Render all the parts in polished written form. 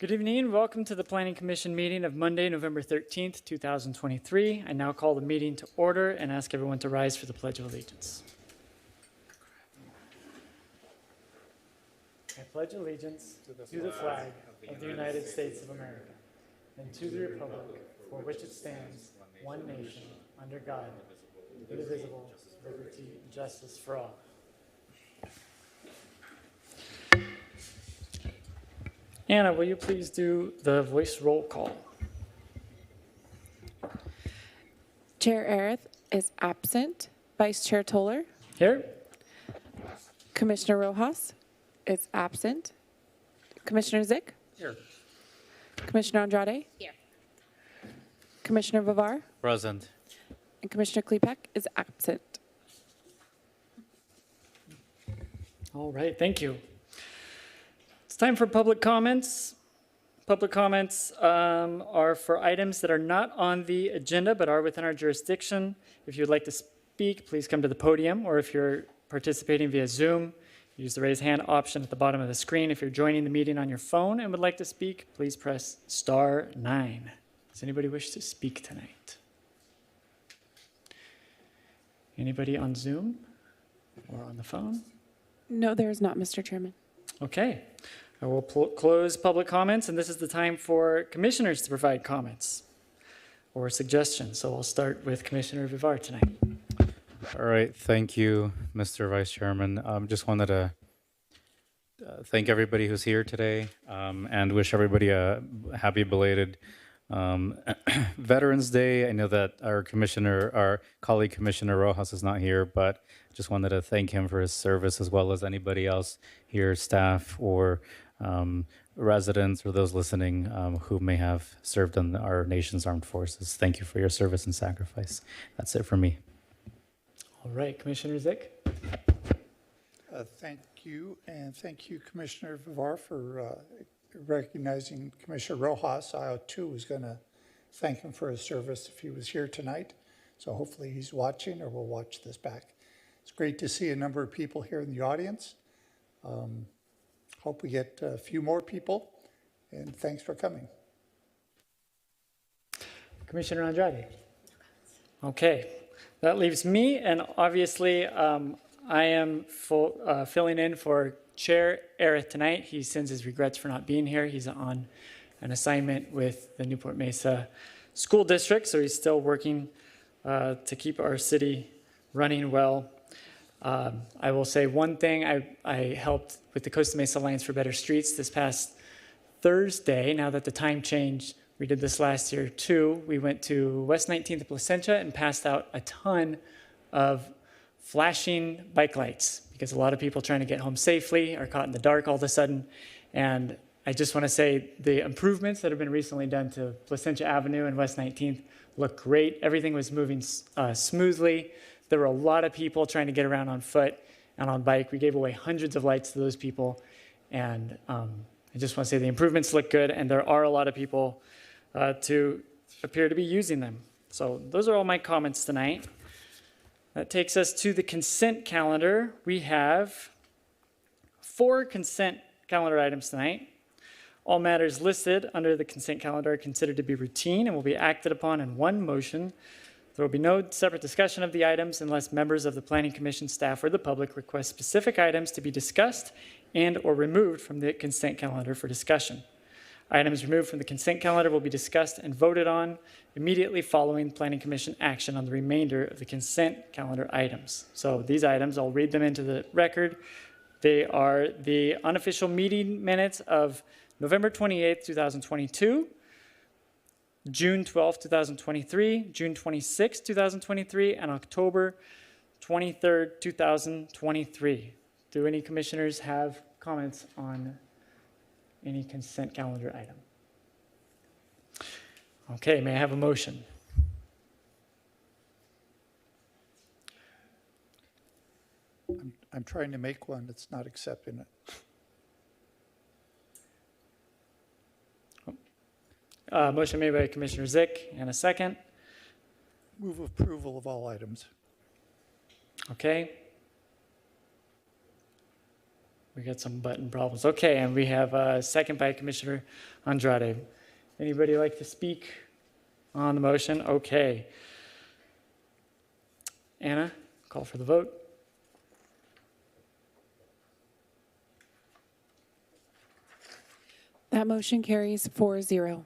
Good evening. Welcome to the Planning Commission meeting of Monday, November 13th, 2023. I now call the meeting to order and ask everyone to rise for the Pledge of Allegiance. I pledge allegiance to the flag of the United States of America and to the republic for which it stands, one nation, under God, indivisible, liberty, and justice for all. Anna, will you please do the voice roll call? Chair Arith is absent. Vice Chair Toller. Here. Commissioner Rojas is absent. Commissioner Zick. Here. Commissioner Andrade. Here. Commissioner Vivar. Present. And Commissioner Klepek is absent. All right, thank you. It's time for public comments. Public comments are for items that are not on the agenda but are within our jurisdiction. If you'd like to speak, please come to the podium, or if you're participating via Zoom, use the raise hand option at the bottom of the screen. If you're joining the meeting on your phone and would like to speak, please press *9. Does anybody wish to speak tonight? Anybody on Zoom or on the phone? No, there is not, Mr. Chairman. Okay. I will close public comments, and this is the time for commissioners to provide comments or suggestions. So I'll start with Commissioner Vivar tonight. All right. Thank you, Mr. Vice Chairman. Just wanted to thank everybody who's here today and wish everybody a happy belated Veterans Day. I know that our colleague Commissioner Rojas is not here, but just wanted to thank him for his service, as well as anybody else here, staff or residents or those listening who may have served in our nation's armed forces. Thank you for your service and sacrifice. That's it for me. All right, Commissioner Zick. Thank you, and thank you, Commissioner Vivar, for recognizing Commissioner Rojas. I, too, was going to thank him for his service if he was here tonight. So hopefully he's watching or will watch this back. It's great to see a number of people here in the audience. Hope we get a few more people, and thanks for coming. Commissioner Andrade. Okay, that leaves me, and obviously I am filling in for Chair Arith tonight. He sends his regrets for not being here. He's on an assignment with the Newport Mesa School District, so he's still working to keep our city running well. I will say one thing. I helped with the Costa Mesa Alliance for Better Streets this past Thursday. Now that the time changed, we did this last year too. We went to West 19th and Placentia and passed out a ton of flashing bike lights because a lot of people trying to get home safely are caught in the dark all of a sudden. And I just want to say the improvements that have been recently done to Placentia Avenue and West 19th look great. Everything was moving smoothly. There were a lot of people trying to get around on foot and on bike. We gave away hundreds of lights to those people. And I just want to say the improvements look good, and there are a lot of people to appear to be using them. So those are all my comments tonight. That takes us to the consent calendar. We have 4 consent calendar items tonight. All matters listed under the consent calendar are considered to be routine and will be acted upon in one motion. There will be no separate discussion of the items unless members of the Planning Commission staff or the public request specific items to be discussed and or removed from the consent calendar for discussion. Items removed from the consent calendar will be discussed and voted on immediately following Planning Commission action on the remainder of the consent calendar items. So these items, I'll read them into the record. They are the unofficial meeting minutes of November 28th, 2022, June 12th, 2023, June 26th, 2023, and October 23rd, 2023. Do any commissioners have comments on any consent calendar item? Okay, may I have a motion? I'm trying to make one that's not accepting it. Motion made by Commissioner Zick, and a second. Move approval of all items. Okay. We got some button problems. Okay, and we have a second by Commissioner Andrade. Anybody like to speak on the motion? Okay. Anna, call for the vote. That motion carries 4-0.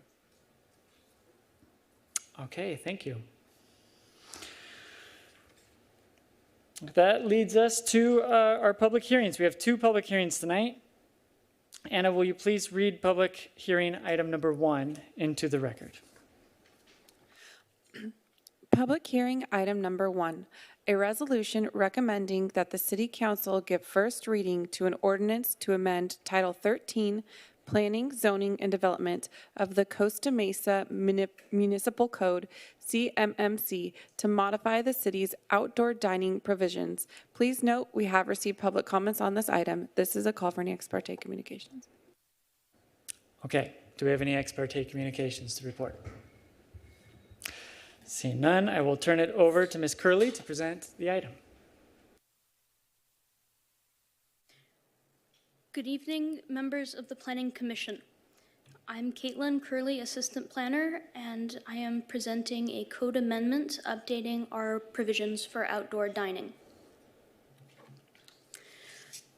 Okay, thank you. That leads us to our public hearings. We have 2 public hearings tonight. Anna, will you please read public hearing item number 1 into the record? Public hearing item number 1, a resolution recommending that the City Council give first reading to an ordinance to amend Title 13, Planning, Zoning, and Development of the Costa Mesa Municipal Code, CMMC, to modify the city's outdoor dining provisions. Please note, we have received public comments on this item. This is a call for any ex parte communications. Okay, do we have any ex parte communications to report? Seeing none, I will turn it over to Ms. Curley to present the item. Good evening, members of the Planning Commission. I'm Caitlin Curley, Assistant Planner, and I am presenting a code amendment updating our provisions for outdoor dining.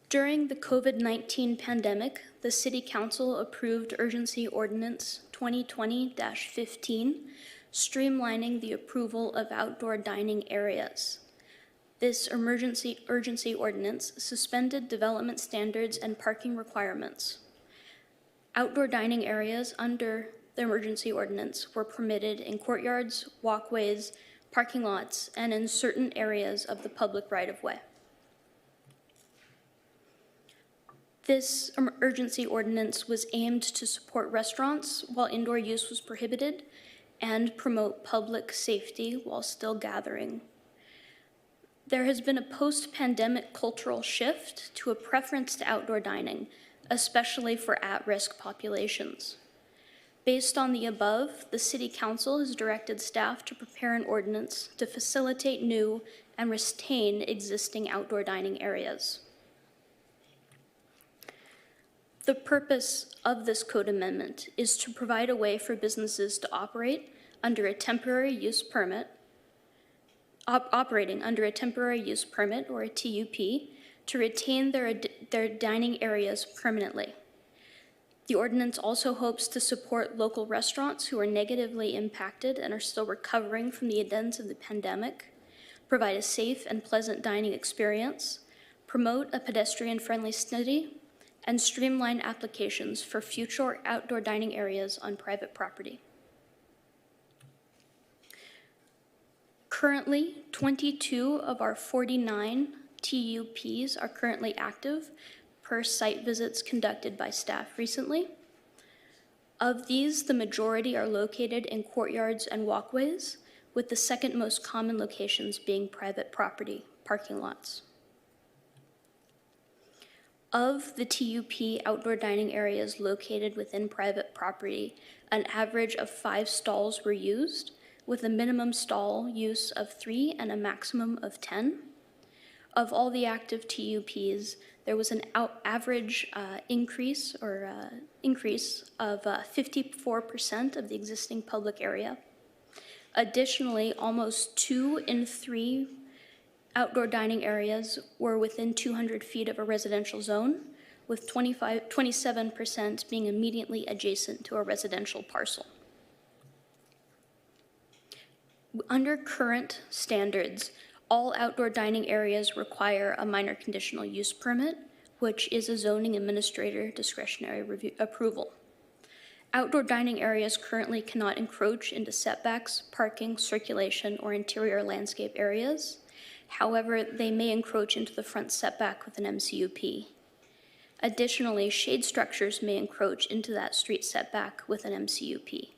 During the COVID-19 pandemic, the City Council approved Urgency Ordinance 2020-15, streamlining the approval of outdoor dining areas. This urgency ordinance suspended development standards and parking requirements. Outdoor dining areas under the emergency ordinance were permitted in courtyards, walkways, parking lots, and in certain areas of the public right-of-way. This urgency ordinance was aimed to support restaurants while indoor use was prohibited and promote public safety while still gathering. There has been a post-pandemic cultural shift to a preference to outdoor dining, especially for at-risk populations. Based on the above, the City Council has directed staff to prepare an ordinance to facilitate new and retain existing outdoor dining areas. The purpose of this code amendment is to provide a way for businesses to operate under a temporary use permit, operating under a temporary use permit or a TUP, to retain their dining areas permanently. The ordinance also hopes to support local restaurants who are negatively impacted and are still recovering from the events of the pandemic, provide a safe and pleasant dining experience, promote a pedestrian-friendly city, and streamline applications for future outdoor dining areas on private property. Currently, 22 of our 49 TUPs are currently active per site visits conducted by staff recently. Of these, the majority are located in courtyards and walkways, with the second most common locations being private property, parking lots. Of the TUP outdoor dining areas located within private property, an average of 5 stalls were used, with a minimum stall use of 3 and a maximum of 10. Of all the active TUPs, there was an average increase of 54% of the existing public area. Additionally, almost 2 in 3 outdoor dining areas were within 200 feet of a residential zone, with 27% being immediately adjacent to a residential parcel. Under current standards, all outdoor dining areas require a minor conditional use permit, which is a zoning administrator discretionary approval. Outdoor dining areas currently cannot encroach into setbacks, parking, circulation, or interior landscape areas. However, they may encroach into the front setback with an MCUP. Additionally, shade structures may encroach into that street setback with an MCUP.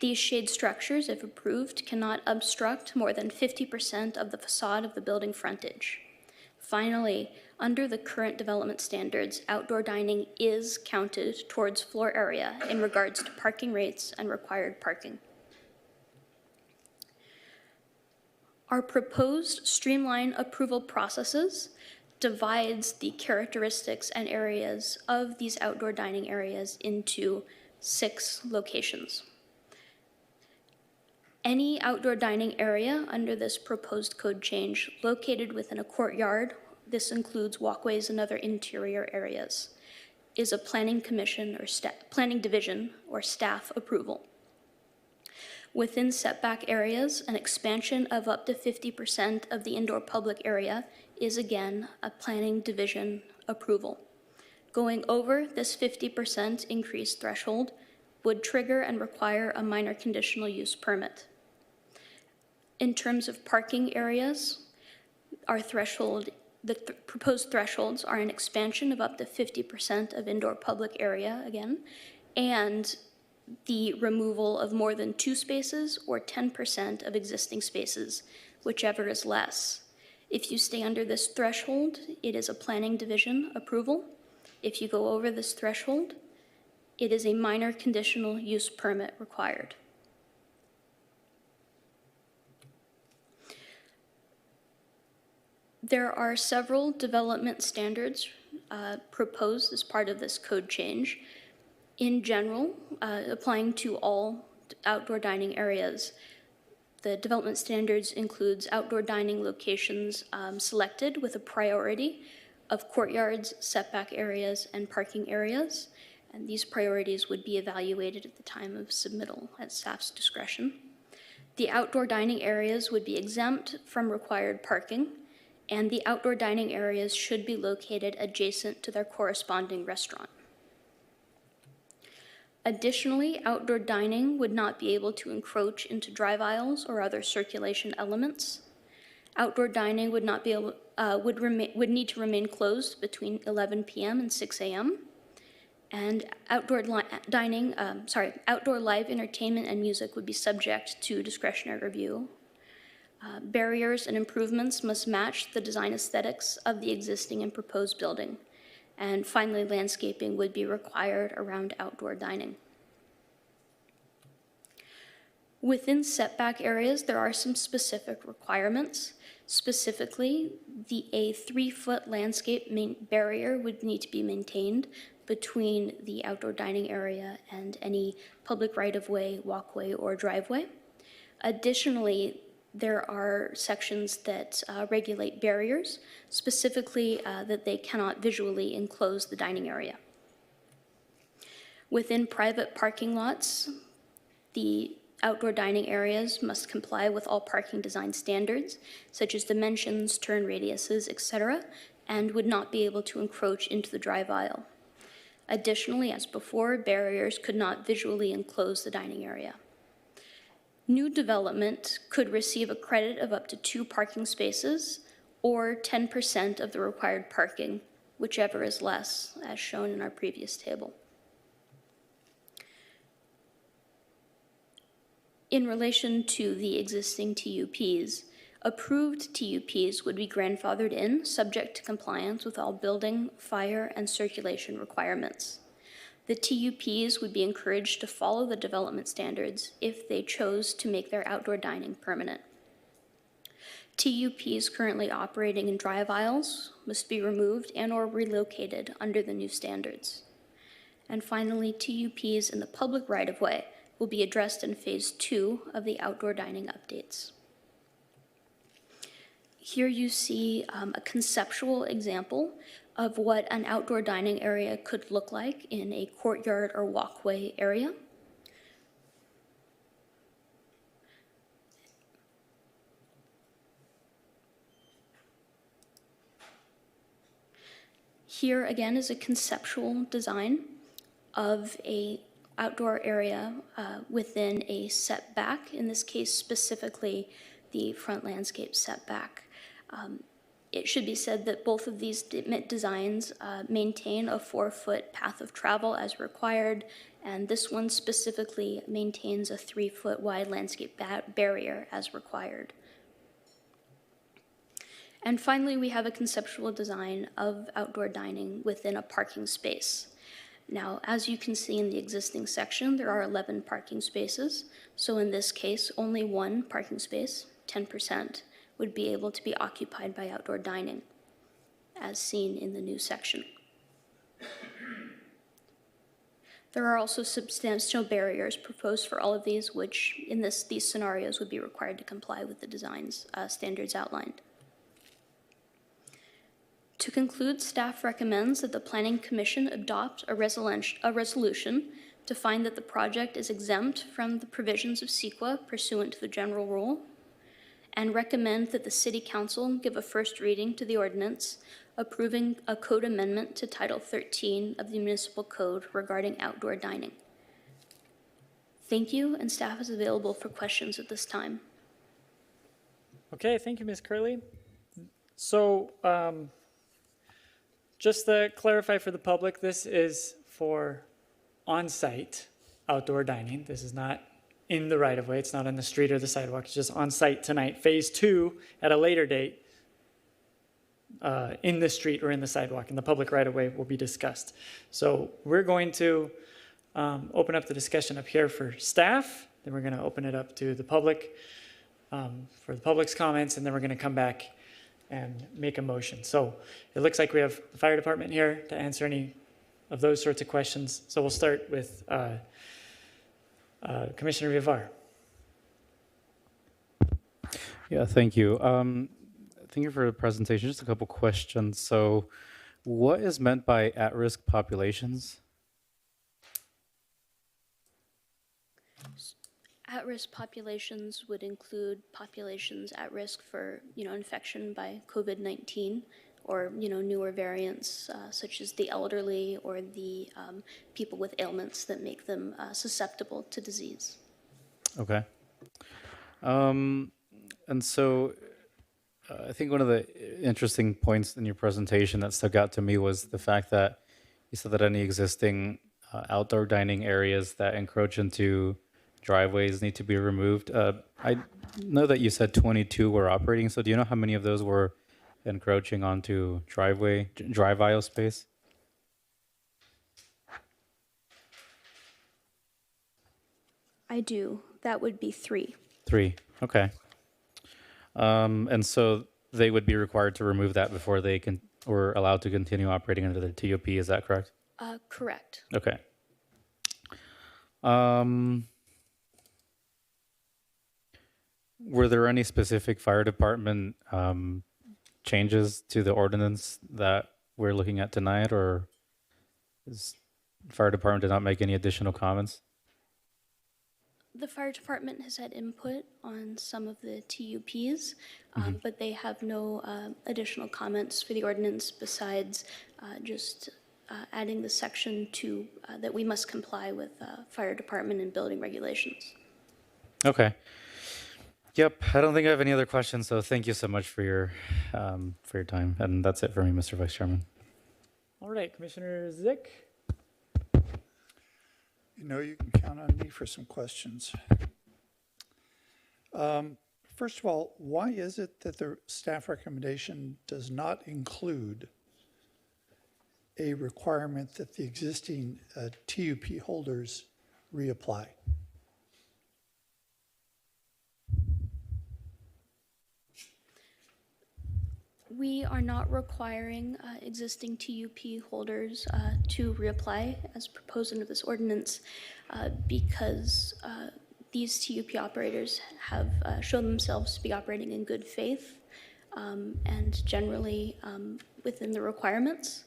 These shade structures, if approved, cannot obstruct more than 50% of the facade of the building frontage. Finally, under the current development standards, outdoor dining is counted towards floor area in regards to parking rates and required parking. Our proposed streamlined approval processes divides the characteristics and areas of these outdoor dining areas into 6 locations. Any outdoor dining area under this proposed code change located within a courtyard, this includes walkways and other interior areas, is a planning commission or planning division or staff approval. Within setback areas, an expansion of up to 50% of the indoor public area is again a planning division approval. Going over this 50% increase threshold would trigger and require a minor conditional use permit. In terms of parking areas, our threshold, the proposed thresholds are an expansion of up to 50% of indoor public area again, and the removal of more than 2 spaces or 10% of existing spaces, whichever is less. If you stay under this threshold, it is a planning division approval. If you go over this threshold, it is a minor conditional use permit required. There are several development standards proposed as part of this code change. In general, applying to all outdoor dining areas, the development standards includes outdoor dining locations selected with a priority of courtyards, setback areas, and parking areas. And these priorities would be evaluated at the time of submittal at staff's discretion. The outdoor dining areas would be exempt from required parking, and the outdoor dining areas should be located adjacent to their corresponding restaurant. Additionally, outdoor dining would not be able to encroach into drive aisles or other circulation elements. Outdoor dining would not be able, would need to remain closed between 11 p.m. and 6 a.m. And outdoor live entertainment and music would be subject to discretionary review. Barriers and improvements must match the design aesthetics of the existing and proposed building. And finally, landscaping would be required around outdoor dining. Within setback areas, there are some specific requirements. Specifically, a 3-foot landscape barrier would need to be maintained between the outdoor dining area and any public right-of-way, walkway, or driveway. Additionally, there are sections that regulate barriers, specifically that they cannot visually enclose the dining area. Within private parking lots, the outdoor dining areas must comply with all parking design standards, such as dimensions, turn radiuses, etc., and would not be able to encroach into the drive aisle. Additionally, as before, barriers could not visually enclose the dining area. New development could receive a credit of up to 2 parking spaces or 10% of the required parking, whichever is less, as shown in our previous table. In relation to the existing TUPs, approved TUPs would be grandfathered in, subject to compliance with all building, fire, and circulation requirements. The TUPs would be encouraged to follow the development standards if they chose to make their outdoor dining permanent. TUPs currently operating in drive aisles must be removed and/or relocated under the new standards. And finally, TUPs in the public right-of-way will be addressed in Phase 2 of the outdoor dining updates. Here you see a conceptual example of what an outdoor dining area could look like in a courtyard or walkway area. Here again is a conceptual design of a outdoor area within a setback, in this case specifically the front landscape setback. It should be said that both of these designs maintain a 4-foot path of travel as required, and this one specifically maintains a 3-foot wide landscape barrier as required. And finally, we have a conceptual design of outdoor dining within a parking space. Now, as you can see in the existing section, there are 11 parking spaces. So in this case, only 1 parking space, 10%, would be able to be occupied by outdoor dining. as seen in the new section. There are also substantial barriers proposed for all of these, which in these scenarios would be required to comply with the design's standards outlined. To conclude, staff recommends that the Planning Commission adopt a resolution to find that the project is exempt from the provisions of CEQA pursuant to the general rule, and recommend that the City Council give a first reading to the ordinance approving a code amendment to Title 13 of the Municipal Code regarding outdoor dining. Thank you, and staff is available for questions at this time. Okay, thank you, Ms. Curley. So just to clarify for the public, this is for on-site outdoor dining. This is not in the right-of-way. It's not on the street or the sidewalk. It's just on-site tonight. Phase 2 at a later date in the street or in the sidewalk, and the public right-of-way will be discussed. So we're going to open up the discussion up here for staff. Then we're going to open it up to the public for the public's comments, and then we're going to come back and make a motion. So it looks like we have the fire department here to answer any of those sorts of questions. So we'll start with Commissioner Vivar. Yeah, thank you. Thank you for the presentation. Just a couple questions. So what is meant by at-risk populations? At-risk populations would include populations at risk for, infection by COVID-19 or, newer variants such as the elderly or the people with ailments that make them susceptible to disease. Okay. And so I think one of the interesting points in your presentation that stuck out to me was the fact that you said that any existing outdoor dining areas that encroach into driveways need to be removed. I know that you said 22 were operating, so do you know how many of those were encroaching onto drive aisle space? I do. That would be 3. 3, okay. And so they would be required to remove that before they can, or allowed to continue operating under the TOP, is that correct? Correct. Okay. Were there any specific fire department changes to the ordinance that we're looking at tonight, or is fire department did not make any additional comments? The fire department has had input on some of the TUPs, but they have no additional comments for the ordinance besides just adding the section 2 that we must comply with fire department and building regulations. Okay. Yep. I don't think I have any other questions, so thank you so much for your time. And that's it for me, Mr. Vice Chairman. All right, Commissioner Zick. You can count on me for some questions. First of all, why is it that the staff recommendation does not include a requirement that the existing TUP holders reapply? We are not requiring existing TUP holders to reapply as proposed under this ordinance because these TUP operators have shown themselves to be operating in good faith and generally within the requirements.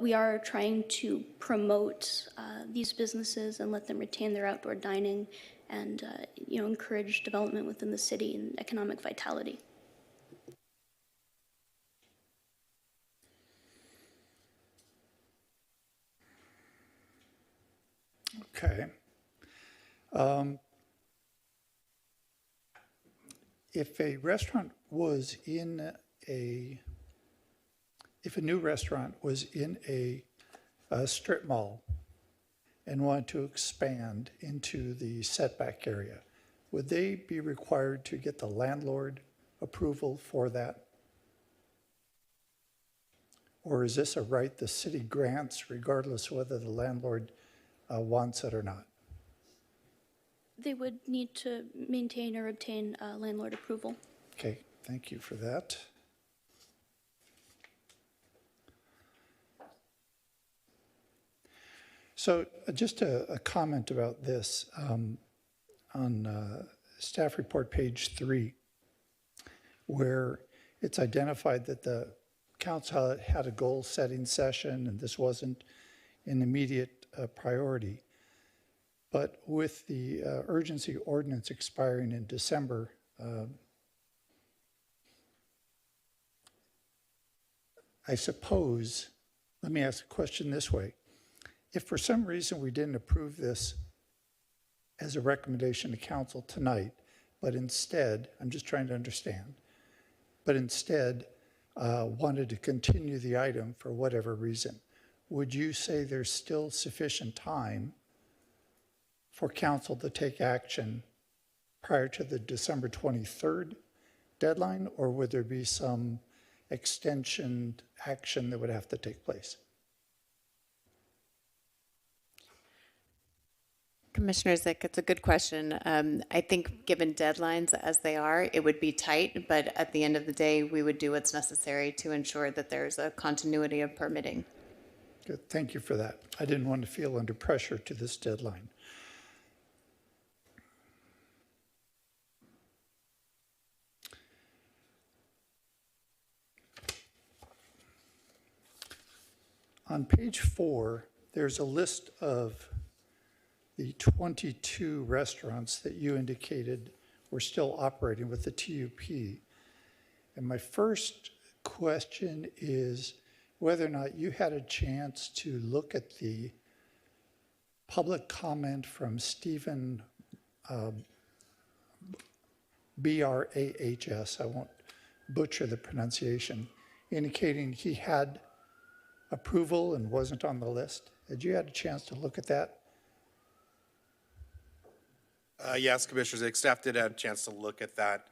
We are trying to promote these businesses and let them retain their outdoor dining and encourage development within the city and economic vitality. Okay. If a restaurant was in if a new restaurant was in a strip mall and wanted to expand into the setback area, would they be required to get the landlord approval for that? Or is this a right the city grants regardless of whether the landlord wants it or not? They would need to maintain or obtain landlord approval. Okay, thank you for that. So just a comment about this on staff report page 3, where it's identified that the council had a goal-setting session and this wasn't an immediate priority. But with the urgency ordinance expiring in December, I suppose, let me ask a question this way. If for some reason we didn't approve this as a recommendation to council tonight, but instead, I'm just trying to understand, but instead wanted to continue the item for whatever reason, would you say there's still sufficient time for council to take action prior to the December 23rd deadline, or would there be some extension action that would have to take place? Commissioner Zick, it's a good question. I think given deadlines as they are, it would be tight, but at the end of the day, we would do what's necessary to ensure that there's a continuity of permitting. Good, thank you for that. I didn't want to feel under pressure to this deadline. On page 4, there's a list of the 22 restaurants that you indicated were still operating with the TUP. And my first question is whether or not you had a chance to look at the public comment from Stephen Brahs, I won't butcher the pronunciation, indicating he had approval and wasn't on the list. Had you had a chance to look at that? Yes, Commissioner Zick, staff did have a chance to look at that.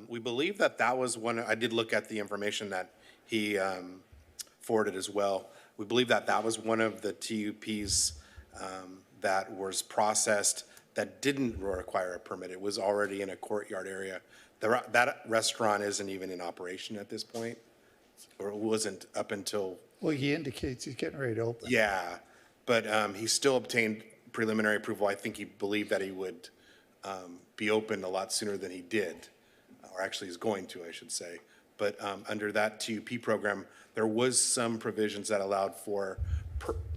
We believe that that was one, I did look at the information that he forwarded as well. We believe that that was one of the TUPs that was processed that didn't require a permit. It was already in a courtyard area. That restaurant isn't even in operation at this point, or it wasn't up until. Well, he indicates he's getting ready to open. Yeah, but he still obtained preliminary approval. I think he believed that he would be open a lot sooner than he did, or actually is going to, I should say. But under that TUP program, there was some provisions that allowed for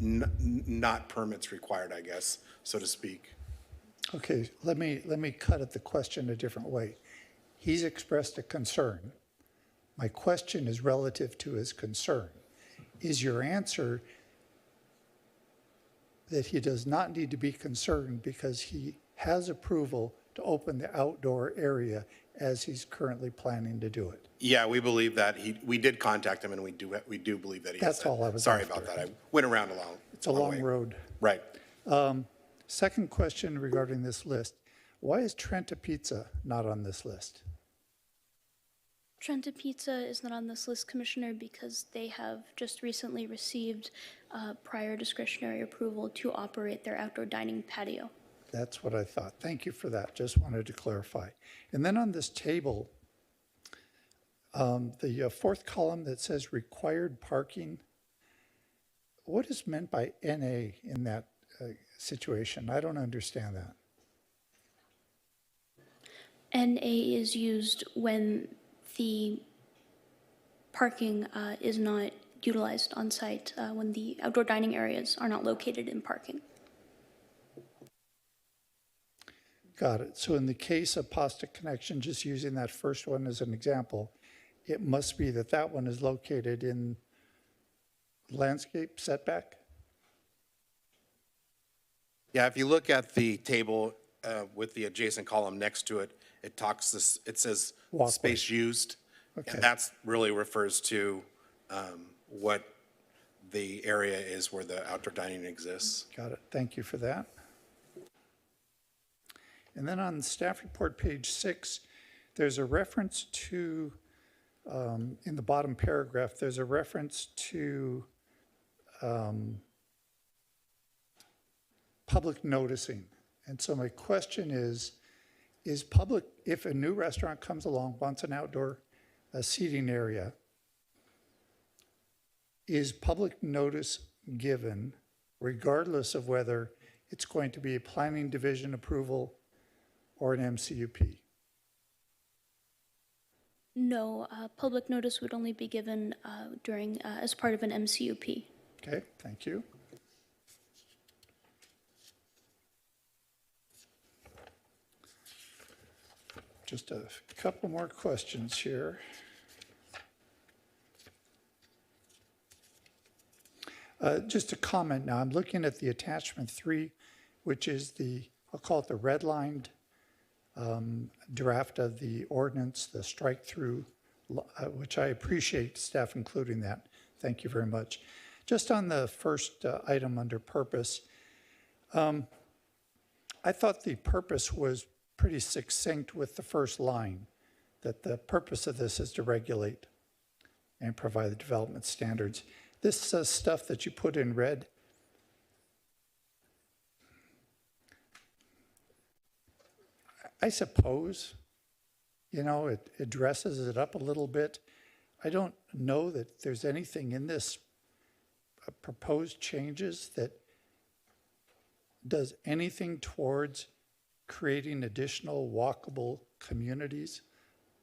not permits required, I guess, so to speak. Okay, let me cut at the question a different way. He's expressed a concern. My question is relative to his concern. Is your answer that he does not need to be concerned because he has approval to open the outdoor area as he's currently planning to do it? Yeah, we believe that we did contact him, and we do believe that he has That's that. all I was Sorry after. about that. I went around a long. It's a long way. road. Right. Second question regarding this list. Why is Trenta Pizza not on this list? Trenta Pizza is not on this list, Commissioner, because they have just recently received prior discretionary approval to operate their outdoor dining patio. That's what I thought. Thank you for that. Just wanted to clarify. And then on this table, the fourth column that says required parking, what is meant by NA in that situation? I don't understand that. NA is used when the parking is not utilized on site, when the outdoor dining areas are not located in parking. Got it. So in the case of Pasta Connection, just using that first one as an example, it must be that that one is located in landscape setback? Yeah, if you look at the table with the adjacent column next to it, it says Walkway. space used. Okay. And that's really refers to what the area is where the outdoor dining exists. Got it. Thank you for that. And then on staff report page 6, there's a reference to, in the bottom paragraph, there's a reference to public noticing. And so my question is public, if a new restaurant comes along, wants an outdoor seating area, is public notice given regardless of whether it's going to be a planning division approval or an MCUP? No, public notice would only be given as part of an MCUP. Okay, thank you. Just a couple more questions here. Just a comment now, I'm looking at the attachment 3, which is I'll call it the redlined draft of the ordinance, the strike through, which I appreciate staff including that. Thank you very much. Just on the first item under purpose, I thought the purpose was pretty succinct with the first line, that the purpose of this is to regulate and provide the development standards. This stuff that you put in red, I suppose, it dresses it up a little bit. I don't know that there's anything in this proposed changes that does anything towards creating additional walkable communities.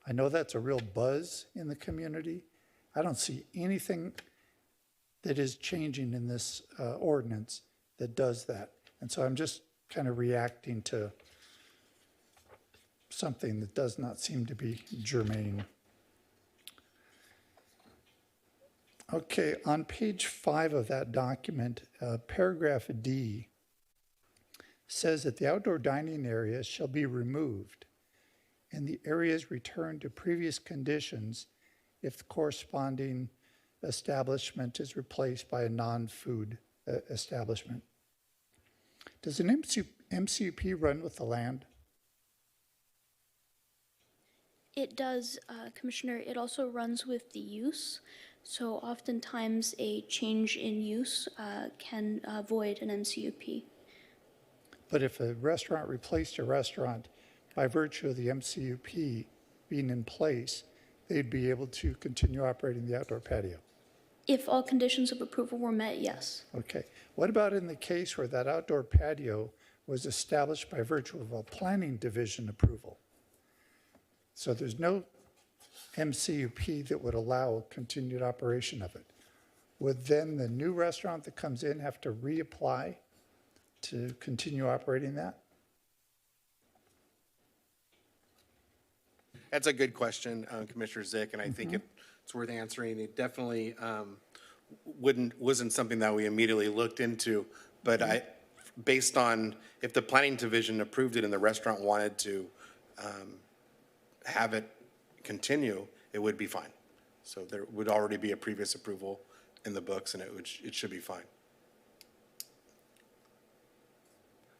I know that's a real buzz in the community. I don't see anything that is changing in this ordinance that does that. And so I'm just kind of reacting to something that does not seem to be germane. Okay, on page 5 of that document, paragraph D says that the outdoor dining areas shall be removed and the areas returned to previous conditions if the corresponding establishment is replaced by a non-food establishment. Does an MCUP run with the land? It does, Commissioner. It also runs with the use. So oftentimes a change in use can void an MCUP. But if a restaurant replaced a restaurant by virtue of the MCUP being in place, they'd be able to continue operating the outdoor patio. If all conditions of approval were met, yes. Okay. What about in the case where that outdoor patio was established by virtue of a planning division approval? So there's no MCUP that would allow continued operation of it. Would then the new restaurant that comes in have to reapply to continue operating that? That's a good question, Commissioner Zick, and I think it's worth answering. It definitely wasn't something that we immediately looked into, but based on if the planning division approved it and the restaurant wanted to have it continue, it would be fine. So there would already be a previous approval in the books, and it should be fine.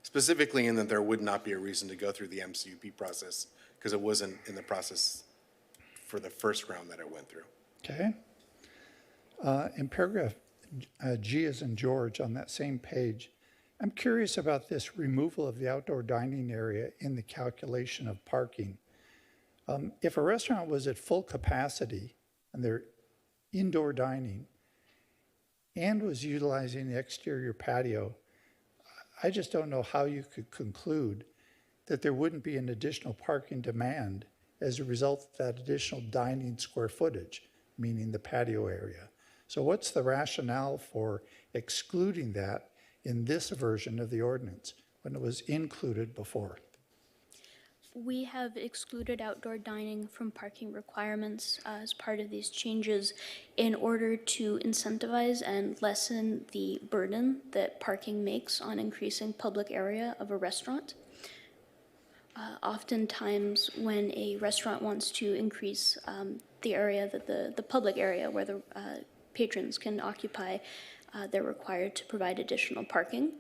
Specifically in that there would not be a reason to go through the MCUP process because it wasn't in the process for the first round that it went through. Okay. In paragraph G as in George on that same page, I'm curious about this removal of the outdoor dining area in the calculation of parking. If a restaurant was at full capacity and they're indoor dining and was utilizing the exterior patio, I just don't know how you could conclude that there wouldn't be an additional parking demand as a result of that additional dining square footage, meaning the patio area. So what's the rationale for excluding that in this version of the ordinance when it was included before? We have excluded outdoor dining from parking requirements as part of these changes in order to incentivize and lessen the burden that parking makes on increasing public area of a restaurant. Oftentimes, when a restaurant wants to increase the area that the public area where the patrons can occupy, they're required to provide additional parking.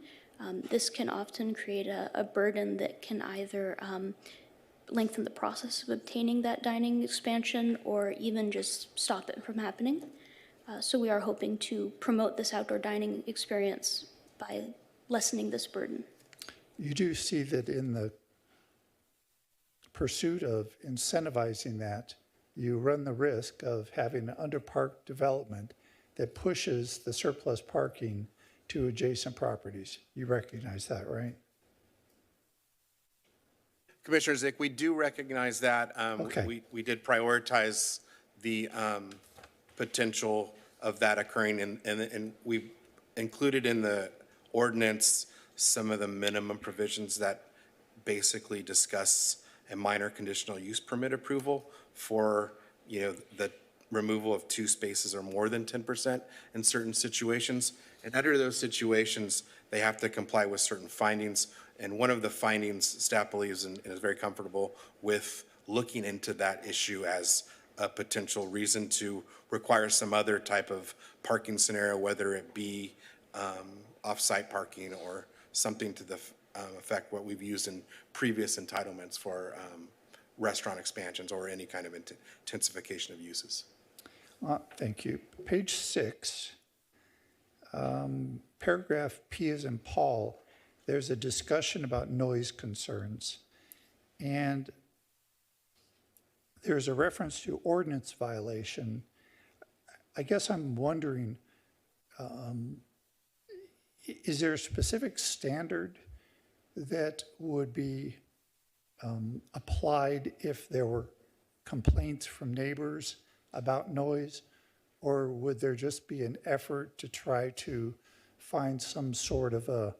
This can often create a burden that can either lengthen the process of obtaining that dining expansion or even just stop it from happening. So we are hoping to promote this outdoor dining experience by lessening this burden. You do see that in the pursuit of incentivizing that, you run the risk of having an underparked development that pushes the surplus parking to adjacent properties. You recognize that, right? Commissioner Zick, we do recognize that. Okay. We did prioritize the potential of that occurring, and we included in the ordinance some of the minimum provisions that basically discuss a minor conditional use permit approval for, the removal of 2 spaces or more than 10% in certain situations. And under those situations, they have to comply with certain findings. And one of the findings, staff believes and is very comfortable with looking into that issue as a potential reason to require some other type of parking scenario, whether it be off-site parking or something to the effect what we've used in previous entitlements for restaurant expansions or any kind of intensification of uses. Thank you. Page 6, paragraph P as in Paul, there's a discussion about noise concerns. And there's a reference to ordinance violation. I guess I'm wondering, is there a specific standard that would be applied if there were complaints from neighbors about noise? Or would there just be an effort to try to find some sort of a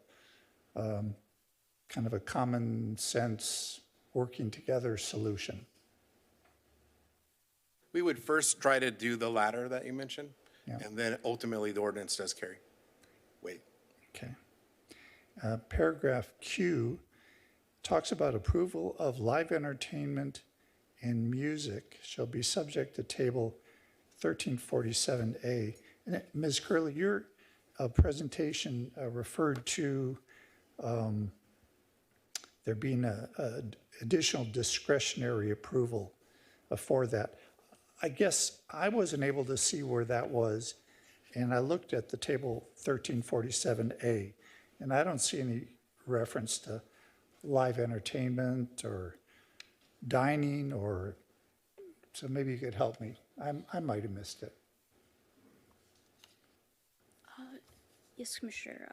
kind of a common sense working together solution? We would first try to do the latter that you mentioned, Yeah. and then ultimately the ordinance does carry weight. Okay. Paragraph Q talks about approval of live entertainment and music shall be subject to table 1347A. And Ms. Curley, your presentation referred to there being a additional discretionary approval for that. I guess I wasn't able to see where that was, and I looked at the table 1347A, and I don't see any reference to live entertainment or dining, or so maybe you could help me. I might have missed it. Yes, Commissioner.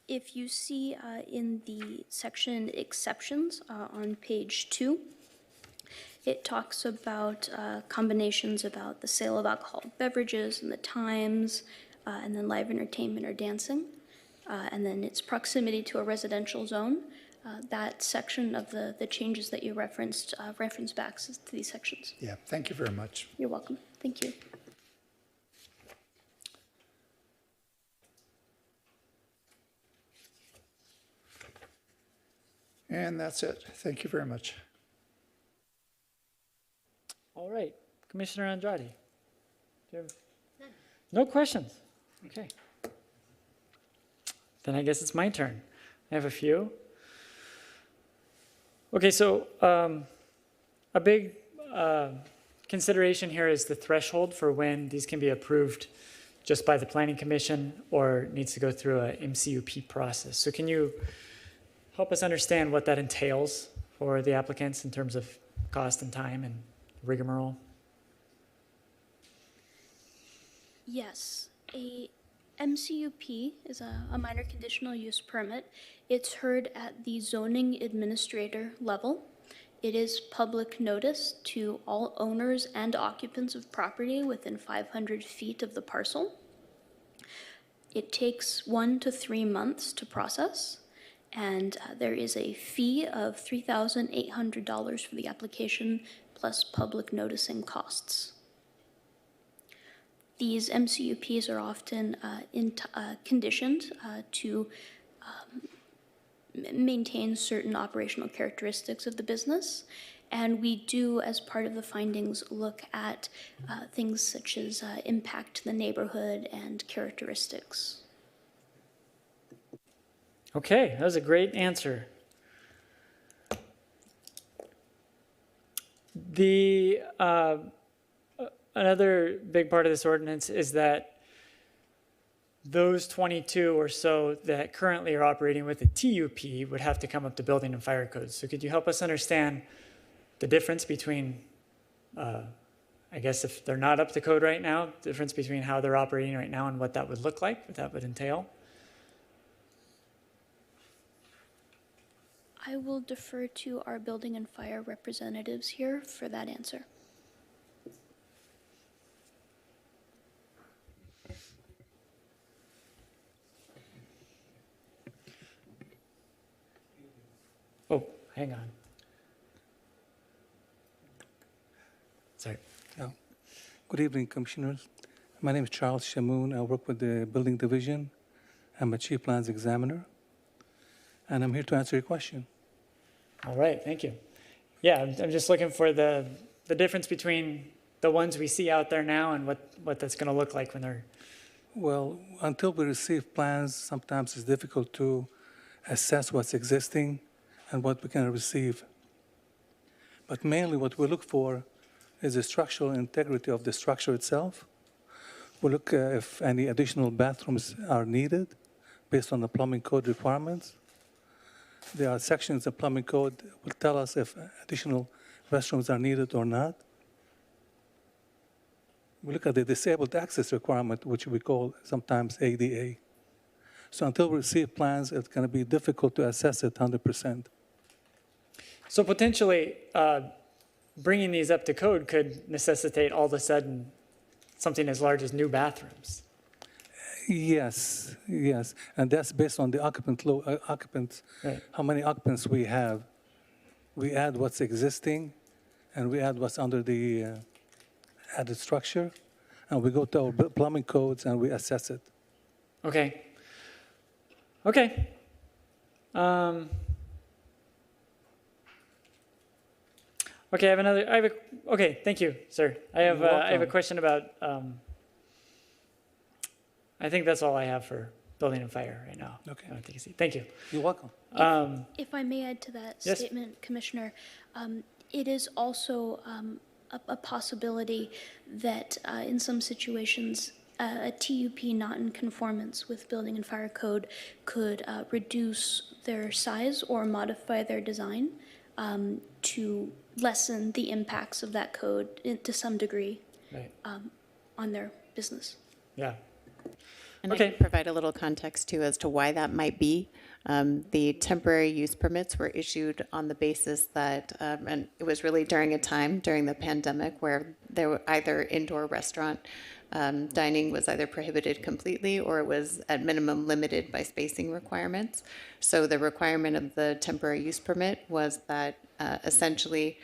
If you see in the section exceptions on page 2, it talks about combinations about the sale of alcoholic beverages and the times, and then live entertainment or dancing, and then its proximity to a residential zone. That section of the changes that you referenced reference back to these sections. Yeah, thank you very much. You're welcome. Thank you. And that's it. Thank you very much. All right, Commissioner Andrade. Do you have no questions? Okay. Then I guess it's my turn. I have a few. Okay, so a big consideration here is the threshold for when these can be approved just by the Planning Commission or needs to go through a MCUP process. So can you help us understand what that entails for the applicants in terms of cost and time and rigmarole? Yes, a MCUP is a minor conditional use permit. It's heard at the zoning administrator level. It is public notice to all owners and occupants of property within 500 feet of the parcel. It takes 1 to 3 months to process, and there is a fee of $3,800 for the application plus public noticing costs. These MCUPs are often conditioned to maintain certain operational characteristics of the business. And we do, as part of the findings, look at things such as impact to the neighborhood and characteristics. Okay, that was a great answer. The another big part of this ordinance is that those 22 or so that currently are operating with a TUP would have to come up to building and fire codes. So could you help us understand the difference between I guess if they're not up to code right now, difference between how they're operating right now and what that would look like, what that would entail. I will defer to our building and fire representatives here for that answer. Oh, hang on. Sorry. Yeah. Good evening, Commissioners. My name is Charles Shamoun. I work with the Building Division. I'm a Chief Plans Examiner, and I'm here to answer your question. All right, thank you. Yeah, I'm just looking for the difference between the ones we see out there now and what that's going to look like when they're. Well, until we receive plans, sometimes it's difficult to assess what's existing and what we can receive. But mainly what we look for is the structural integrity of the structure itself. We look if any additional bathrooms are needed based on the plumbing code requirements. There are sections of plumbing code that will tell us if additional restrooms are needed or not. We look at the disabled access requirement, which we call sometimes ADA. So until we receive plans, it's going to be difficult to assess it 100%. So potentially, bringing these up to code could necessitate all of a sudden something as large as new bathrooms. Yes, yes, and that's based on the occupants, Right. how many occupants we have. We add what's existing, and we add what's under the added structure, and we go to our plumbing codes and we assess it. Okay. Okay. Okay, okay, thank you, sir. I have a welcome. question about, I think that's all I have for building and fire right now. Okay. I don't think I see. Thank you. You're welcome. If I may add to that Yes. statement, Commissioner, it is also a possibility that in some situations, a TUP not in conformance with building and fire code could reduce their size or modify their design to lessen the impacts of that code to some degree Right. on their business. Yeah. And Okay. I can provide a little context too as to why that might be. The temporary use permits were issued on the basis that, and it was really during a time during the pandemic where there were either indoor restaurant dining was either prohibited completely or it was at minimum limited by spacing requirements. So the requirement of the temporary use permit was that essentially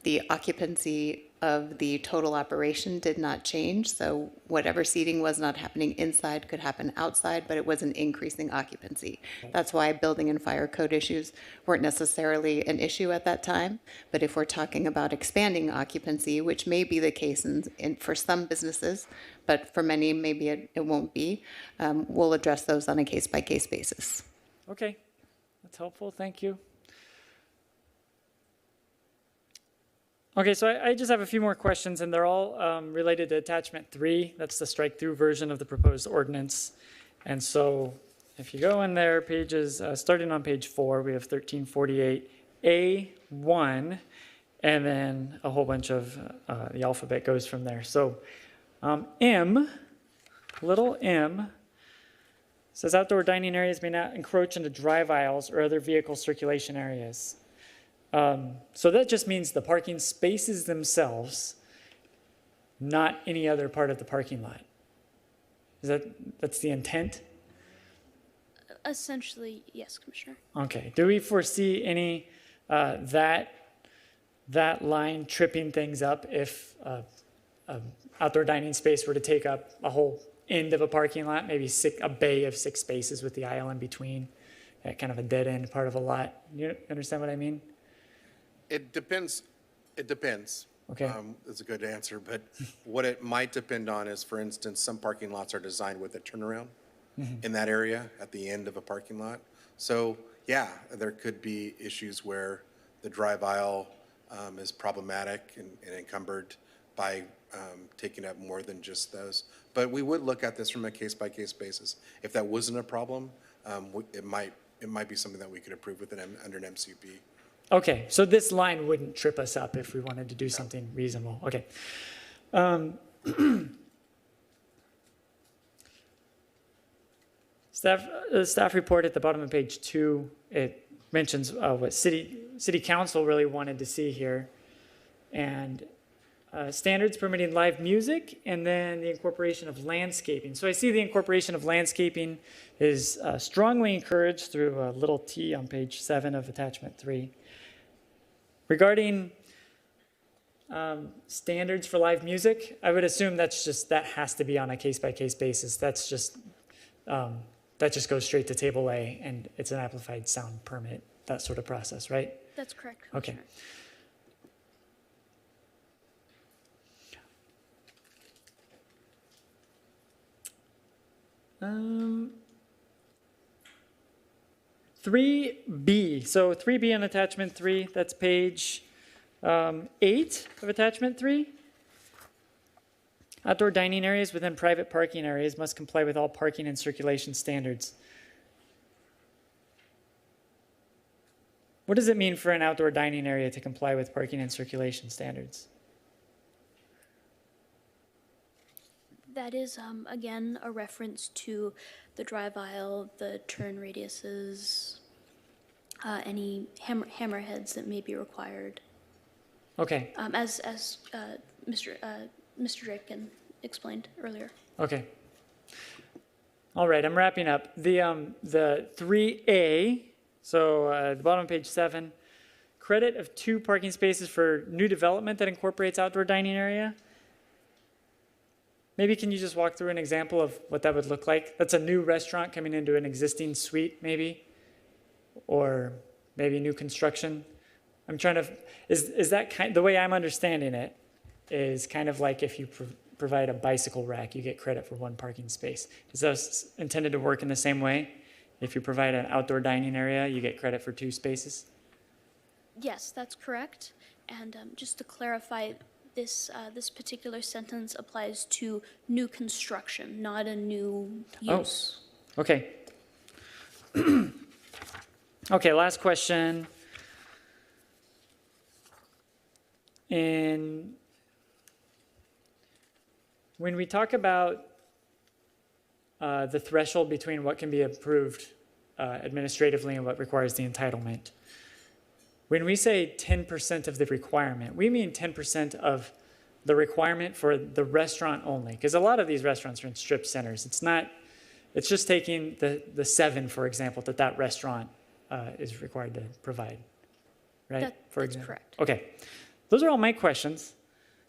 the occupancy of the total operation did not change. So whatever seating was not happening inside could happen outside, but it was an increasing occupancy. That's why building and fire code issues weren't necessarily an issue at that time. But if we're talking about expanding occupancy, which may be the case for some businesses, but for many, maybe it won't be, we'll address those on a case-by-case basis. Okay. That's helpful. Thank you. Okay, so I just have a few more questions, and they're all related to attachment 3. That's the strike-through version of the proposed ordinance. And so if you go in there, pages, starting on page 4, we have 1348A1, and then a whole bunch of the alphabet goes from there. So M, little m, says outdoor dining areas may not encroach into drive aisles or other vehicle circulation areas. So that just means the parking spaces themselves, not any other part of the parking lot. That's the intent? Essentially, yes, Commissioner. Okay. Do we foresee any that line tripping things up if outdoor dining space were to take up a whole end of a parking lot, maybe a bay of 6 spaces with the aisle in between, kind of a dead end part of a lot? You understand what I mean? It depends. It depends. Okay. That's a good answer, but what it might depend on is, for instance, some parking lots are designed with a turnaround in that area at the end of a parking lot. So, yeah, there could be issues where the drive aisle is problematic and encumbered by taking up more than just those. But we would look at this from a case-by-case basis. If that wasn't a problem, it might be something that we could approve under an MCP. Okay, so this line wouldn't trip us up if we wanted to do something reasonable. Okay. Staff report at the bottom of page 2, it mentions what city council really wanted to see here. And standards permitting live music, and then the incorporation of landscaping. So I see the incorporation of landscaping is strongly encouraged through a little t on page 7 of attachment 3. Regarding standards for live music, I would assume that has to be on a case-by-case basis. That's just that just goes straight to table A, and it's an amplified sound permit, that sort of process, right? That's correct, Okay. Commissioner. 3B. So 3B on attachment 3, that's page 8 of attachment 3. Outdoor dining areas within private parking areas must comply with all parking and circulation standards. What does it mean for an outdoor dining area to comply with parking and circulation standards? That is, again, a reference to the drive aisle, the turn radiuses, any hammerheads that may be required. Okay, As Mr. Draken explained earlier. okay. All right, I'm wrapping up. The 3A, so the bottom of page 7, credit of 2 parking spaces for new development that incorporates outdoor dining area. Maybe can you just walk through an example of what that would look like? That's a new restaurant coming into an existing suite, maybe, or maybe new construction. I'm trying to, is that the way I'm understanding it is kind of like if you provide a bicycle rack, you get credit for 1 parking space. Is that intended to work in the same way? If you provide an outdoor dining area, you get credit for 2 spaces? Yes, that's correct. And just to clarify, this particular sentence applies to new construction, not a new use. Oh, okay. Okay, last question. When we talk about the threshold between what can be approved administratively and what requires the entitlement, when we say 10% of the requirement, we mean 10% of the requirement for the restaurant only. Because a lot of these restaurants are in strip centers. It's just taking the 7, for example, that restaurant is required to provide, right? That's correct. Okay. Those are all my questions.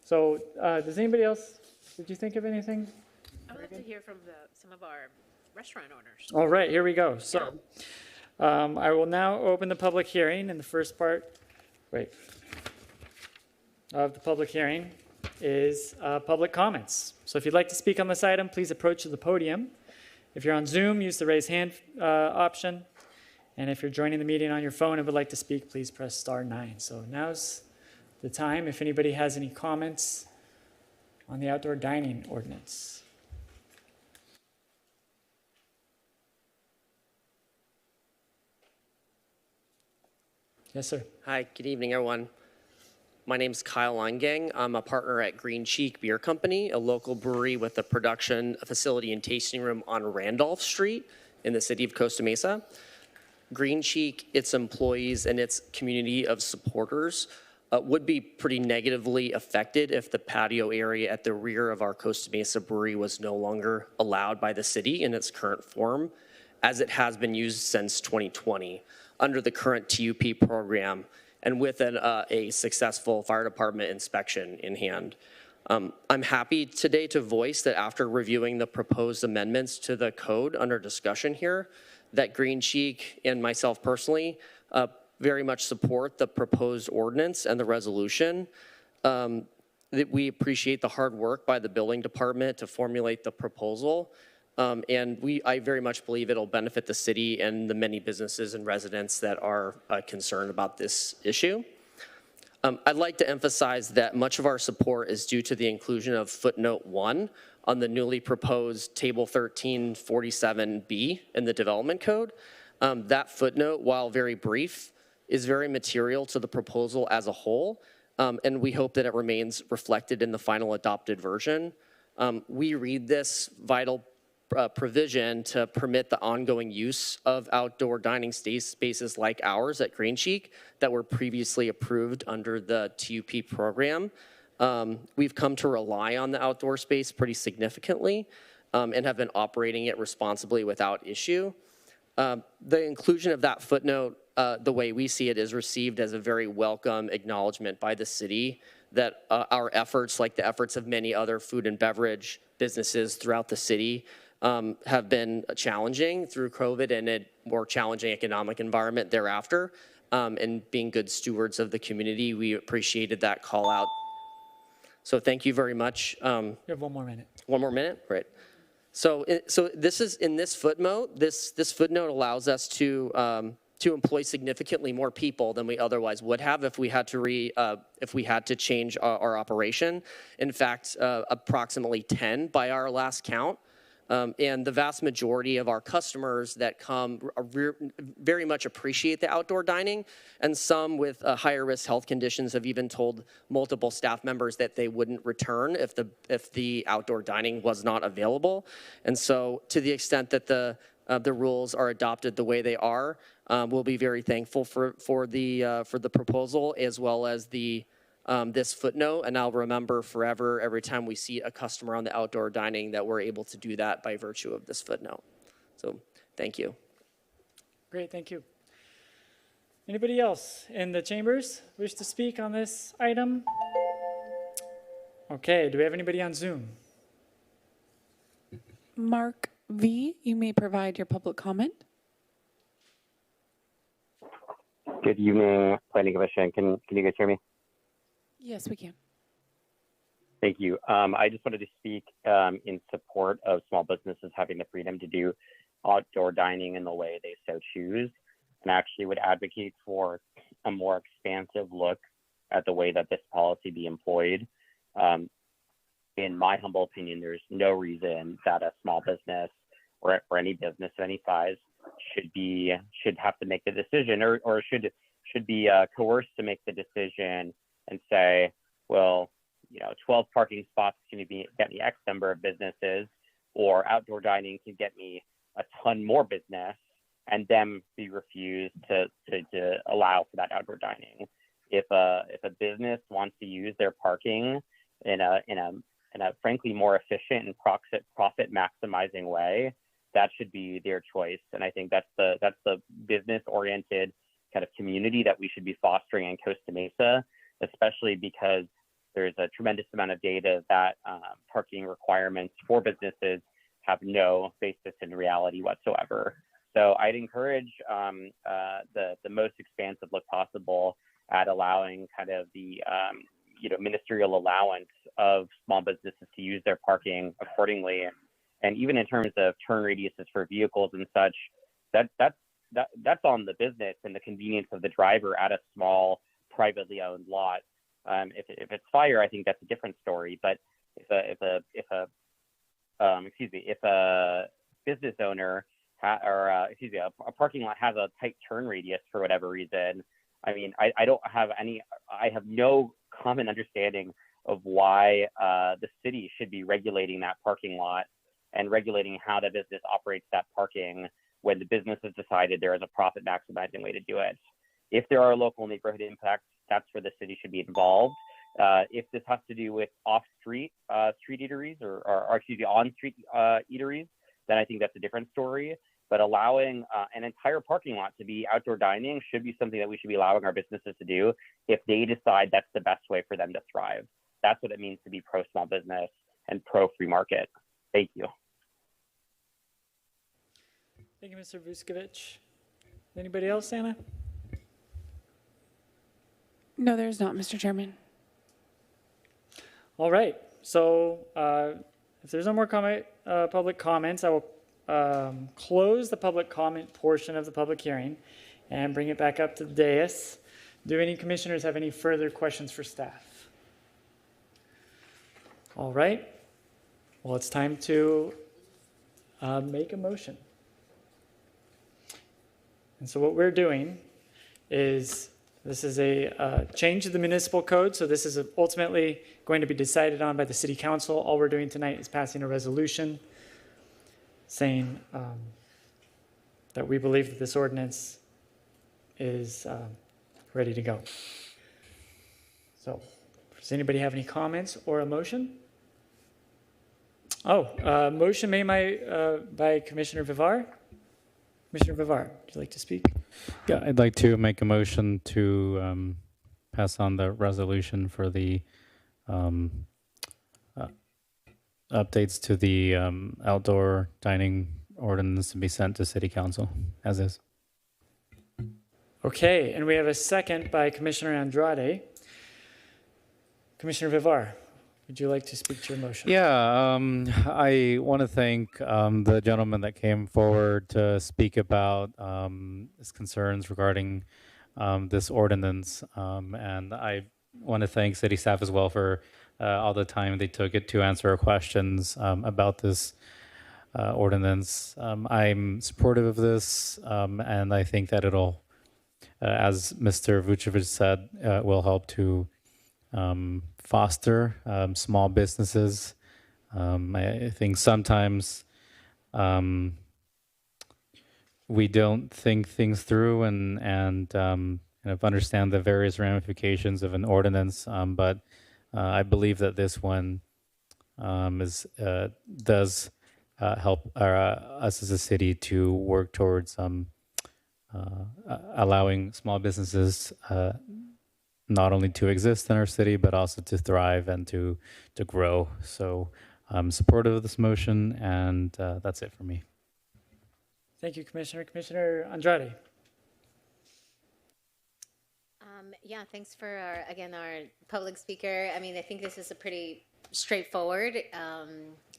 So does anybody else, did you think of anything? I would like to hear from some of our restaurant owners. All right, here we go. So I will now open the public hearing, and the first part of the public hearing is public comments. So if you'd like to speak on this item, please approach the podium. If you're on Zoom, use the raise hand option. And if you're joining the meeting on your phone and would like to speak, please press *9. So now's the time if anybody has any comments on the outdoor dining ordinance. Yes, sir. Hi, good evening, everyone. My name's Kyle Eingang. I'm a partner at Green Cheek Beer Company, a local brewery with a production facility and tasting room on Randolph Street in the city of Costa Mesa. Green Cheek, its employees, and its community of supporters would be pretty negatively affected if the patio area at the rear of our Costa Mesa brewery was no longer allowed by the city in its current form, as it has been used since 2020 under the current TUP program and with a successful fire department inspection in hand. I'm happy today to voice that after reviewing the proposed amendments to the code under discussion here, that Green Cheek and myself personally very much support the proposed ordinance and the resolution. That we appreciate the hard work by the building department to formulate the proposal. And I very much believe it'll benefit the city and the many businesses and residents that are concerned about this issue. I'd like to emphasize that much of our support is due to the inclusion of footnote 1 on the newly proposed table 1347B in the development code. That footnote, while very brief, is very material to the proposal as a whole, and we hope that it remains reflected in the final adopted version. We read this vital provision to permit the ongoing use of outdoor dining spaces like ours at Green Cheek that were previously approved under the TUP program. We've come to rely on the outdoor space pretty significantly and have been operating it responsibly without issue. The inclusion of that footnote, the way we see it, is received as a very welcome acknowledgement by the city that our efforts, like the efforts of many other food and beverage businesses throughout the city, have been challenging through COVID and a more challenging economic environment thereafter. And being good stewards of the community, we appreciated that call out. So thank you very much. You have 1 more minute. 1 more minute, right? So this is in this footnote. This footnote allows us to employ significantly more people than we otherwise would have if we had to change our operation. In fact, approximately 10 by our last count. And the vast majority of our customers that come very much appreciate the outdoor dining, and some with higher risk health conditions have even told multiple staff members that they wouldn't return if the outdoor dining was not available. And so, to the extent that the rules are adopted the way they are, we'll be very thankful for the proposal as well as this footnote, and I'll remember forever every time we see a customer on the outdoor dining that we're able to do that by virtue of this footnote. So thank you. Great, thank you. Anybody else in the chambers wish to speak on this item? Okay, do we have anybody on Zoom? Mark V., you may provide your public comment. Good evening, Planning Commission. Can you guys hear me? Yes, we can. Thank you. I just wanted to speak in support of small businesses having the freedom to do outdoor dining in the way they so choose, and actually would advocate for a more expansive look at the way that this policy be employed. In my humble opinion, there's no reason that a small business or any business of any size should have to make the decision or should be coerced to make the decision and say, well, 12 parking spots can get me X number of businesses, or outdoor dining can get me a ton more business, and then be refused to allow for that outdoor dining. If a business wants to use their parking in a frankly more efficient and profit maximizing way, that should be their choice. And I think that's the business oriented kind of community that we should be fostering in Costa Mesa, especially because there's a tremendous amount of data that parking requirements for businesses have no basis in reality whatsoever. So I'd encourage the most expansive look possible at allowing kind of the ministerial allowance of small businesses to use their parking accordingly, and even in terms of turn radiuses for vehicles and such, that's on the business and the convenience of the driver at a small privately owned lot. If it's fire, I think that's a different story. But if a business owner a parking lot has a tight turn radius for whatever reason, I mean, I have no common understanding of why the city should be regulating that parking lot and regulating how the business operates that parking when the business has decided there is a profit maximizing way to do it. If there are local neighborhood impacts, that's where the city should be involved. If this has to do with off-street street eateries or on-street eateries, then I think that's a different story. But allowing an entire parking lot to be outdoor dining should be something that we should be allowing our businesses to do if they decide that's the best way for them to thrive. That's what it means to be pro-small business and pro-free market. Thank you. Thank you, Mr. Vuskovic. Anybody else, Anna? No, there's not, Mr. Chairman. All right. So if there's no more public comments, I will close the public comment portion of the public hearing and bring it back up to the dais. Do any commissioners have any further questions for staff? All right. Well, it's time to make a motion. And so what we're doing is This is a change to the municipal code, so this is ultimately going to be decided on by the city council. All we're doing tonight is passing a resolution saying that we believe that this ordinance is ready to go. So, does anybody have any comments or a motion? Oh, motion made by Commissioner Vivar. Commissioner Vivar, would you like to speak? Yeah, I'd like to make a motion to pass on the resolution for the updates to the outdoor dining ordinance to be sent to City Council, as is. Okay, and we have a second by Commissioner Andrade. Commissioner Vivar, would you like to speak to your motion? Yeah, I want to thank the gentleman that came forward to speak about his concerns regarding this ordinance. And I want to thank city staff as well for all the time they took it to answer our questions about this ordinance. I'm supportive of this, and I think that it'll, as Mr. Vucevic said, will help to foster small businesses. I think sometimes we don't think things through and kind of understand the various ramifications of an ordinance. But I believe that this one does help us as a city to work towards allowing small businesses not only to exist in our city, but also to thrive and to grow. So I'm supportive of this motion, and that's it for me. Thank you, Commissioner. Commissioner Andrade. Yeah, thanks for our public speaker. I mean, I think this is a pretty straightforward.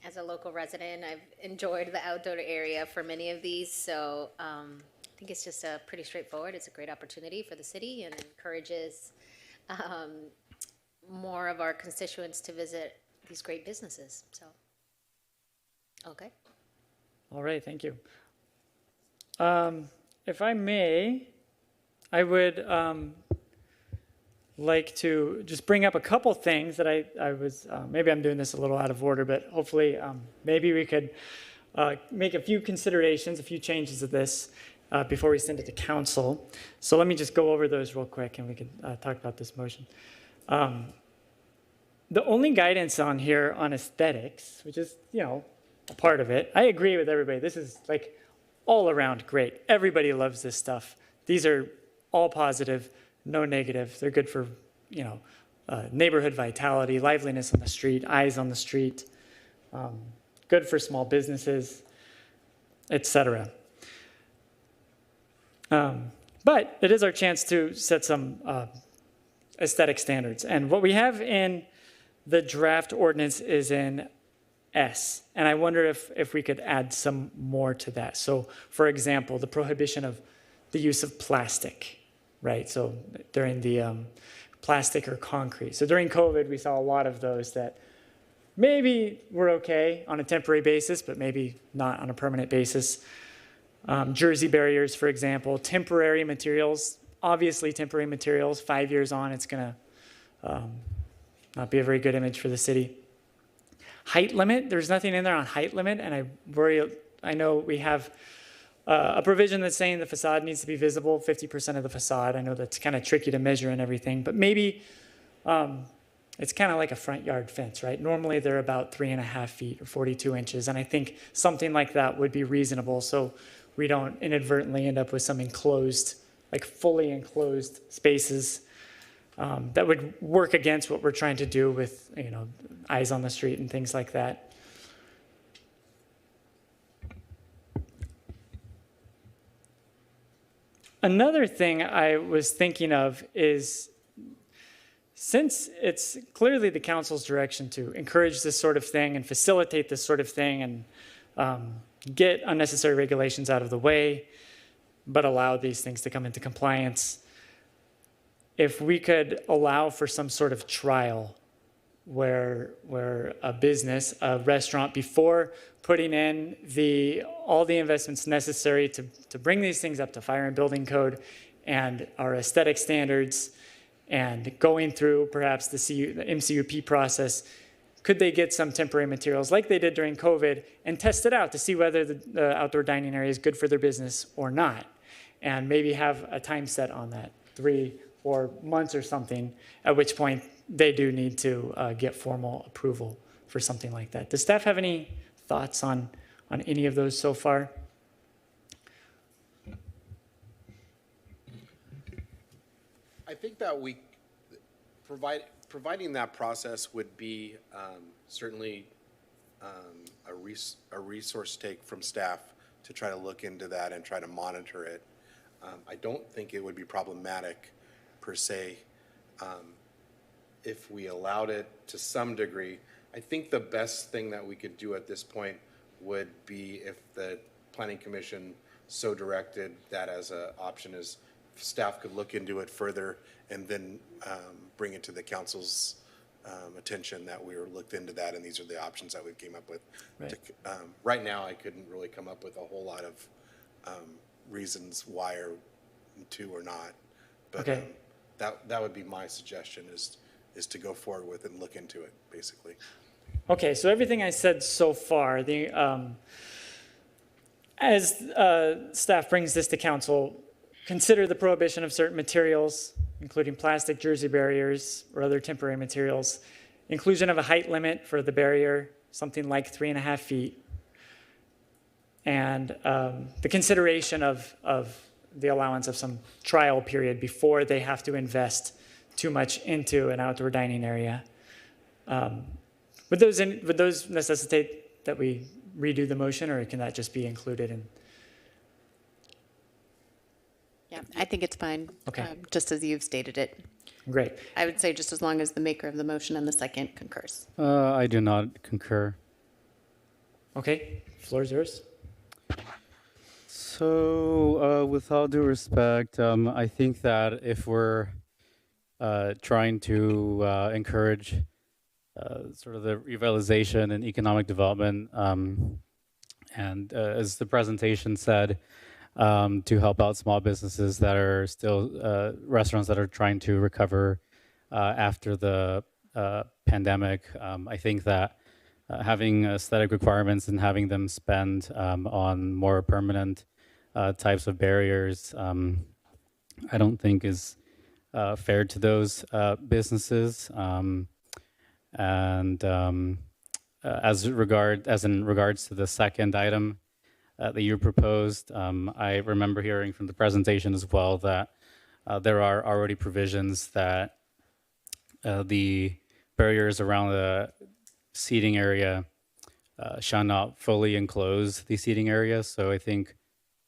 As a local resident, I've enjoyed the outdoor area for many of these, so I think it's just pretty straightforward. It's a great opportunity for the city and encourages more of our constituents to visit these great businesses. So, okay. All right, thank you. If I may, I would like to just bring up a couple things that I was, maybe I'm doing this a little out of order, but hopefully maybe we could make a few considerations, a few changes to this before we send it to council. So let me just go over those real quick and we can talk about this motion. The only guidance on here on aesthetics, which is, a part of it, I agree with everybody. This is like all around great. Everybody loves this stuff. These are all positive, no negative. They're good for, neighborhood vitality, liveliness on the street, eyes on the street, good for small businesses, etc. But it is our chance to set some aesthetic standards. And what we have in the draft ordinance is in S. And I wonder if we could add some more to that. So, for example, the prohibition of the use of plastic, right? So during the plastic or concrete. So during COVID, we saw a lot of those that maybe were okay on a temporary basis, but maybe not on a permanent basis. Jersey barriers, for example, temporary materials, obviously temporary materials, 5 years on, it's going to not be a very good image for the city. Height limit, there's nothing in there on height limit, and I know we have a provision that's saying the facade needs to be visible, 50% of the facade. I know that's kind of tricky to measure and everything, but maybe it's kind of like a front yard fence, right? Normally they're about 3.5 feet or 42 inches, and I think something like that would be reasonable so we don't inadvertently end up with some enclosed, like fully enclosed spaces that would work against what we're trying to do with, eyes on the street and things like that. Another thing I was thinking of is, since it's clearly the council's direction to encourage this sort of thing and facilitate this sort of thing and get unnecessary regulations out of the way, but allow these things to come into compliance, if we could allow for some sort of trial where a business, a restaurant, before putting in all the investments necessary to bring these things up to fire and building code and our aesthetic standards and going through perhaps the MCUP process, could they get some temporary materials like they did during COVID and test it out to see whether the outdoor dining area is good for their business or not? And maybe have a time set on that, 3 or 4 months or something, at which point they do need to get formal approval for something like that. Does staff have any thoughts on any of those so far? I think that providing that process would be certainly a resource take from staff to try to look into that and try to monitor it. I don't think it would be problematic per se if we allowed it to some degree. I think the best thing that we could do at this point would be if the Planning Commission so directed that as an option, is staff could look into it further and then bring it to the council's attention that we were looked into that, and these are the options that we came up with. Right. Right now, I couldn't really come up with a whole lot of reasons why or to or not, but Okay. That would be my suggestion, is to go forward with it and look into it, basically. Okay, so everything I said so far, as staff brings this to council, consider the prohibition of certain materials, including plastic jersey barriers or other temporary materials, inclusion of a height limit for the barrier, something like 3.5 feet, and the consideration of the allowance of some trial period before they have to invest too much into an outdoor dining area. Would those necessitate that we redo the motion, or can that just be included in? Yeah, I think it's fine, Okay. just as you've stated it. Great. I would say just as long as the maker of the motion and the second concurs. I do not concur. Okay, floor is yours. So, with all due respect, I think that if we're trying to encourage sort of the revitalization and economic development, and as the presentation said, to help out small businesses that are still restaurants that are trying to recover after the pandemic, I think that having aesthetic requirements and having them spend on more permanent types of barriers, I don't think is fair to those businesses. And as in regards to the second item that you proposed, I remember hearing from the presentation as well that there are already provisions that the barriers around the seating area shall not fully enclose the seating area. So I think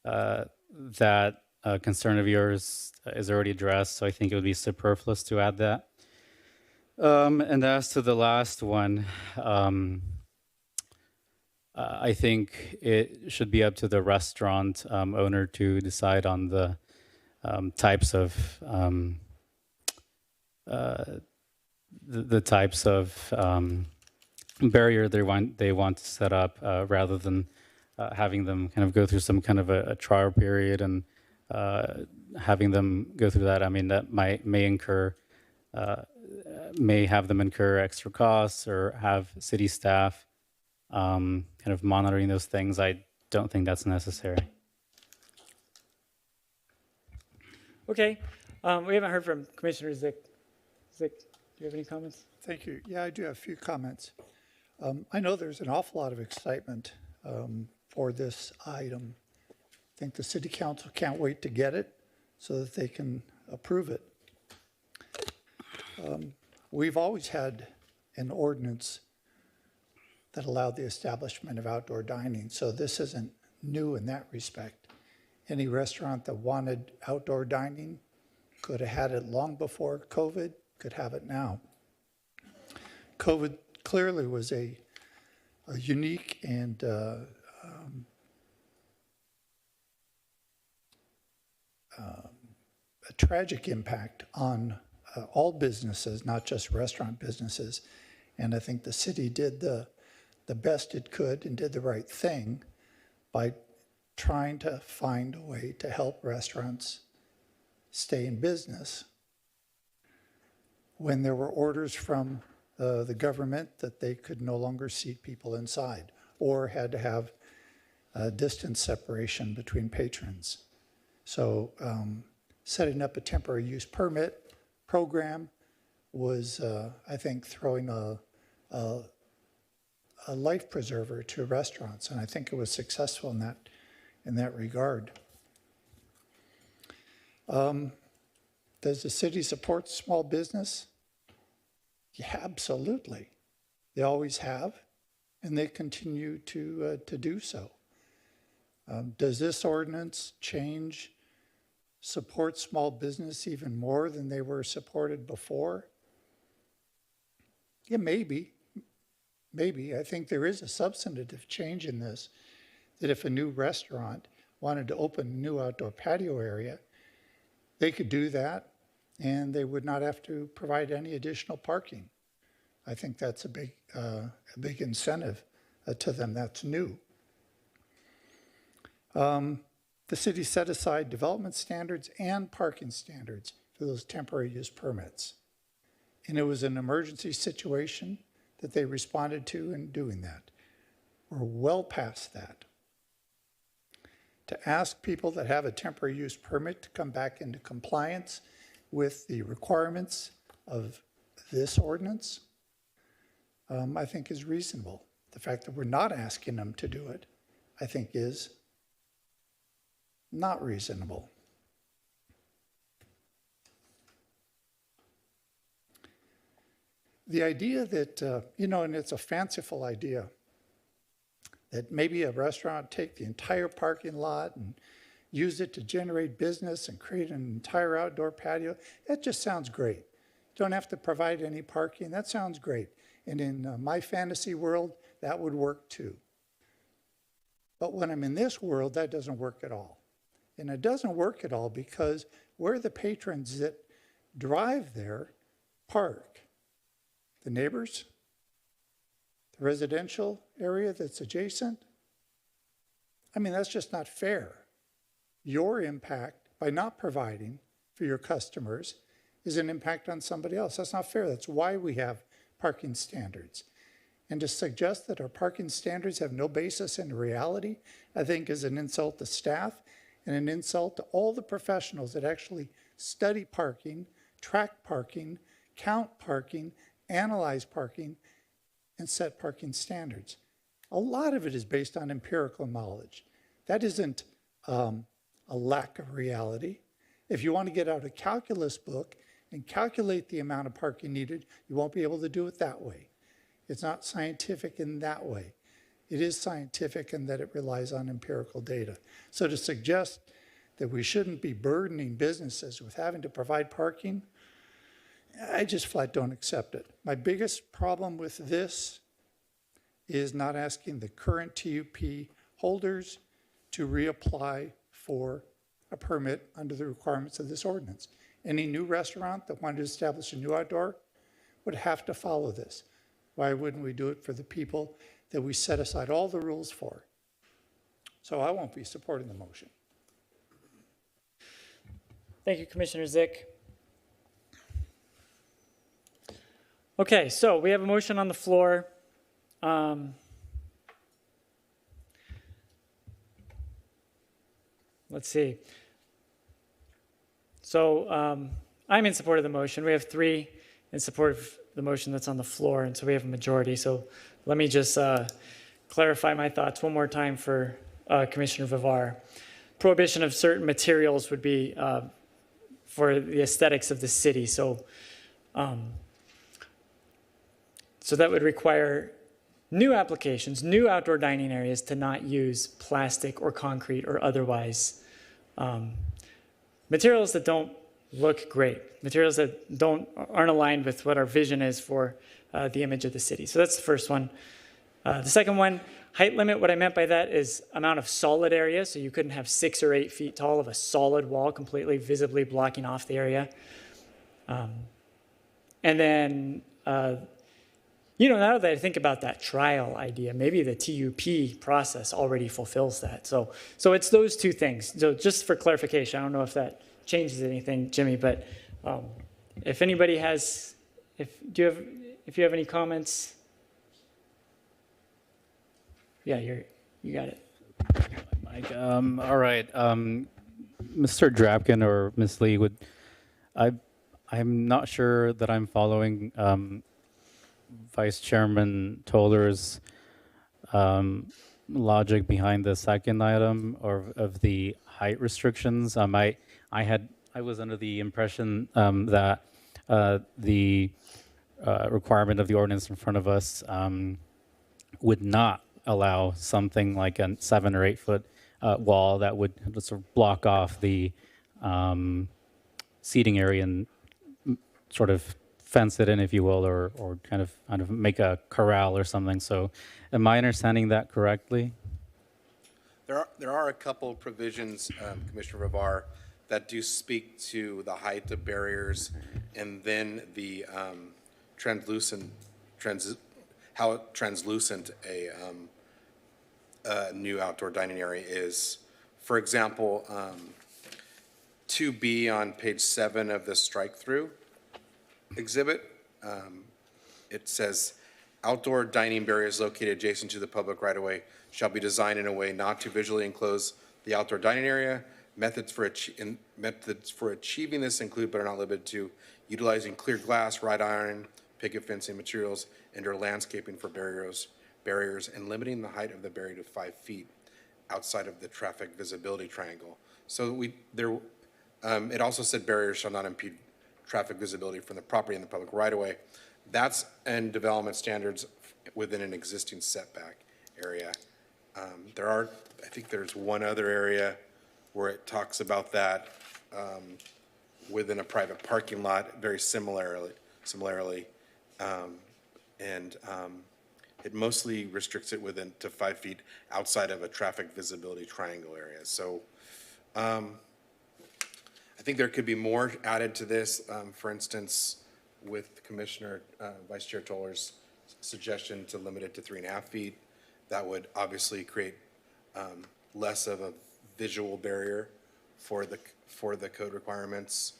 that concern of yours is already addressed. So I think it would be superfluous to add that. And as to the last one, I think it should be up to the restaurant owner to decide on the types of the types of barrier they want to set up, rather than having them kind of go through some kind of a trial period and having them go through that. I mean, that may have them incur extra costs or have city staff kind of monitoring those things. I don't think that's necessary. Okay, we haven't heard from Commissioner Zick. Zick, do you have any comments? Thank you. Yeah, I do have a few comments. I know there's an awful lot of excitement for this item. I think the city council can't wait to get it so that they can approve it. We've always had an ordinance that allowed the establishment of outdoor dining, so this isn't new in that respect. Any restaurant that wanted outdoor dining could have had it long before COVID, could have it now. COVID clearly was a unique and a tragic impact on all businesses, not just restaurant businesses. And I think the city did the best it could and did the right thing by trying to find a way to help restaurants stay in business when there were orders from the government that they could no longer seat people inside or had to have a distance separation between patrons. So setting up a temporary use permit program was, I think, throwing a life preserver to restaurants, and I think it was successful in that regard. Does the city support small business? Yeah, absolutely. They always have, and they continue to do so. Does this ordinance support small business even more than they were supported before? Yeah, maybe. Maybe. I think there is a substantive change in this, that if a new restaurant wanted to open a new outdoor patio area, they could do that and they would not have to provide any additional parking. I think that's a big incentive to them. That's new. The city set aside development standards and parking standards for those temporary use permits. And it was an emergency situation that they responded to in doing that. We're well past that. To ask people that have a temporary use permit to come back into compliance with the requirements of this ordinance, I think is reasonable. The fact that we're not asking them to do it, I think is not reasonable. The idea that, and it's a fanciful idea, that maybe a restaurant take the entire parking lot and use it to generate business and create an entire outdoor patio, that just sounds great. Don't have to provide any parking, that sounds great. And in my fantasy world, that would work too. But when I'm in this world, that doesn't work at all. And it doesn't work at all because where the patrons that drive there park? The neighbors? The residential area that's adjacent? I mean, that's just not fair. Your impact by not providing for your customers is an impact on somebody else. That's not fair. That's why we have parking standards. And to suggest that our parking standards have no basis in reality, I think is an insult to staff and an insult to all the professionals that actually study parking, track parking, count parking, analyze parking, and set parking standards. A lot of it is based on empirical knowledge. That isn't a lack of reality. If you want to get out a calculus book and calculate the amount of parking needed, you won't be able to do it that way. It's not scientific in that way. It is scientific in that it relies on empirical data. So to suggest that we shouldn't be burdening businesses with having to provide parking, I just flat don't accept it. My biggest problem with this is not asking the current TUP holders to reapply for a permit under the requirements of this ordinance. Any new restaurant that wanted to establish a new outdoor would have to follow this. Why wouldn't we do it for the people that we set aside all the rules for? So I won't be supporting the motion. Thank you, Commissioner Zick. Okay, so we have a motion on the floor. Let's see. So I'm in support of the motion. We have 3 in support of the motion that's on the floor, and so we have a majority. So let me just clarify my thoughts one more time for Commissioner Vivar. Prohibition of certain materials would be for the aesthetics of the city. So that would require new applications, new outdoor dining areas to not use plastic or concrete or otherwise materials that don't look great, materials that aren't aligned with what our vision is for the image of the city. So that's the first one. The second one, height limit. What I meant by that is amount of solid area. So you couldn't have 6 or 8 feet tall of a solid wall completely visibly blocking off the area. And then now that I think about that trial idea, maybe the TUP process already fulfills that. So it's those 2 things. So just for clarification, I don't know if that changes anything, Jimmy, but if anybody has, if you have any comments, yeah, you got it. Mike, all right. Mr. Drapkin or Ms. Lee, I'm not sure that I'm following Vice Chairman Toller's logic behind the second item or of the height restrictions. I was under the impression that the requirement of the ordinance in front of us would not allow something like a 7 or 8 foot wall that would sort of block off the seating area and sort of fence it in, if you will, or kind of make a corral or something. So am I understanding that correctly? There are a couple provisions, Commissioner Vivar, that do speak to the height of barriers and then the how translucent a new outdoor dining area is. For example, 2B on page 7 of the strike-through exhibit, it says, outdoor dining barriers located adjacent to the public right-of-way shall be designed in a way not to visually enclose the outdoor dining area. Methods for achieving this include but are not limited to utilizing clear glass, wrought iron, picket fencing materials, and/or landscaping for barriers, and limiting the height of the barrier to 5 feet outside of the traffic visibility triangle. So it also said barriers shall not impede traffic visibility from the property in the public right-of-way. That's in development standards within an existing setback area. I think there's one other area where it talks about that within a private parking lot, very similarly, and it mostly restricts it to 5 feet outside of a traffic visibility triangle area. So I think there could be more added to this. For instance, with Commissioner Vice Chair Toller's suggestion to limit it to 3.5 feet, that would obviously create less of a visual barrier for the code requirements,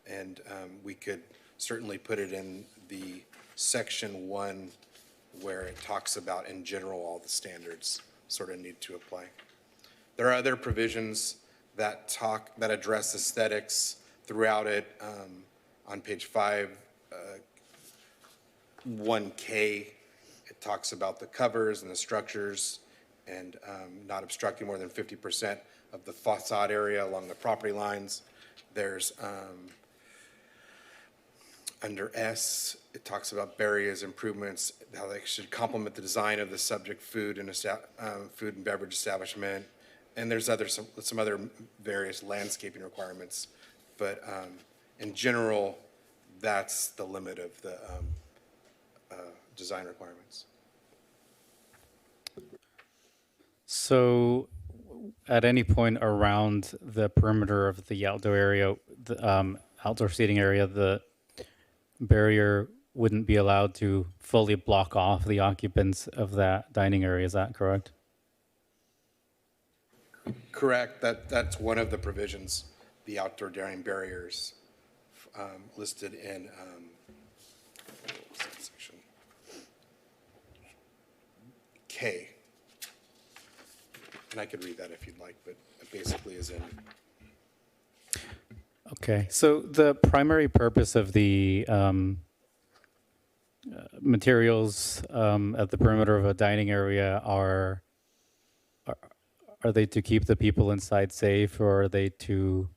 and we could certainly put it in the section 1 where it talks about in general all the standards sort of need to apply. There are other provisions that address aesthetics throughout it. On page 5, 1K, it talks about the covers and the structures and not obstructing more than 50% of the facade area along the property lines. There's under S, it talks about barriers, improvements, how they should complement the design of the subject food and beverage establishment. And there's some other various landscaping requirements. But in general, that's the limit of the design requirements. So at any point around the perimeter of the outdoor area, the outdoor seating area, the barrier wouldn't be allowed to fully block off the occupants of that dining area. Is that correct? Correct. That's one of the provisions, the outdoor dining barriers listed in what was that section? K. And I could read that if you'd like, but it basically is in. Okay, so the primary purpose of the materials at the perimeter of a dining area are they to keep the people inside safe, or are they to,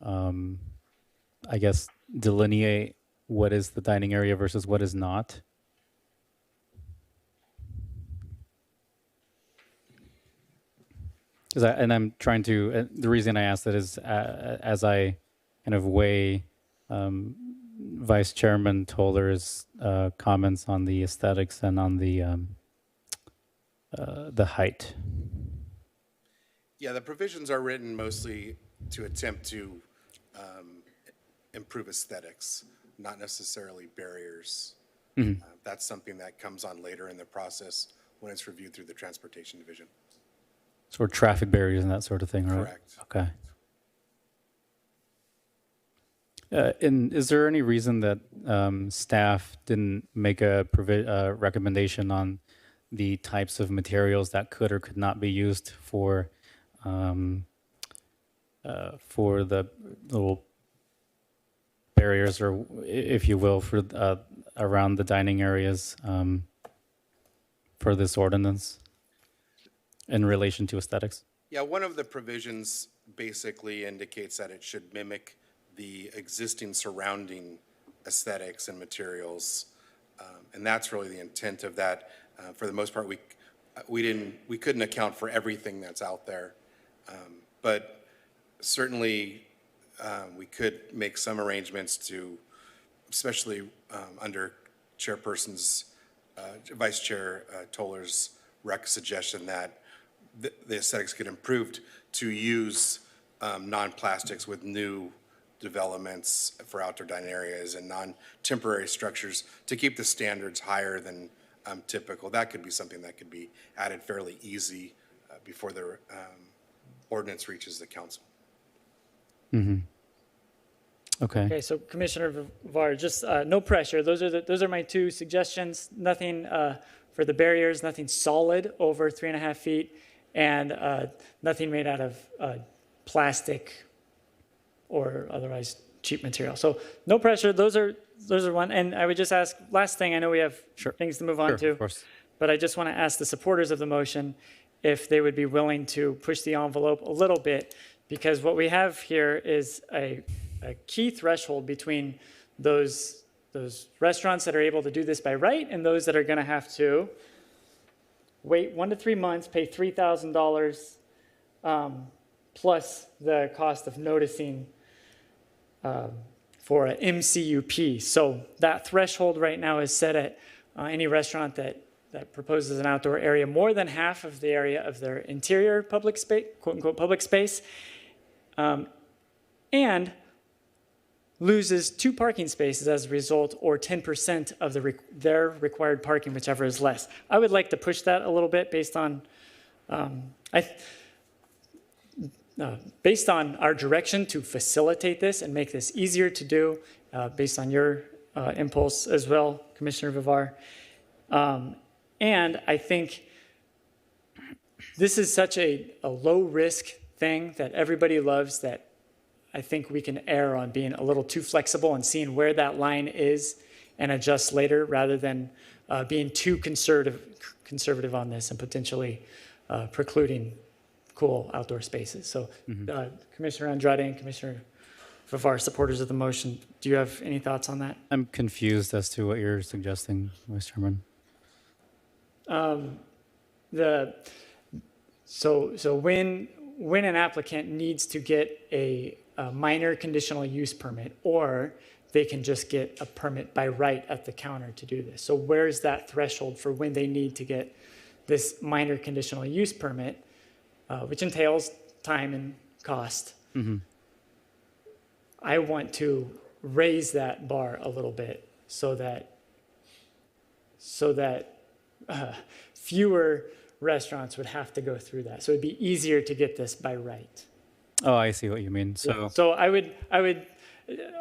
I guess, delineate what is the dining area versus what is not? I'm trying to, the reason I ask that is as I kind of weigh Vice Chairman Toller's comments on the aesthetics and on the height. Yeah, the provisions are written mostly to attempt to improve aesthetics, not necessarily barriers. Mm-hmm. That's something that comes on later in the process when it's reviewed through the Transportation Division. Sort of traffic barriers and that sort of thing, right? Correct. Okay. And is there any reason that staff didn't make a recommendation on the types of materials that could or could not be used for the little barriers, or if you will, for around the dining areas for this ordinance in relation to aesthetics? Yeah, one of the provisions basically indicates that it should mimic the existing surrounding aesthetics and materials. And that's really the intent of that. For the most part, we couldn't account for everything that's out there. But certainly, we could make some arrangements to, especially under Vice Chair Toller's suggestion that the aesthetics get improved, to use non-plastics with new developments for outdoor dining areas and non-temporary structures to keep the standards higher than typical. That could be something that could be added fairly easy before the ordinance reaches the council. Mm-hmm. Okay. Okay, so Commissioner Var, just no pressure. Those are my two suggestions. Nothing for the barriers, nothing solid over 3.5 feet, and nothing made out of plastic or otherwise cheap material. So no pressure. Those are one. And I would just ask, last thing, I know we have things to move on to, Of course. but I just want to ask the supporters of the motion if they would be willing to push the envelope a little bit, because what we have here is a key threshold between those restaurants that are able to do this by right and those that are going to have to wait 1 to 3 months, pay $3,000 plus the cost of noticing for an MCUP. So that threshold right now is set at any restaurant that proposes an outdoor area more than half of the area of their interior public space, quote unquote public space, and loses 2 parking spaces as a result, or 10% of their required parking, whichever is less. I would like to push that a little bit based on based on our direction to facilitate this and make this easier to do, based on your impulse as well, Commissioner Vivar. And I think this is such a low-risk thing that everybody loves, that I think we can err on being a little too flexible and seeing where that line is and adjust later, rather than being too conservative on this and potentially precluding cool outdoor spaces. So Commissioner Andrade and Commissioner Vivar, supporters of the motion, do you have any thoughts on that? I'm confused as to what you're suggesting, Vice Chairman. So when an applicant needs to get a minor conditional use permit, or they can just get a permit by right at the counter to do this. So where's that threshold for when they need to get this minor conditional use permit, which entails time and cost? Mm-hmm. I want to raise that bar a little bit so that fewer restaurants would have to go through that. So it'd be easier to get this by right. Oh, I see what you mean. So I would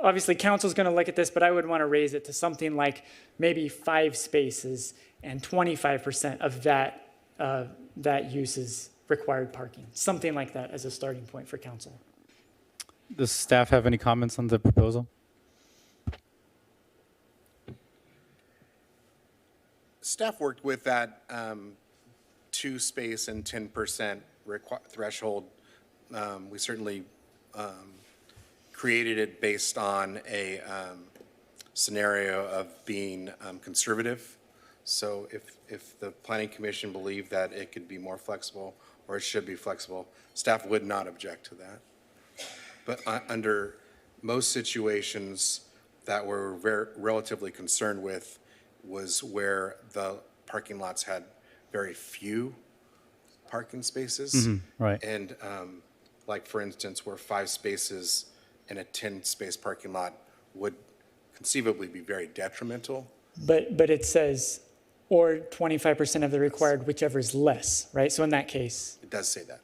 obviously council's going to look at this, but I would want to raise it to something like maybe 5 spaces and 25% of that use is required parking, something like that as a starting point for council. Does staff have any comments on the proposal? Staff worked with that 2 space and 10% threshold. We certainly created it based on a scenario of being conservative. So if the Planning Commission believed that it could be more flexible, or it should be flexible, staff would not object to that. But under most situations that we're relatively concerned with was where the parking lots had very few parking spaces. Mm-hmm, right. And like, for instance, where 5 spaces in a 10-space parking lot would conceivably be very detrimental. But it says, or 25% of the required, whichever is less, right? So in that case, It does say that.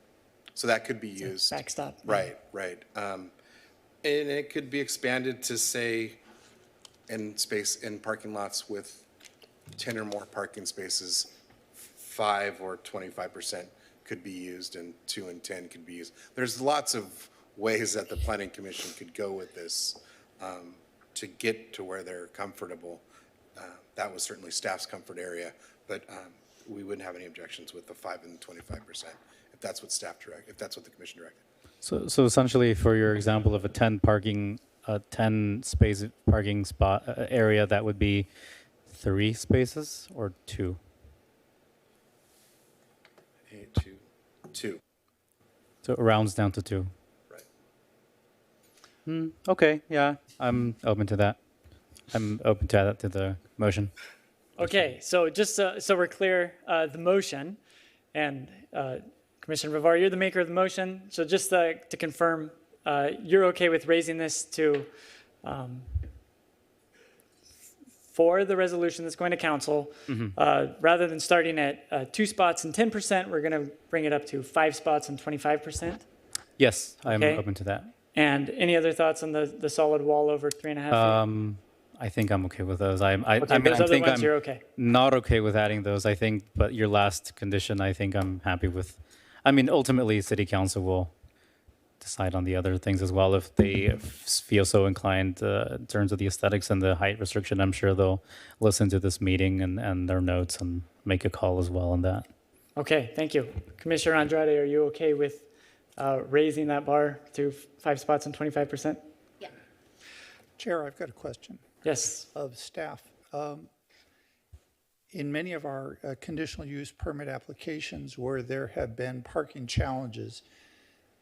So that could be used. backstop. Right. And it could be expanded to say in parking lots with 10 or more parking spaces, 5 or 25% could be used and 2 and 10 could be used. There's lots of ways that the planning commission could go with this to get to where they're comfortable. That was certainly staff's comfort area, but we wouldn't have any objections with the 5 and 25% if that's what if that's what the commission directed. So essentially, for your example of a 10 space parking spot area, that would be 3 spaces or 2? 2. So it rounds down to 2. Right. Okay, yeah, I'm open to that. I'm open to that to the motion. Okay, so just so we're clear, the motion, and Commissioner Vivar, you're the maker of the motion. So just to confirm, you're okay with raising this to, for the resolution that's going to council, rather than starting at 2 spots and 10%, we're going to bring it up to 5 spots and 25%? Yes, I'm Okay. open to that. And any other thoughts on the solid wall over 3.5 feet? I think I'm okay with those. I Okay, mean, those I other think ones I'm you're okay. not okay with adding those. I think, but your last condition, I think I'm happy with. I mean, ultimately, City Council will decide on the other things as well if they feel so inclined in terms of the aesthetics and the height restriction. I'm sure they'll listen to this meeting and their notes and make a call as well on that. Okay, thank you. Commissioner Andrade, are you okay with raising that bar to 5 spots and 25%? Yeah. Chair, I've got a question Yes. of staff. In many of our conditional use permit applications where there have been parking challenges,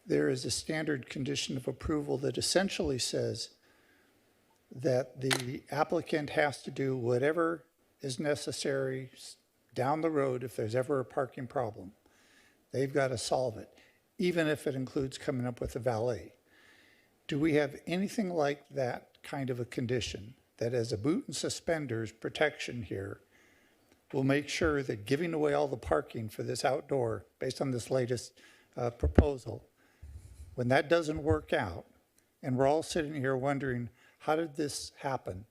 there is a standard condition of approval that essentially says that the applicant has to do whatever is necessary down the road if there's ever a parking problem. They've got to solve it, even if it includes coming up with a valet. Do we have anything like that kind of a condition that as a boot and suspenders protection here will make sure that giving away all the parking for this outdoor, based on this latest proposal, when that doesn't work out, and we're all sitting here wondering, how did this happen?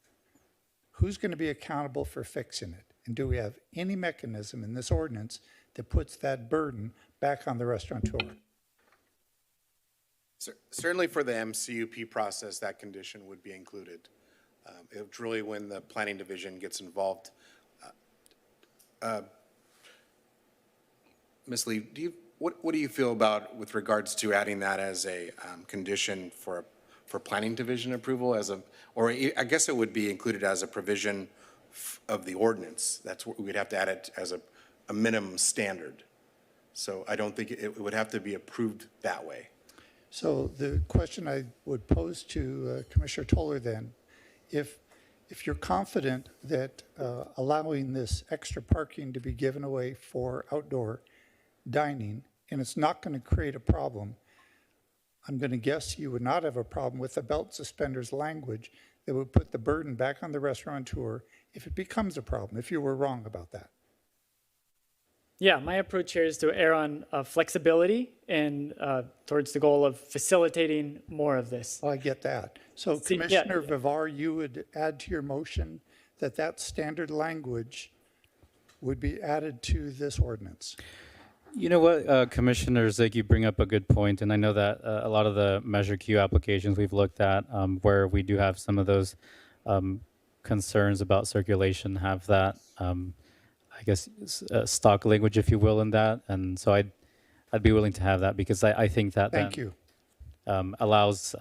Who's going to be accountable for fixing it? And do we have any mechanism in this ordinance that puts that burden back on the restaurateur? Certainly for the MCUP process, that condition would be included. It's really when the planning division gets involved. Ms. Lee, what do you feel about with regards to adding that as a condition for planning division approval or I guess it would be included as a provision of the ordinance. That's what we'd have to add it as a minimum standard. So I don't think it would have to be approved that way. So the question I would pose to Commissioner Toller then, if you're confident that allowing this extra parking to be given away for outdoor dining, and it's not going to create a problem, I'm going to guess you would not have a problem with the belt suspenders language that would put the burden back on the restaurateur if it becomes a problem, if you were wrong about that. Yeah, my approach here is to err on flexibility and towards the goal of facilitating more of this. Oh, I get that. So See, Commissioner Vivar, you would add to your motion that standard language would be added to this ordinance. You know what, Commissioner Zick, you bring up a good point, and I know that a lot of the Measure Q applications we've looked at where we do have some of those concerns about circulation have that, I guess, stock language, if you will, in that, and so I'd be willing to have that because I think that Thank you. Allows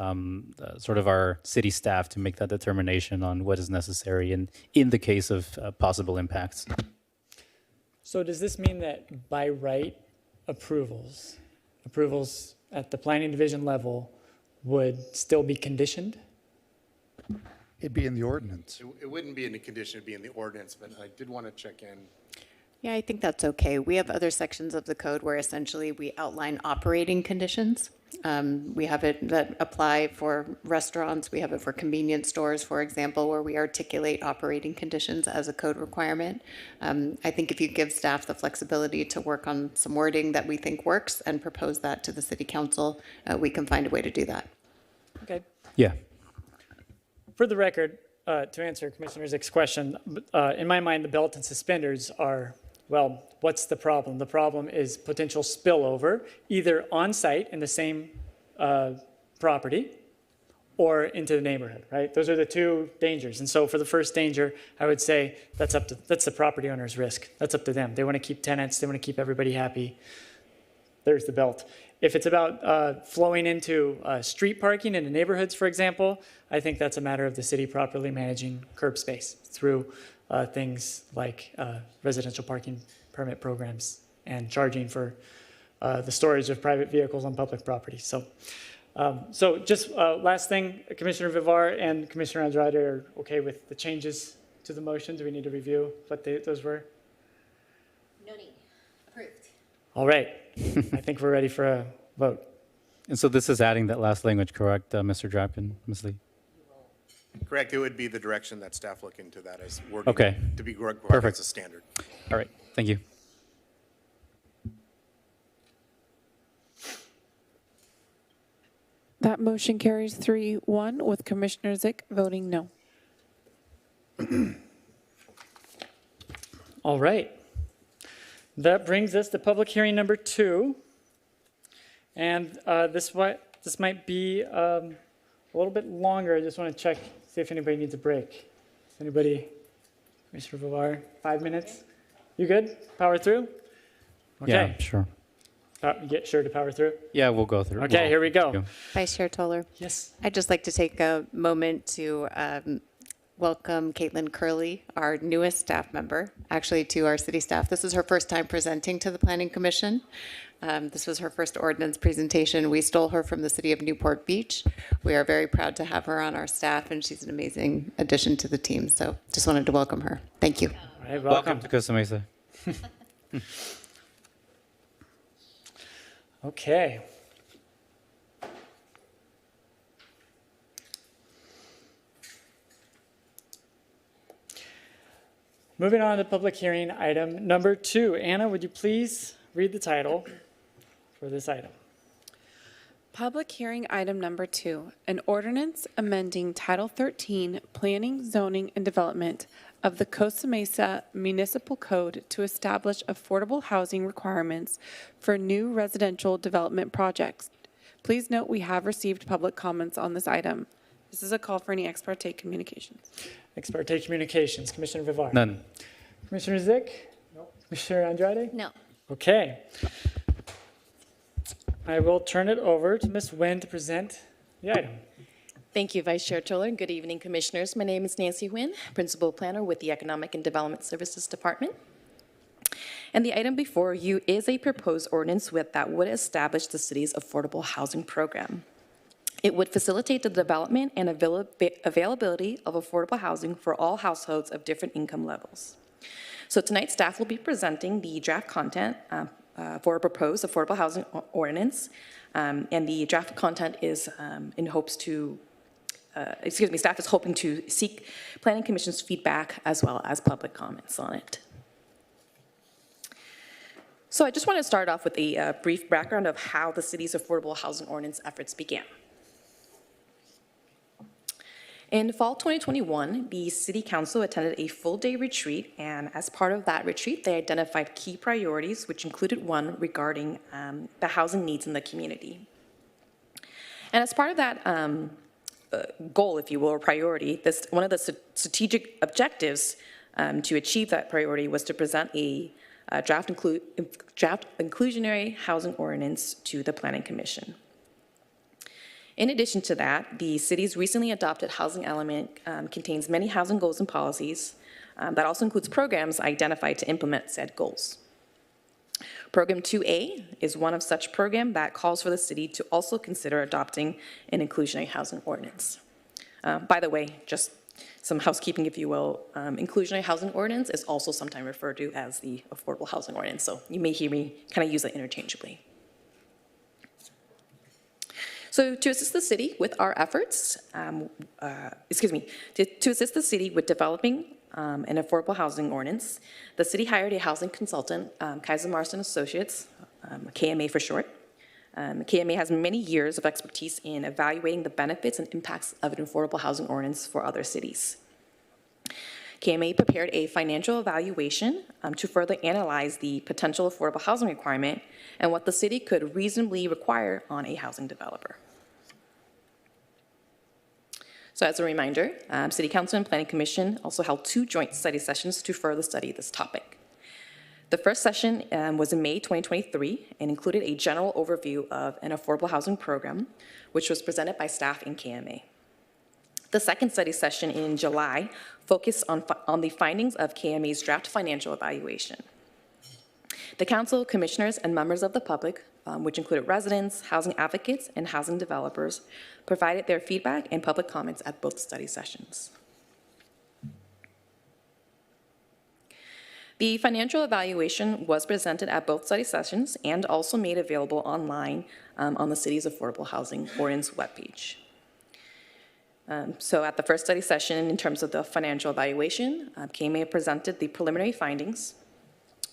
sort of our city staff to make that determination on what is necessary in the case of possible impacts. So does this mean that by right approvals at the planning division level would still be conditioned? It'd be in the ordinance. It wouldn't be in the condition, it'd be in the ordinance, but I did want to check in. Yeah, I think that's okay. We have other sections of the code where essentially we outline operating conditions. We have it that apply for restaurants. We have it for convenience stores, for example, where we articulate operating conditions as a code requirement. I think if you give staff the flexibility to work on some wording that we think works and propose that to the city council, we can find a way to do that. Okay. Yeah. For the record, to answer Commissioner Zick's question, in my mind, the belt and suspenders are, well, what's the problem? The problem is potential spillover, either on site in the same property or into the neighborhood, right? Those are the two dangers. And so for the first danger, I would say that's the property owner's risk. That's up to them. They want to keep tenants. They want to keep everybody happy. There's the belt. If it's about flowing into street parking in the neighborhoods, for example, I think that's a matter of the city properly managing curb space through things like residential parking permit programs and charging for the storage of private vehicles on public property. So just last thing, Commissioner Vivar and Commissioner Andrade are okay with the changes to the motion. Do we need to review what those were? No need. Approved. All right. I think we're ready for a vote. And so this is adding that last language, correct, Mr. Drapkin, Ms. Lee? Correct. It would be the direction that staff look into that as wording Okay. to be required Perfect. as a standard. All right. Thank you. That motion carries 3-1 with Commissioner Zick voting no. All right. That brings us to public hearing number 2. And this might be a little bit longer. I just want to check, see if anybody needs a break. Anybody? Commissioner Vivar, 5 minutes? You good? Power through? Okay. Yeah, sure. Get sure to power through. Yeah, we'll go through. Okay, here we go. Vice Chair Toller. Yes. I'd just like to take a moment to welcome Caitlin Curley, our newest staff member, actually to our city staff. This is her first time presenting to the Planning Commission. This was her first ordinance presentation. We stole her from the city of Newport Beach. We are very proud to have her on our staff, and she's an amazing addition to the team. So just wanted to welcome her. Thank you. All right, Welcome to Costa Mesa. Okay. Moving on to public hearing item number 2. Anna, would you please read the title for this item? Public hearing item number 2, an ordinance amending Title 13, Planning, Zoning, and Development of the Costa Mesa Municipal Code to establish affordable housing requirements for new residential development projects. Please note we have received public comments on this item. This is a call for any ex parte communications. Ex parte communications. Commissioner Vivar? None. Commissioner Zick? No. Commissioner Andrade? No. Okay. I will turn it over to Ms. Nguyen to present the item. Thank you, Vice Chair Toller. Good evening, Commissioners. My name is Nancy Nguyen, Principal Planner with the Economic and Development Services Department. And the item before you is a proposed ordinance that would establish the city's affordable housing program. It would facilitate the development and availability of affordable housing for all households of different income levels. So tonight, staff will be presenting the draft content for a proposed affordable housing ordinance. And the draft content is staff is hoping to seek Planning Commission's feedback as well as public comments on it. So I just want to start off with a brief background of how the city's affordable housing ordinance efforts began. In fall 2021, the City Council attended a full-day retreat, and as part of that retreat, they identified key priorities, which included one regarding the housing needs in the community. And as part of that goal, if you will, or priority, one of the strategic objectives to achieve that priority was to present a draft inclusionary housing ordinance to the Planning Commission. In addition to that, the city's recently adopted housing element contains many housing goals and policies that also includes programs identified to implement said goals. Program 2A is one of such programs that calls for the city to also consider adopting an inclusionary housing ordinance. By the way, just some housekeeping, if you will, inclusionary housing ordinance is also sometimes referred to as the affordable housing ordinance, so you may hear me kind of use it interchangeably. So to assist the city with our efforts, to assist the city with developing an affordable housing ordinance, the city hired a housing consultant, Kaiser Marston Associates, KMA for short, KMA has many years of expertise in evaluating the benefits and impacts of an affordable housing ordinance for other cities. KMA prepared a financial evaluation to further analyze the potential affordable housing requirement and what the city could reasonably require on a housing developer. So as a reminder, City Council and Planning Commission also held 2 joint study sessions to further study this topic. The first session was in May 2023 and included a general overview of an affordable housing program, which was presented by staff in KMA. The second study session in July focused on the findings of KMA's draft financial evaluation. The council, commissioners, and members of the public, which included residents, housing advocates, and housing developers, provided their feedback and public comments at both study sessions. The financial evaluation was presented at both study sessions and also made available online on the city's affordable housing ordinance webpage. So at the first study session, in terms of the financial evaluation, KMA presented the preliminary findings,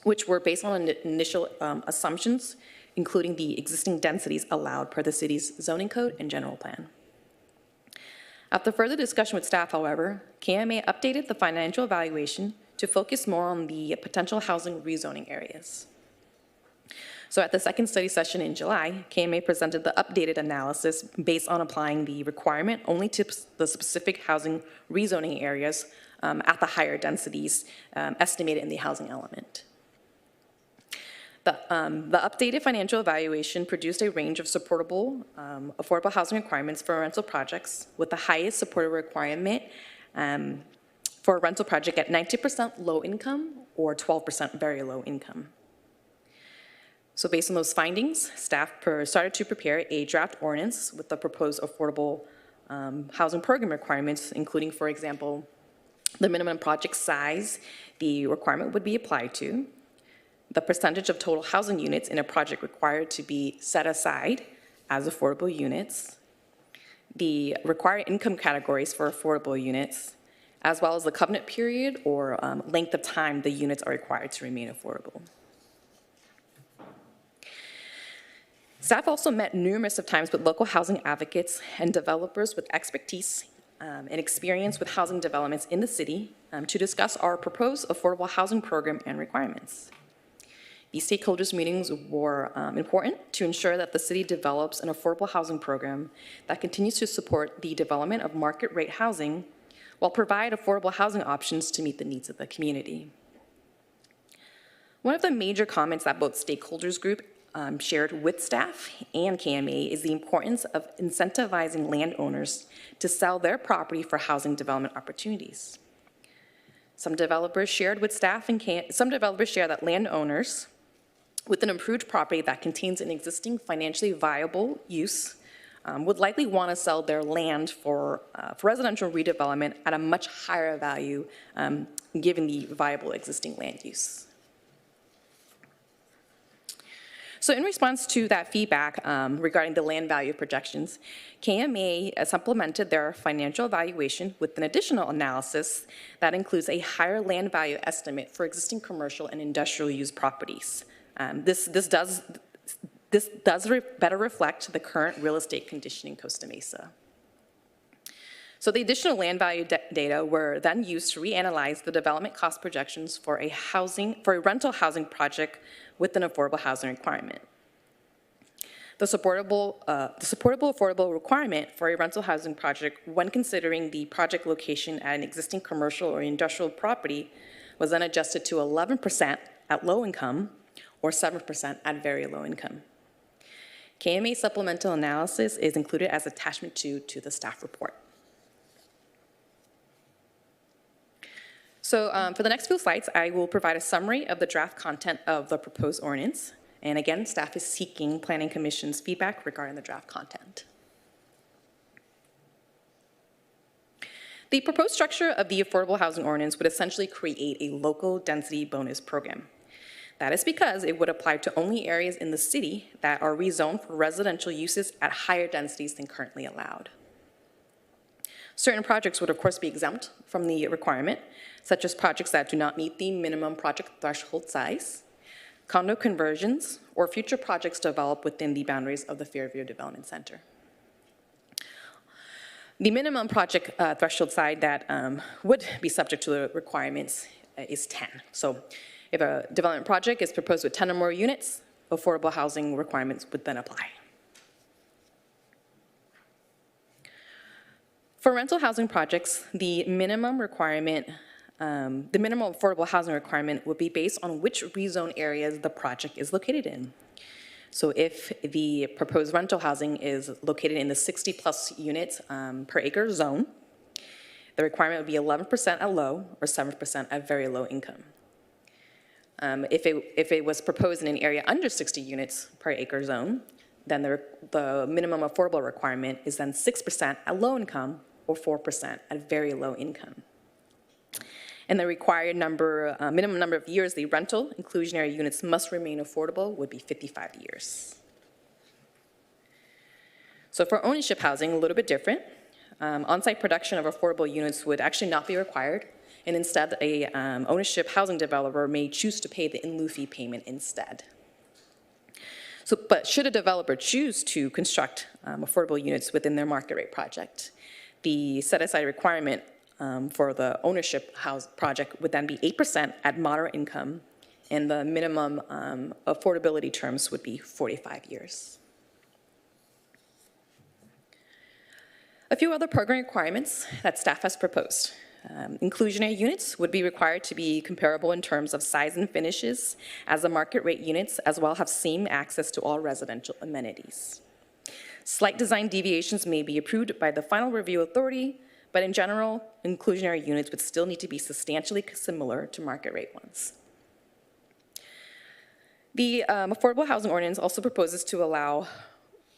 which were based on initial assumptions, including the existing densities allowed per the city's zoning code and general plan. After further discussion with staff, however, KMA updated the financial evaluation to focus more on the potential housing rezoning areas. So at the second study session in July, KMA presented the updated analysis based on applying the requirement only to the specific housing rezoning areas at the higher densities estimated in the housing element. The updated financial evaluation produced a range of supportable affordable housing requirements for rental projects, with the highest supported requirement for a rental project at 90% low income or 12% very low income. So based on those findings, staff started to prepare a draft ordinance with the proposed affordable housing program requirements, including, for example, the minimum project size the requirement would be applied to, the percentage of total housing units in a project required to be set aside as affordable units, the required income categories for affordable units, as well as the covenant period or length of time the units are required to remain affordable. Staff also met numerous of times with local housing advocates and developers with expertise and experience with housing developments in the city to discuss our proposed affordable housing program and requirements. These stakeholders' meetings were important to ensure that the city develops an affordable housing program that continues to support the development of market rate housing while provide affordable housing options to meet the needs of the community. One of the major comments that both stakeholders group shared with staff and KMA is the importance of incentivizing landowners to sell their property for housing development opportunities. Some developers shared with staff and some developers share that landowners with an improved property that contains an existing financially viable use would likely want to sell their land for residential redevelopment at a much higher value given the viable existing land use. So in response to that feedback regarding the land value projections, KMA supplemented their financial evaluation with an additional analysis that includes a higher land value estimate for existing commercial and industrial use properties. This does better reflect the current real estate condition in Costa Mesa. So the additional land value data were then used to reanalyze the development cost projections for a rental housing project with an affordable housing requirement. The supportable affordable requirement for a rental housing project when considering the project location at an existing commercial or industrial property was then adjusted to 11% at low income or 7% at very low income. KMA supplemental analysis is included as attachment 2 to the staff report. So for the next few slides, I will provide a summary of the draft content of the proposed ordinance. And again, staff is seeking Planning Commission's feedback regarding the draft content. The proposed structure of the affordable housing ordinance would essentially create a local density bonus program. That is because it would apply to only areas in the city that are rezoned for residential uses at higher densities than currently allowed. Certain projects would, of course, be exempt from the requirement, such as projects that do not meet the minimum project threshold size, condo conversions, or future projects developed within the boundaries of the Fairview Development Center. The minimum project threshold size that would be subject to the requirements is 10. So if a development project is proposed with 10 or more units, affordable housing requirements would then apply. For rental housing projects, the minimum affordable housing requirement would be based on which rezone areas the project is located in. So if the proposed rental housing is located in the 60-plus units per acre zone, the requirement would be 11% at low or 7% at very low income. If it was proposed in an area under 60 units per acre zone, then the minimum affordable requirement is then 6% at low income or 4% at very low income. And the required minimum number of years the rental inclusionary units must remain affordable would be 55 years. So for ownership housing, a little bit different. On-site production of affordable units would actually not be required, and instead a ownership housing developer may choose to pay the in-lieu fee payment instead. But should a developer choose to construct affordable units within their market rate project, the set-aside requirement for the ownership house project would then be 8% at moderate income, and the minimum affordability terms would be 45 years. A few other program requirements that staff has proposed. Inclusionary units would be required to be comparable in terms of size and finishes as the market rate units, as well have same access to all residential amenities. Slight design deviations may be approved by the final review authority, but in general, inclusionary units would still need to be substantially similar to market rate ones. The Affordable Housing Ordinance also proposes to allow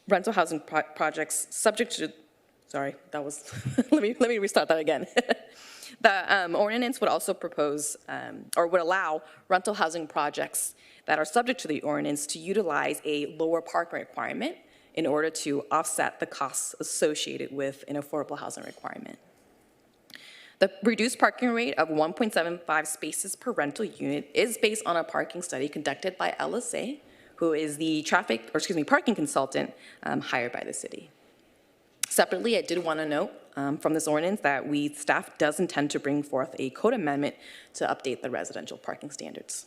rental housing projects subject to, sorry, that was, let me restart that again. The ordinance would also propose, or would allow rental housing projects that are subject to the ordinance to utilize a lower parking requirement in order to offset the costs associated with an affordable housing requirement. The reduced parking rate of 1.75 spaces per rental unit is based on a parking study conducted by LSA, who is the parking consultant hired by the city. Separately, I did want to note from this ordinance that staff does intend to bring forth a code amendment to update the residential parking standards.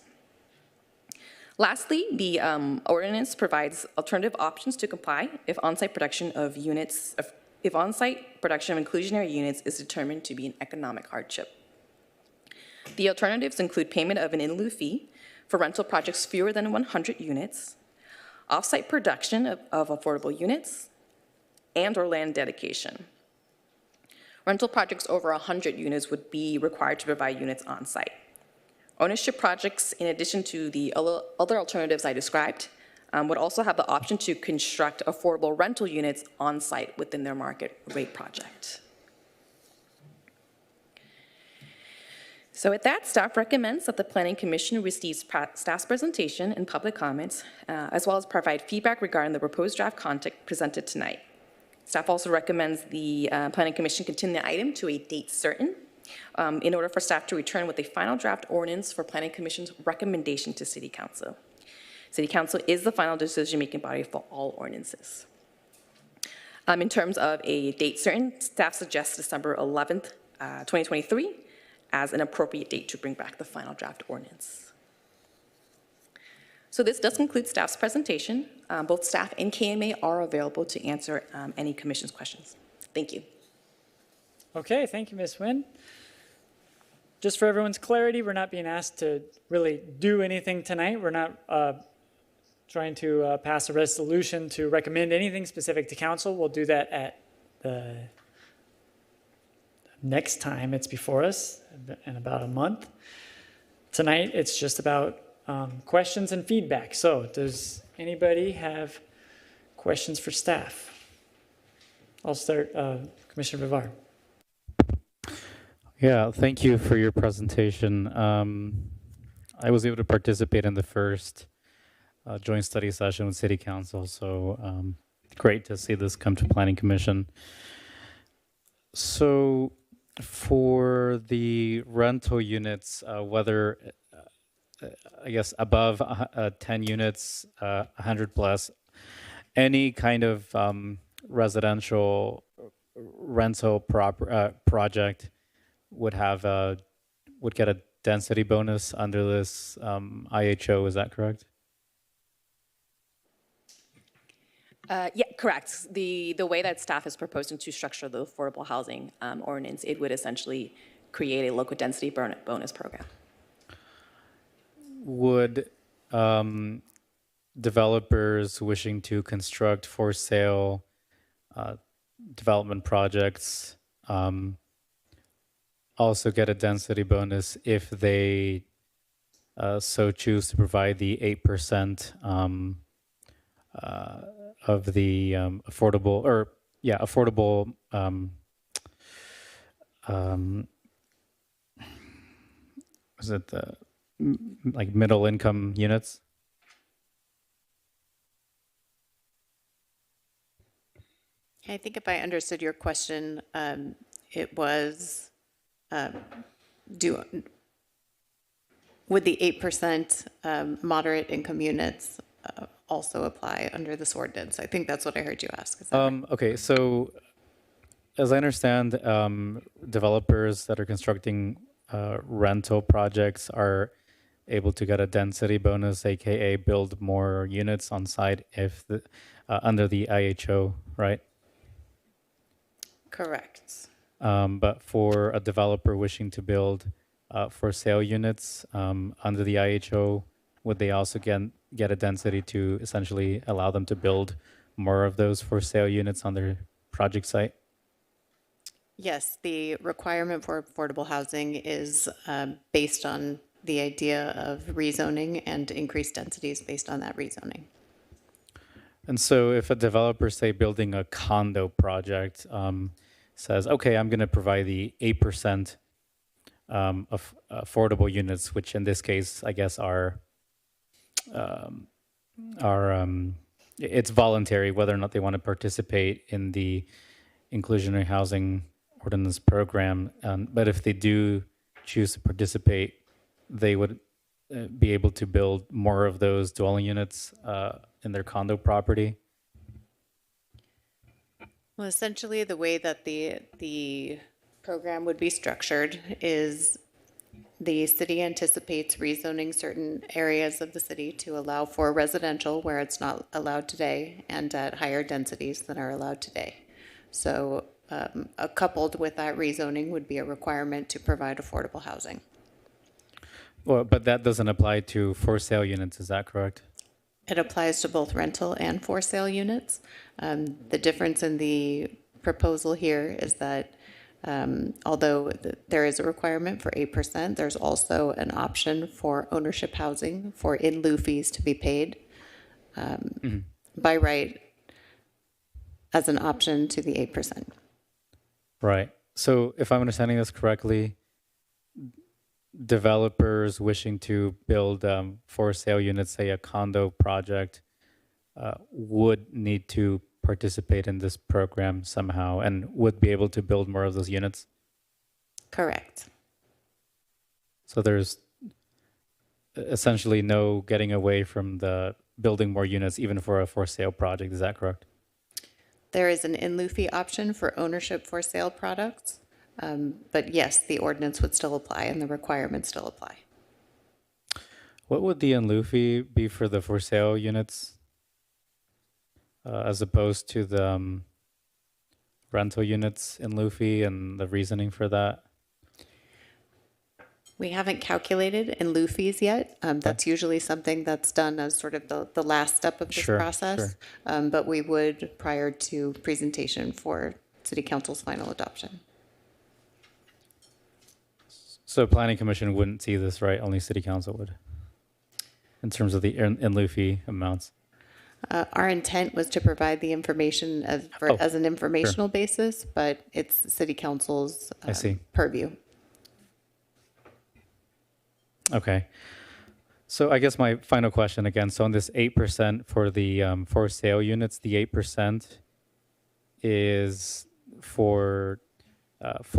Lastly, the ordinance provides alternative options to comply if on-site production of inclusionary units is determined to be an economic hardship. The alternatives include payment of an in-lieu fee for rental projects fewer than 100 units, off-site production of affordable units, and/or land dedication. Rental projects over 100 units would be required to provide units on-site. Ownership projects, in addition to the other alternatives I described, would also have the option to construct affordable rental units on-site within their market rate project. So with that, staff recommends that the Planning Commission receives staff's presentation and public comments, as well as provide feedback regarding the proposed draft content presented tonight. Staff also recommends the Planning Commission continue the item to a date certain in order for staff to return with a final draft ordinance for Planning Commission's recommendation to City Council. City Council is the final decision-making body for all ordinances. In terms of a date certain, staff suggests December 11th, 2023 as an appropriate date to bring back the final draft ordinance. So this does conclude staff's presentation. Both staff and KMA are available to answer any commission's questions. Thank you. Okay, thank you, Ms. Nguyen. Just for everyone's clarity, we're not being asked to really do anything tonight. We're not trying to pass a resolution to recommend anything specific to council. We'll do that at the next time it's before us in about a month. Tonight, it's just about questions and feedback. So does anybody have questions for staff? I'll start, Commissioner Vivar. Yeah, thank you for your presentation. I was able to participate in the first joint study session with City Council, so great to see this come to Planning Commission. So for the rental units, whether I guess, above 10 units, 100 plus, any kind of residential rental project would have would get a density bonus under this IHO. Is that correct? Yeah, correct. The way that staff is proposing to structure the affordable housing ordinance, it would essentially create a local density bonus program. Would developers wishing to construct for sale development projects also get a density bonus if they so choose to provide the 8% of the affordable, or yeah, affordable is it the like middle income units? I think if I understood your question, it was, would the 8% moderate income units also apply under this ordinance? I think that's what I heard you ask. Is that right? Okay, so as I understand, developers that are constructing rental projects are able to get a density bonus, aka build more units on site if under the IHO, right? Correct. But for a developer wishing to build for sale units under the IHO, would they also get a density to essentially allow them to build more of those for sale units on their project site? Yes, the requirement for affordable housing is based on the idea of rezoning and increased densities based on that rezoning. And so if a developer, say, building a condo project, says, okay, I'm going to provide the 8% of affordable units, which in this case, I guess, are it's voluntary whether or not they want to participate in the inclusionary housing ordinance program. But if they do choose to participate, they would be able to build more of those dwelling units in their condo property. Well, essentially, the way that the program would be structured is the city anticipates rezoning certain areas of the city to allow for residential where it's not allowed today and at higher densities than are allowed today. So coupled with that rezoning would be a requirement to provide affordable housing. Well, but that doesn't apply to for sale units, is that correct? It applies to both rental and for sale units. The difference in the proposal here is that although there is a requirement for 8%, there's also an option for ownership housing for in lieu fees to be paid by right as an option to the 8%. Right. So if I'm understanding this correctly, developers wishing to build for sale units, say a condo project, would need to participate in this program somehow and would be able to build more of those units? Correct. So there's essentially no getting away from the building more units even for a for sale project, is that correct? There is an in lieu fee option for ownership for sale products. But yes, the ordinance would still apply and the requirements still apply. What would the in lieu fee be for the for sale units as opposed to the rental units in lieu fee and the reasoning for that? We haven't calculated in lieu fees yet. That's usually something that's done as sort of the last step of this process. But we would prior to presentation for City Council's final adoption. So Planning Commission wouldn't see this, right? Only City Council would, in terms of the in lieu fee amounts. Our intent was to provide the information as an informational basis, but it's City Council's purview. Okay. So I guess my final question again, so on this 8% for the for sale units, the 8% is for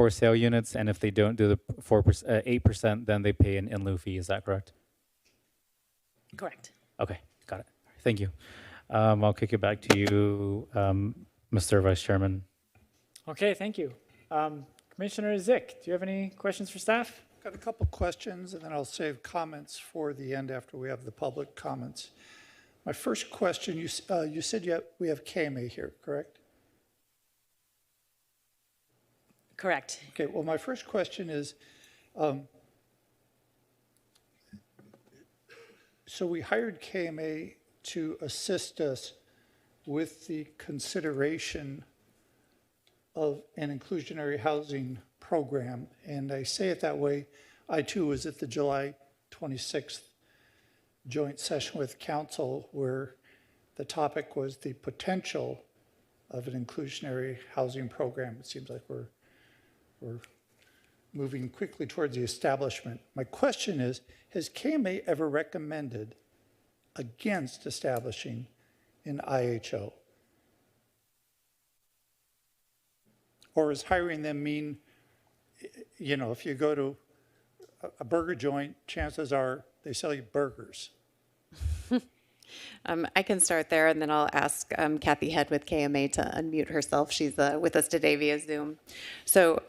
sale units, and if they don't do the 8%, then they pay an in lieu fee. Is that correct? Correct. Okay, got it. Thank you. I'll kick it back to you, Mr. Vice Chairman. Okay, thank you. Commissioner Zick, do you have any questions for staff? Got a couple questions, and then I'll save comments for the end after we have the public comments. My first question, you said we have KMA here, correct? Correct. Okay, well, my first question is, so we hired KMA to assist us with the consideration of an inclusionary housing program, and I say it that way. I too was at the July 26th joint session with council where the topic was the potential of an inclusionary housing program. It seems like we're moving quickly towards the establishment. My question is, has KMA ever recommended against establishing an IHO? Or is hiring them mean, you know, if you go to a burger joint, chances are they sell you burgers? I can start there, and then I'll ask Kathy Head with KMA to unmute herself. She's with us today via Zoom. So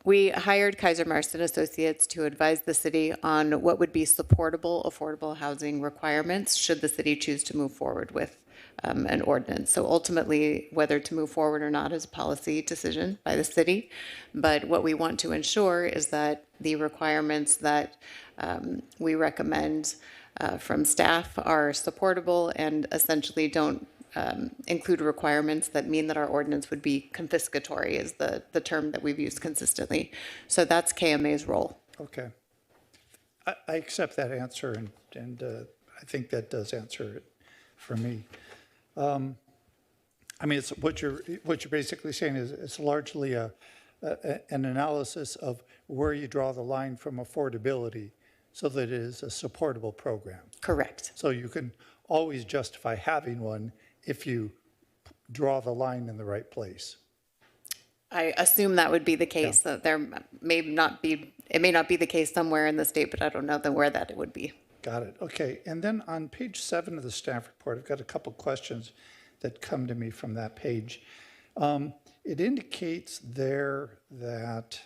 we hired Kaiser Marston Associates to advise the city on what would be supportable, affordable housing requirements should the city choose to move forward with an ordinance. So ultimately, whether to move forward or not is a policy decision by the city. But what we want to ensure is that the requirements that we recommend from staff are supportable and essentially don't include requirements that mean that our ordinance would be confiscatory is the term that we've used consistently. So that's KMA's role. Okay. I accept that answer, and I think that does answer it for me. I mean, it's what you're basically saying is it's largely an analysis of where you draw the line from affordability so that it is a supportable program. Correct. So you can always justify having one if you draw the line in the right place. I assume that would be the case, that there may not be, it may not be the case somewhere in the state, but I don't know where that it would be. Got it. Okay. And then on page 7 of the staff report, I've got a couple questions that come to me from that page. It indicates there that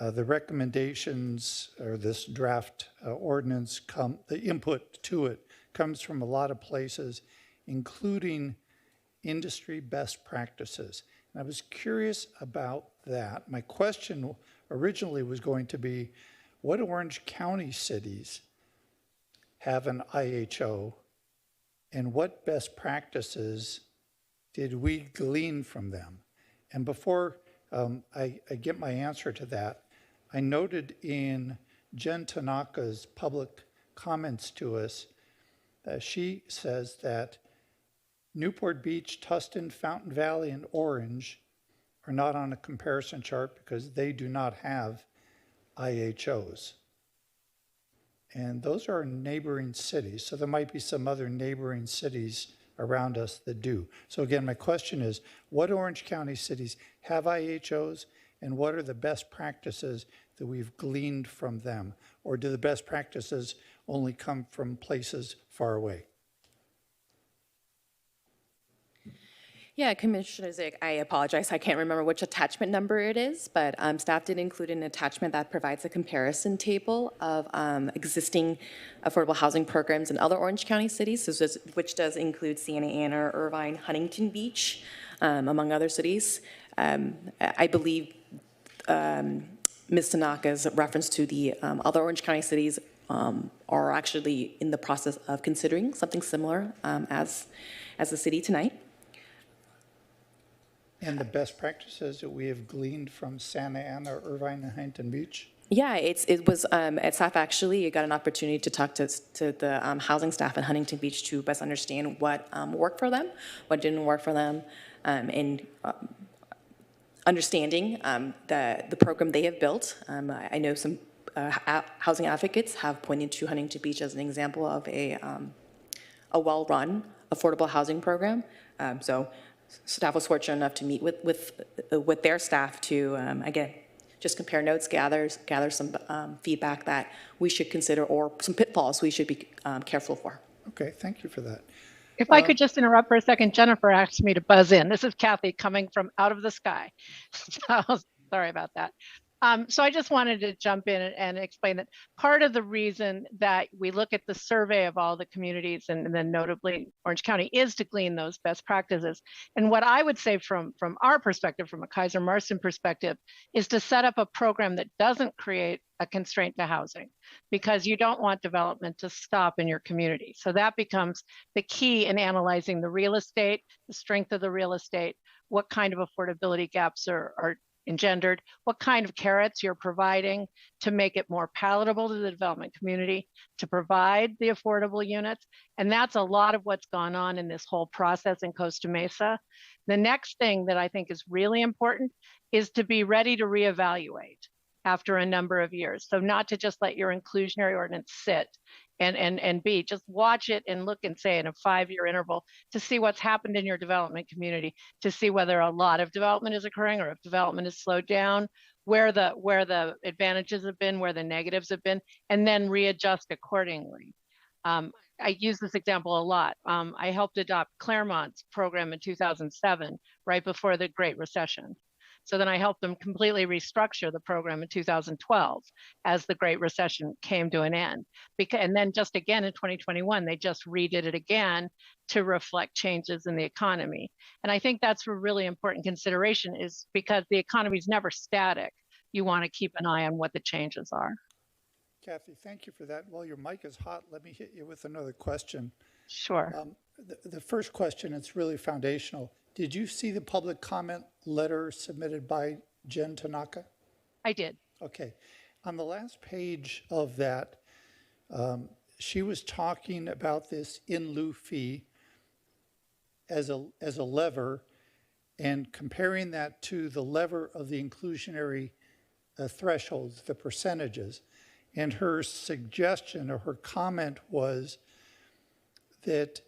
the recommendations or this draft ordinance the input to it comes from a lot of places, including industry best practices. And I was curious about that. My question originally was going to be, what Orange County cities have an IHO, and what best practices did we glean from them? And before I get my answer to that, I noted in Jen Tanaka's public comments to us, she says that Newport Beach, Tustin, Fountain Valley, and Orange are not on a comparison chart because they do not have IHOs. And those are neighboring cities, so there might be some other neighboring cities around us that do. So again, my question is, what Orange County cities have IHOs, and what are the best practices that we've gleaned from them? Or do the best practices only come from places far away? Yeah, Commissioner Zick, I apologize. I can't remember which attachment number it is, but staff did include an attachment that provides a comparison table of existing affordable housing programs in other Orange County cities, which does include Santa Ana, Irvine, Huntington Beach, among other cities. I believe Ms. Tanaka's reference to the other Orange County cities are actually in the process of considering something similar as the city tonight. And the best practices that we have gleaned from Santa Ana, Irvine, and Huntington Beach? Yeah, it was at staff actually. You got an opportunity to talk to the housing staff in Huntington Beach to best understand what worked for them, what didn't work for them, and understanding the program they have built. I know some housing advocates have pointed to Huntington Beach as an example of a well-run affordable housing program. So staff was fortunate enough to meet with their staff to, again, just compare notes, gather some feedback that we should consider, or some pitfalls we should be careful for. Okay, thank you for that. If I could just interrupt for a second, Jennifer asked me to buzz in. This is Kathy coming from out of the sky. So sorry about that. So I just wanted to jump in and explain that part of the reason that we look at the survey of all the communities and then notably Orange County is to glean those best practices. And what I would say from our perspective, from a Kaiser Marston perspective, is to set up a program that doesn't create a constraint to housing, because you don't want development to stop in your community. So that becomes the key in analyzing the real estate, the strength of the real estate, what kind of affordability gaps are engendered, what kind of carrots you're providing to make it more palatable to the development community, to provide the affordable units. And that's a lot of what's gone on in this whole process in Costa Mesa. The next thing that I think is really important is to be ready to reevaluate after a number of years. So not to just let your inclusionary ordinance sit and be, just watch it and look and say in a 5-year interval to see what's happened in your development community, to see whether a lot of development is occurring or if development is slowed down, where the advantages have been, where the negatives have been, and then readjust accordingly. I use this example a lot. I helped adopt Claremont's program in 2007, right before the Great Recession. So then I helped them completely restructure the program in 2012 as the Great Recession came to an end. And then just again in 2021, they just redid it again to reflect changes in the economy. And I think that's a really important consideration, is because the economy is never static. You want to keep an eye on what the changes are. Kathy, thank you for that. While your mic is hot, let me hit you with another question. Sure. The first question, it's really foundational. Did you see the public comment letter submitted by Jen Tanaka? I did. Okay. On the last page of that, she was talking about this in lieu fee as a lever and comparing that to the lever of the inclusionary thresholds, the percentages. And her suggestion or her comment was that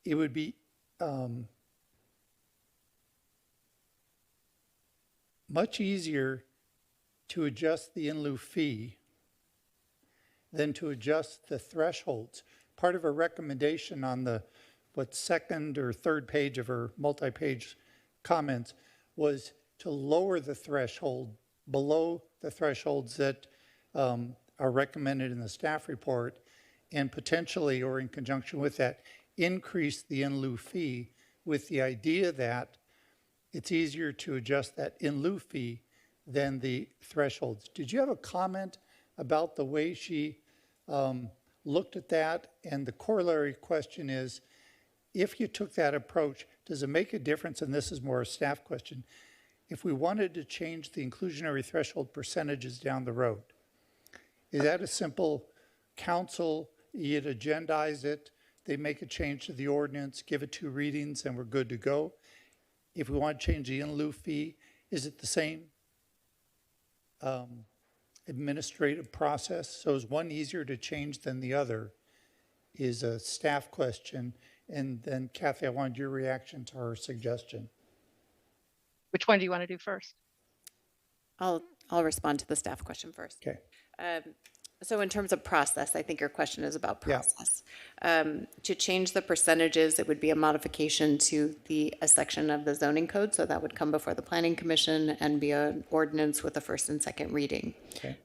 it would be much easier to adjust the in lieu fee than to adjust the thresholds. Part of her recommendation on the second or third page of her multi-page comments was to lower the threshold below the thresholds that are recommended in the staff report, and potentially, or in conjunction with that, increase the in lieu fee, with the idea that it's easier to adjust that in lieu fee than the thresholds. Did you have a comment about the way she looked at that? And the corollary question is, if you took that approach, does it make a difference? And this is more a staff question. If we wanted to change the inclusionary threshold percentages down the road, is that a simple council, you'd agendize it, they make a change to the ordinance, give it 2 readings, and we're good to go? If we want to change the in lieu fee, is it the same administrative process? So is one easier to change than the other? Is a staff question. And then Kathy, I wanted your reaction to her suggestion. Which one do you want to do first? I'll respond to the staff question first. Okay. So in terms of process, I think your question is about process. To change the percentages, it would be a modification to a section of the zoning code. So that would come before the Planning Commission and be an ordinance with a first and second reading. Okay.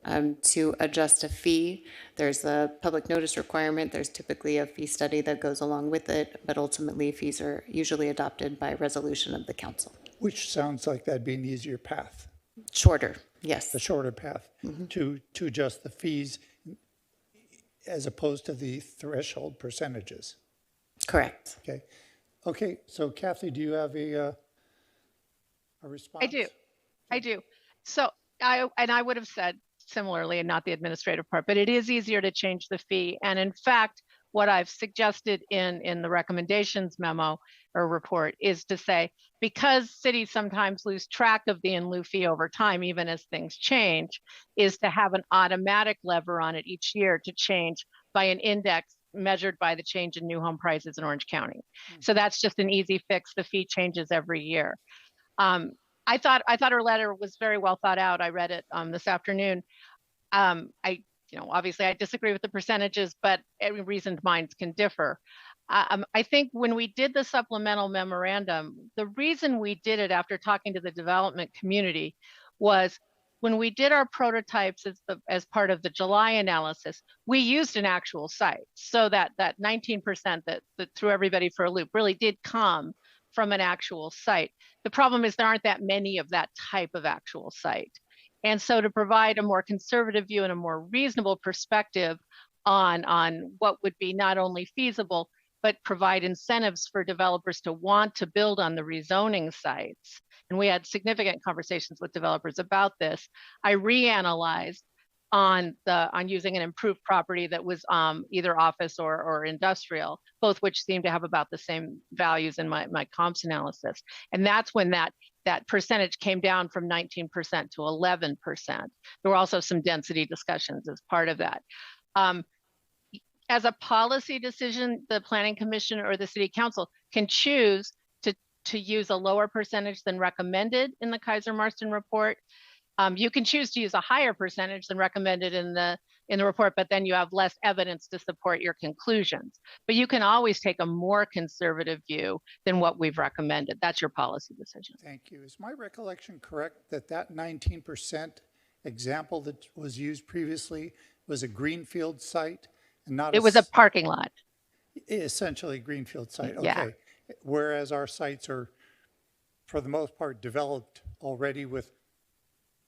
To adjust a fee, there's a public notice requirement. There's typically a fee study that goes along with it, but ultimately fees are usually adopted by resolution of the council. Which sounds like that'd be an easier path. Shorter, yes. The shorter path to adjust the fees as opposed to the threshold percentages. Correct. Okay. Okay. So Kathy, do you have a response? I do. So I would have said similarly, and not the administrative part, but it is easier to change the fee. And in fact, what I've suggested in the recommendations memo or report is to say, because cities sometimes lose track of the in lieu fee over time, even as things change, is to have an automatic lever on it each year to change by an index measured by the change in new home prices in Orange County. So that's just an easy fix. The fee changes every year. I thought her letter was very well thought out. I read it this afternoon. Obviously I disagree with the percentages, but reasoned minds can differ. I think when we did the supplemental memorandum, the reason we did it after talking to the development community was when we did our prototypes as part of the July analysis, we used an actual site. So that 19% that threw everybody for a loop really did come from an actual site. The problem is there aren't that many of that type of actual site. And so to provide a more conservative view and a more reasonable perspective on what would be not only feasible, but provide incentives for developers to want to build on the rezoning sites. And we had significant conversations with developers about this. I reanalyzed on using an improved property that was either office or industrial, both which seem to have about the same values in my comps analysis. And that's when that percentage came down from 19% to 11%. There were also some density discussions as part of that. As a policy decision, the Planning Commission or the City Council can choose to use a lower percentage than recommended in the Kaiser Marston report. You can choose to use a higher percentage than recommended in the report, but then you have less evidence to support your conclusions. But you can always take a more conservative view than what we've recommended. That's your policy decision. Thank you. Is my recollection correct that 19% example that was used previously was a greenfield site and not It was a parking lot. Essentially greenfield site, okay. Yeah. Whereas our sites are, for the most part, developed already with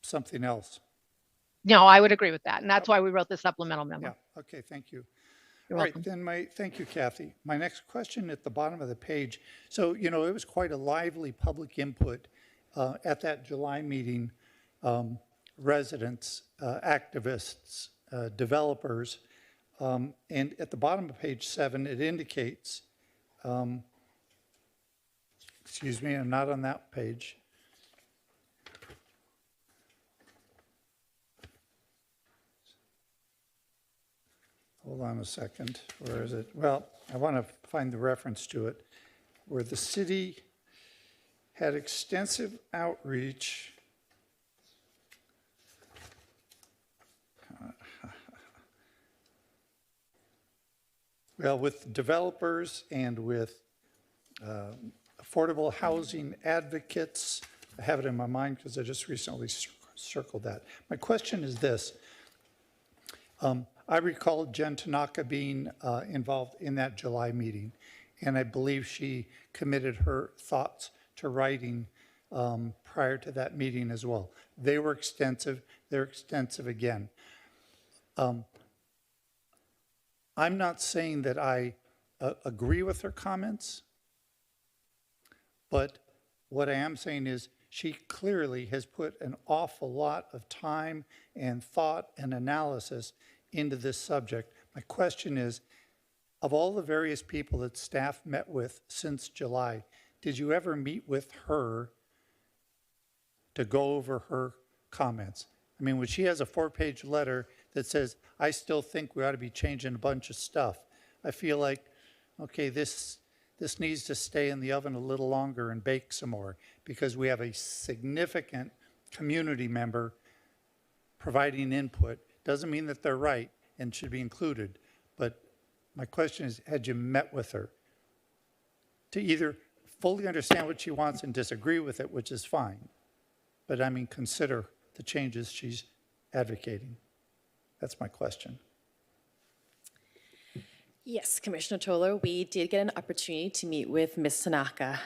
something else. No, I would agree with that. And that's why we wrote the supplemental memo. Yeah, okay, thank you. You're All welcome. right, then thank you, Kathy. My next question at the bottom of the page. So, it was quite a lively public input at that July meeting. Residents, activists, developers, and at the bottom of page 7, it indicates, excuse me, I'm not on that page. Hold on a second, where is it? Well, I want to find the reference to it, where the city had extensive outreach. Well, with developers and with affordable housing advocates. I have it in my mind because I just recently circled that. My question is this. I recall Jen Tanaka being involved in that July meeting, and I believe she committed her thoughts to writing prior to that meeting as well. They were extensive. They're extensive again. I'm not saying that I agree with her comments, but what I am saying is she clearly has put an awful lot of time and thought and analysis into this subject. My question is, of all the various people that staff met with since July, did you ever meet with her to go over her comments? I mean, when she has a 4-page letter that says, I still think we ought to be changing a bunch of stuff, I feel like, okay, this needs to stay in the oven a little longer and bake some more, because we have a significant community member providing input. Doesn't mean that they're right and should be included, but my question is, had you met with her to either fully understand what she wants and disagree with it, which is fine, but I mean, consider the changes she's advocating? That's my question. Yes, Commissioner Toller, we did get an opportunity to meet with Ms. Tanaka.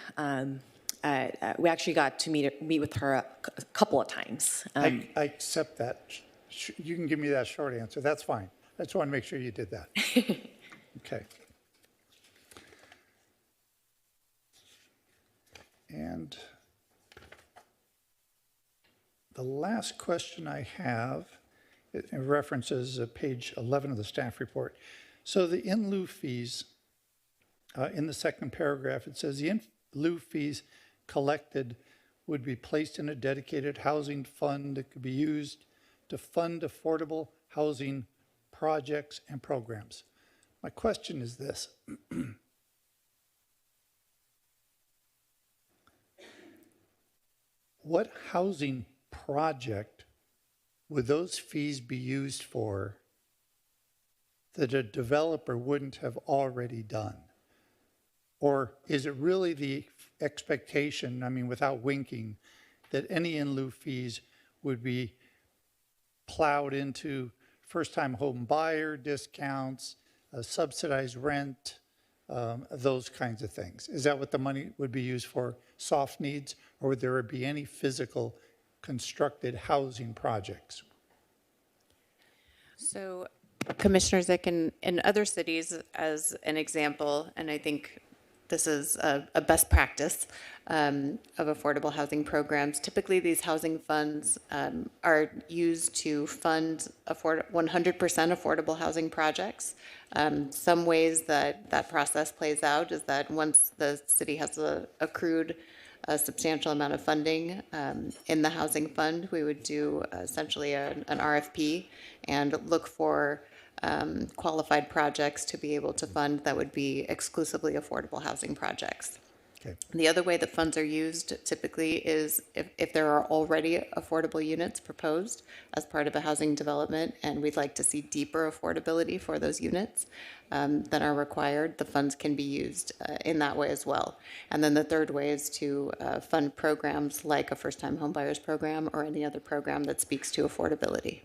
We actually got to meet with her a couple of times. I accept that. You can give me that short answer. That's fine. I just want to make sure you did that. Okay. And the last question I have, it references page 11 of the staff report. So the in lieu fees, in the second paragraph, it says the in lieu fees collected would be placed in a dedicated housing fund that could be used to fund affordable housing projects and programs. My question is this. what housing project would those fees be used for that a developer wouldn't have already done? Or is it really the expectation, I mean, without winking, that any in lieu fees would be plowed into first-time home buyer discounts, subsidized rent, those kinds of things? Is that what the money would be used for, soft needs, or would there be any physical constructed housing projects? So Commissioner Zick, in other cities, as an example, and I think this is a best practice of affordable housing programs, typically these housing funds are used to fund 100% affordable housing projects. Some ways that process plays out is that once the city has accrued a substantial amount of funding in the housing fund, we would do essentially an RFP and look for qualified projects to be able to fund that would be exclusively affordable housing projects. Okay. The other way that funds are used typically is if there are already affordable units proposed as part of a housing development, and we'd like to see deeper affordability for those units than are required, the funds can be used in that way as well. And then the third way is to fund programs like a first-time homebuyers program or any other program that speaks to affordability.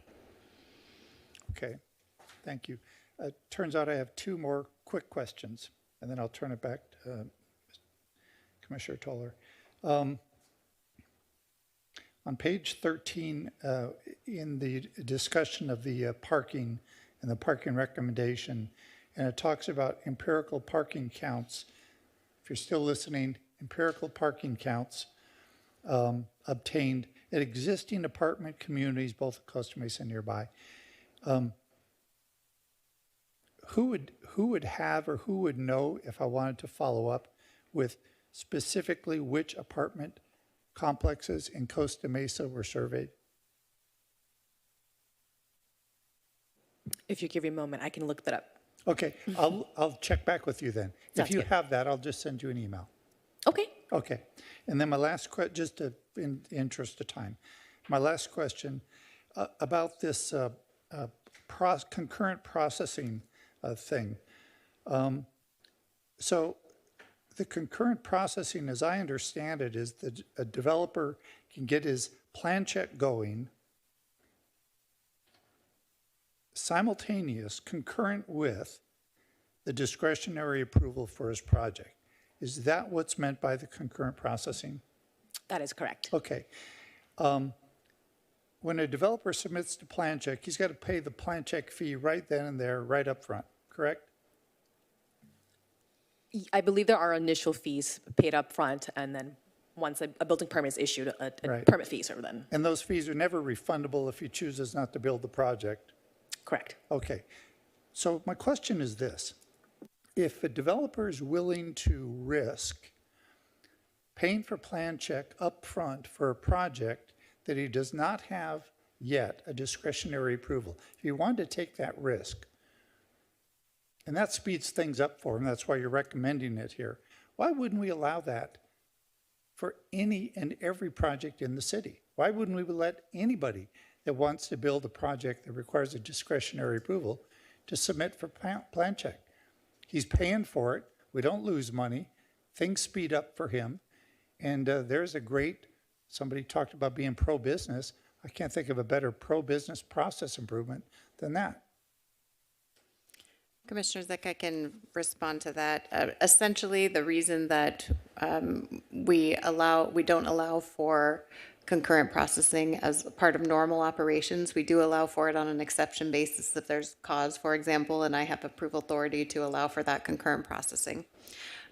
Okay, thank you. Turns out I have two more quick questions, and then I'll turn it back to Commissioner Toller. On page 13, in the discussion of the parking and the parking recommendation, and it talks about empirical parking counts. If you're still listening, empirical parking counts obtained at existing apartment communities, both at Costa Mesa and nearby. Who would have, or who would know, if I wanted to follow up with specifically which apartment complexes in Costa Mesa were surveyed? If you give me a moment, I can look that up. Okay, I'll check back with you then. Sounds If you good. have that, I'll just send you an email. Okay. Okay, and then my last question, just in interest of time, my last question about this concurrent processing thing. So the concurrent processing, as I understand it, is that a developer can get his plan check going simultaneous, concurrent with the discretionary approval for his project. Is that what's meant by the concurrent processing? That is correct. Okay. When a developer submits the plan check, he's got to pay the plan check fee right then and there, right up front, correct? I believe there are initial fees paid up front, and then once a building permit is issued, a Right. permit fees are then. And those fees are never refundable if he chooses not to build the project. Correct. Okay. So my question is this. If a developer is willing to risk paying for plan check up front for a project that he does not have yet a discretionary approval, if he wanted to take that risk, and that speeds things up for him, that's why you're recommending it here, why wouldn't we allow that for any and every project in the city? Why wouldn't we let anybody that wants to build a project that requires a discretionary approval to submit for plan check? He's paying for it. We don't lose money. Things speed up for him. And there's a great, somebody talked about being pro-business. I can't think of a better pro-business process improvement than that. Commissioner Zick, I can respond to that. Essentially, the reason that we don't allow for concurrent processing as part of normal operations, we do allow for it on an exception basis if there's cause, for example, and I have approval authority to allow for that concurrent processing.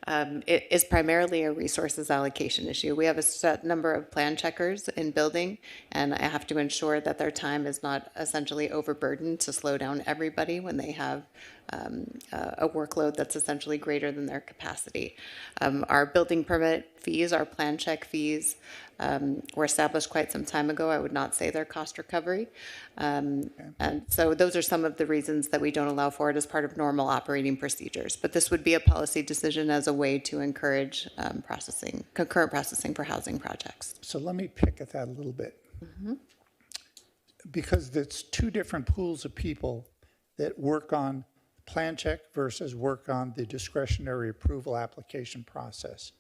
It is primarily a resources allocation issue. We have a set number of plan checkers in building, and I have to ensure that their time is not essentially overburdened to slow down everybody when they have a workload that's essentially greater than their capacity. Our building permit fees, our plan check fees, were established quite some time ago. I would not say they're cost recovery. And so those are some of the reasons that we don't allow for it as part of normal operating procedures. But this would be a policy decision as a way to encourage concurrent processing for housing projects. So let me pick at that a little bit. Because it's two different pools of people that work on plan check versus work on the discretionary approval application process.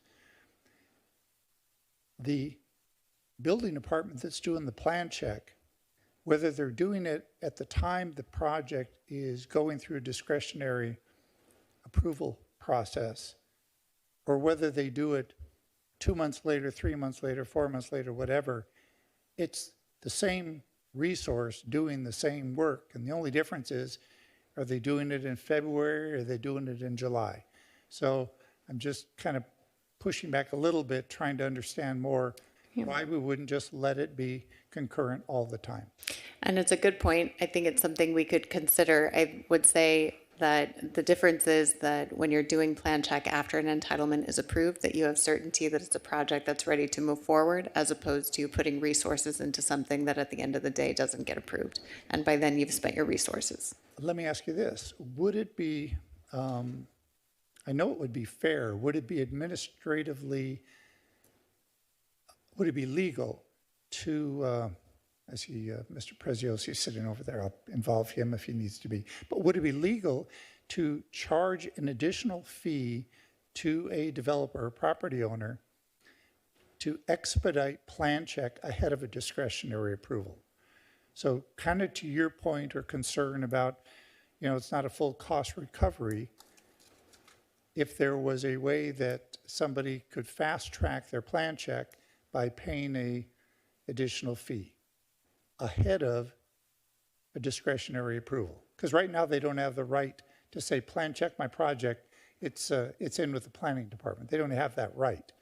The building department that's doing the plan check, whether they're doing it at the time the project is going through a discretionary approval process, or whether they do it 2 months later, 3 months later, 4 months later, whatever, it's the same resource doing the same work. And the only difference is, are they doing it in February or are they doing it in July? So I'm just kind of pushing back a little bit, trying to understand more why we wouldn't just let it be concurrent all the time. And it's a good point. I think it's something we could consider. I would say that the difference is that when you're doing plan check after an entitlement is approved, that you have certainty that it's a project that's ready to move forward, as opposed to putting resources into something that at the end of the day doesn't get approved. And by then you've spent your resources. Let me ask you this. Would it be, I know it would be fair, would it be administratively, would it be legal to, I see Mr. Preziosi sitting over there, I'll involve him if he needs to be, but would it be legal to charge an additional fee to a developer or property owner to expedite plan check ahead of a discretionary approval? So kind of to your point or concern about, it's not a full cost recovery, if there was a way that somebody could fast track their plan check by paying a additional fee ahead of a discretionary approval. Because right now they don't have the right to say, plan check my project, it's in with the planning department. They don't have that right.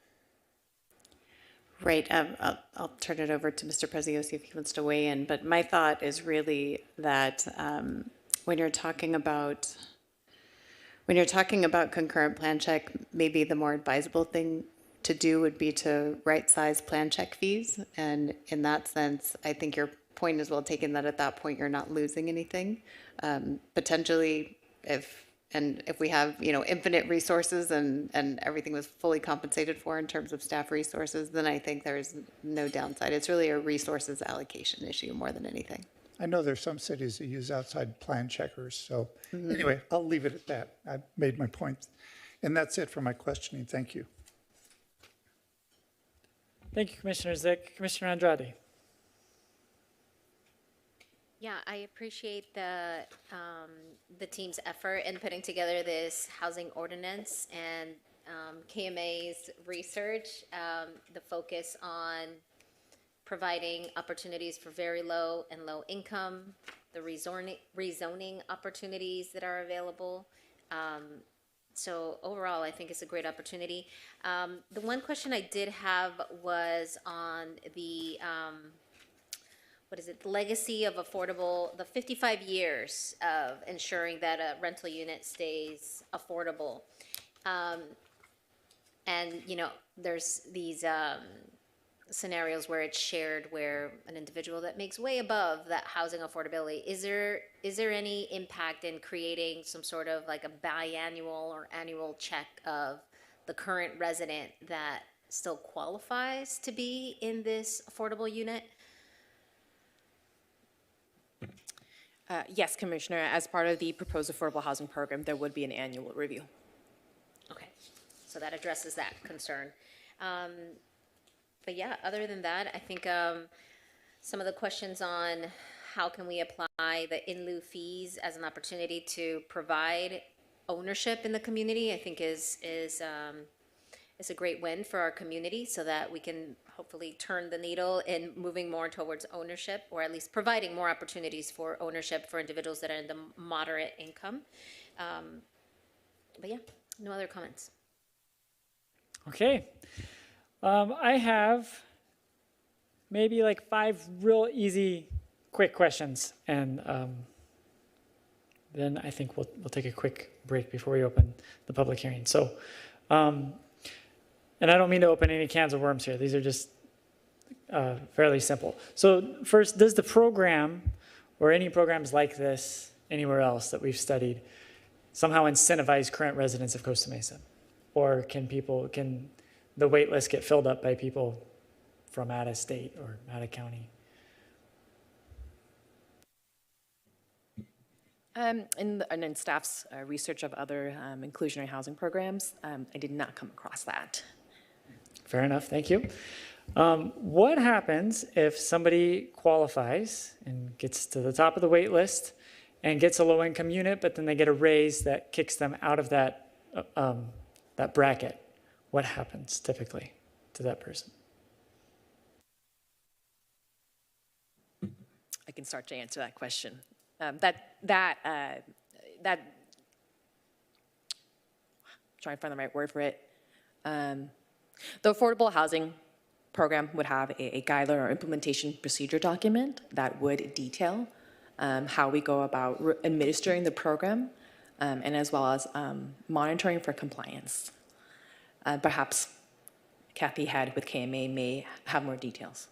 Right. I'll turn it over to Mr. Preziosi if he wants to weigh in. But my thought is really that when you're talking about concurrent plan check, maybe the more advisable thing to do would be to right-size plan check fees. And in that sense, I think your point is well taken that at that point you're not losing anything. Potentially, if we have infinite resources and everything was fully compensated for in terms of staff resources, then I think there's no downside. It's really a resources allocation issue more than anything. I know there's some cities that use outside plan checkers. So anyway, I'll leave it at that. I've made my point. And that's it for my questioning. Thank you. Thank you, Commissioner Zick. Commissioner Andrade. Yeah, I appreciate the team's effort in putting together this housing ordinance and KMA's research, the focus on providing opportunities for very low and low income, the rezoning opportunities that are available. So overall, I think it's a great opportunity. The one question I did have was on the the legacy of affordable, the 55 years of ensuring that a rental unit stays affordable. And, there's these scenarios where it's shared, where an individual that makes way above that housing affordability, is there any impact in creating some sort of like a biannual or annual check of the current resident that still qualifies to be in this affordable unit? Yes, Commissioner, as part of the proposed affordable housing program, there would be an annual review. Okay, so that addresses that concern. But yeah, other than that, I think some of the questions on how can we apply the in lieu fees as an opportunity to provide ownership in the community, I think is a great win for our community, so that we can hopefully turn the needle in moving more towards ownership, or at least providing more opportunities for ownership for individuals that are in the moderate income. But yeah, no other comments. Okay. I have maybe like 5 real easy, quick questions, and then I think we'll take a quick break before we open the public hearing. So, and and I don't mean to open any cans of worms here. These are just fairly simple. So first, does the program or any programs like this anywhere else that we've studied somehow incentivize current residents of Costa Mesa? Or can the wait list get filled up by people from out of state or out of county? In staff's research of other inclusionary housing programs, I did not come across that. Fair enough, thank you. What happens if somebody qualifies and gets to the top of the wait list and gets a low-income unit, but then they get a raise that kicks them out of that bracket? What happens typically to that person? I can start to answer that question. Trying to find the right word for it. The affordable housing program would have a guideline or implementation procedure document that would detail how we go about administering the program, and as well as monitoring for compliance. Perhaps Kathy Head with KMA may have more details.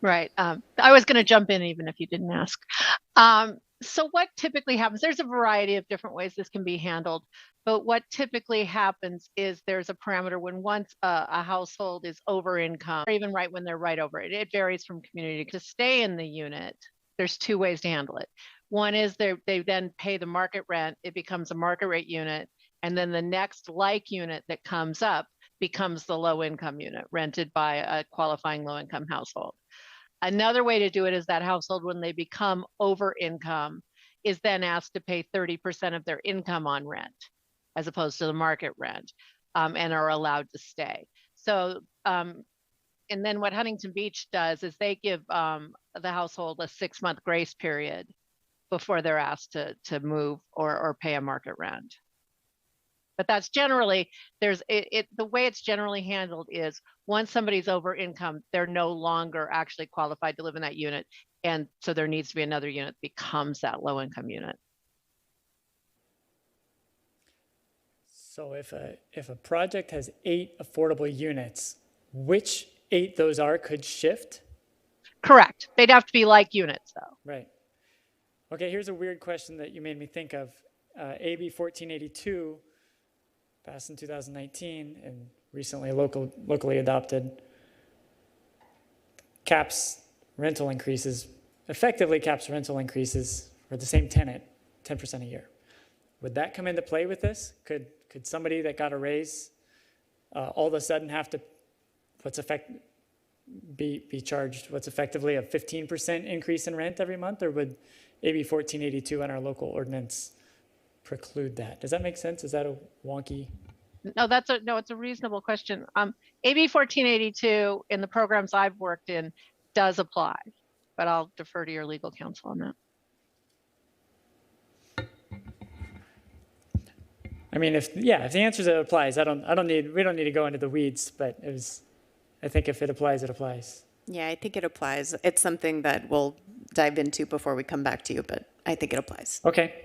Right. I was going to jump in even if you didn't ask. So what typically happens, there's a variety of different ways this can be handled, but what typically happens is there's a parameter when once a household is over income, or even right when they're right over it. It varies from community. To stay in the unit, there's two ways to handle it. One is they then pay the market rent. It becomes a market rate unit. And then the next like unit that comes up becomes the low income unit rented by a qualifying low income household. Another way to do it is that household, when they become over income, is then asked to pay 30% of their income on rent, as opposed to the market rent, and are allowed to stay. So, and then what Huntington Beach does is they give the household a 6-month grace period before they're asked to move or pay a market rent. But that's generally, the way it's generally handled is once somebody's over income, they're no longer actually qualified to live in that unit. And so there needs to be another unit that becomes that low income unit. So if a project has 8 affordable units, which 8 those are could shift? Correct. They'd have to be like units though. Right. Okay, here's a weird question that you made me think of. AB 1482 passed in 2019 and recently locally adopted, effectively caps rental increases for the same tenant 10% a year. Would that come into play with this? Could somebody that got a raise all of a sudden have to be charged what's effectively a 15% increase in rent every month, or would AB 1482 and our local ordinance preclude that? Does that make sense? Is that a wonky? No, it's a reasonable question. AB 1482 in the programs I've worked in does apply, but I'll defer to your legal counsel on that. I mean, if the answer is that it applies, we don't need to go into the weeds, but I think if it applies, it applies. Yeah, I think it applies. It's something that we'll dive into before we come back to you, but I think it applies. Okay.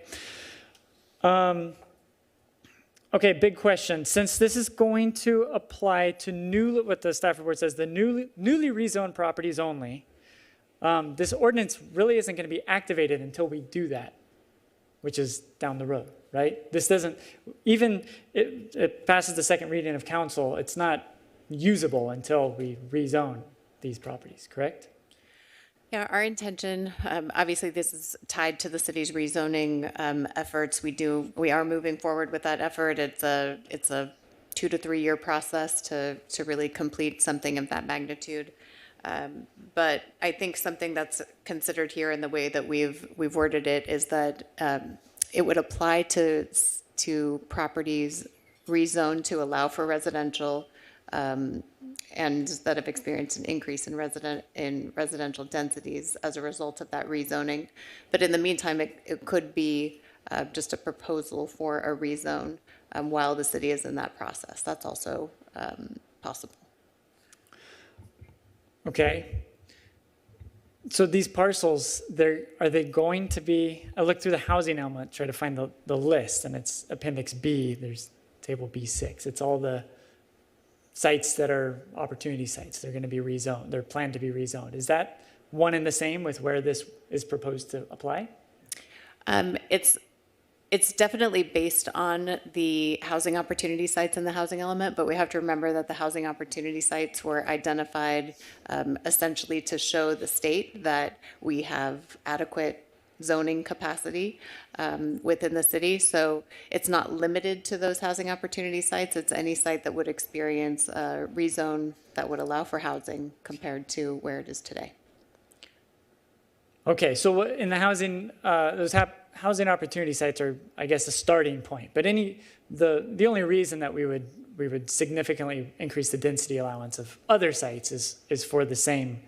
Okay, big question. Since this is going to apply to what the staff report says, the newly rezoned properties only, this ordinance really isn't going to be activated until we do that, which is down the road, right? This doesn't, even it passes the second reading of council, it's not usable until we rezone these properties, correct? Yeah, our intention, obviously this is tied to the city's rezoning efforts. We are moving forward with that effort. It's a 2 to 3 year process to really complete something of that magnitude. But I think something that's considered here in the way that we've worded it is that it would apply to properties rezoned to allow for residential, and that have experienced an increase in residential densities as a result of that rezoning. But in the meantime, it could be just a proposal for a rezone while the city is in that process. That's also possible. Okay. So these parcels, are they going to be, I looked through the housing element, try to find the list, and it's Appendix B, there's Table B6. It's all the sites that are opportunity sites. They're going to be rezoned. They're planned to be rezoned. Is that one and the same with where this is proposed to apply? It's definitely based on the housing opportunity sites in the housing element, but we have to remember that the housing opportunity sites were identified essentially to show the state that we have adequate zoning capacity within the city. So it's not limited to those housing opportunity sites. It's any site that would experience a rezone that would allow for housing compared to where it is today. Okay, so in the housing, those housing opportunity sites are, I guess, a starting point. But the only reason that we would significantly increase the density allowance of other sites is for the same,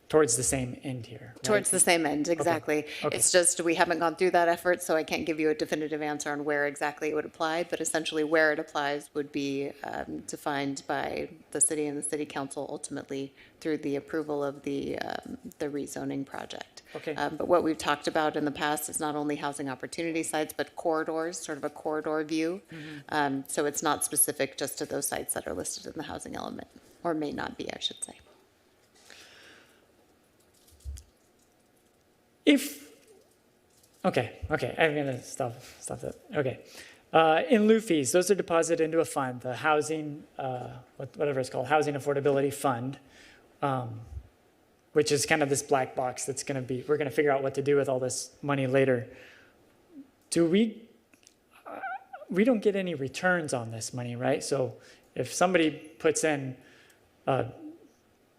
towards the same end here. Right? Towards the same end, exactly. Okay. It's just we haven't gone through that effort, so I can't give you a definitive answer on where exactly it would apply, but essentially where it applies would be defined by the city and the city council ultimately through the approval of the rezoning project. Okay. But what we've talked about in the past is not only housing opportunity sites, but corridors, sort of a corridor view. So it's not specific just to those sites that are listed in the housing element, or may not be, I should say. Okay, I'm gonna stop that. Okay. In lieu fees, those are deposited into a fund, the housing, whatever it's called, Housing Affordability Fund, which is kind of this black box that's gonna be, we're gonna figure out what to do with all this money later. We don't get any returns on this money, right? So if somebody puts in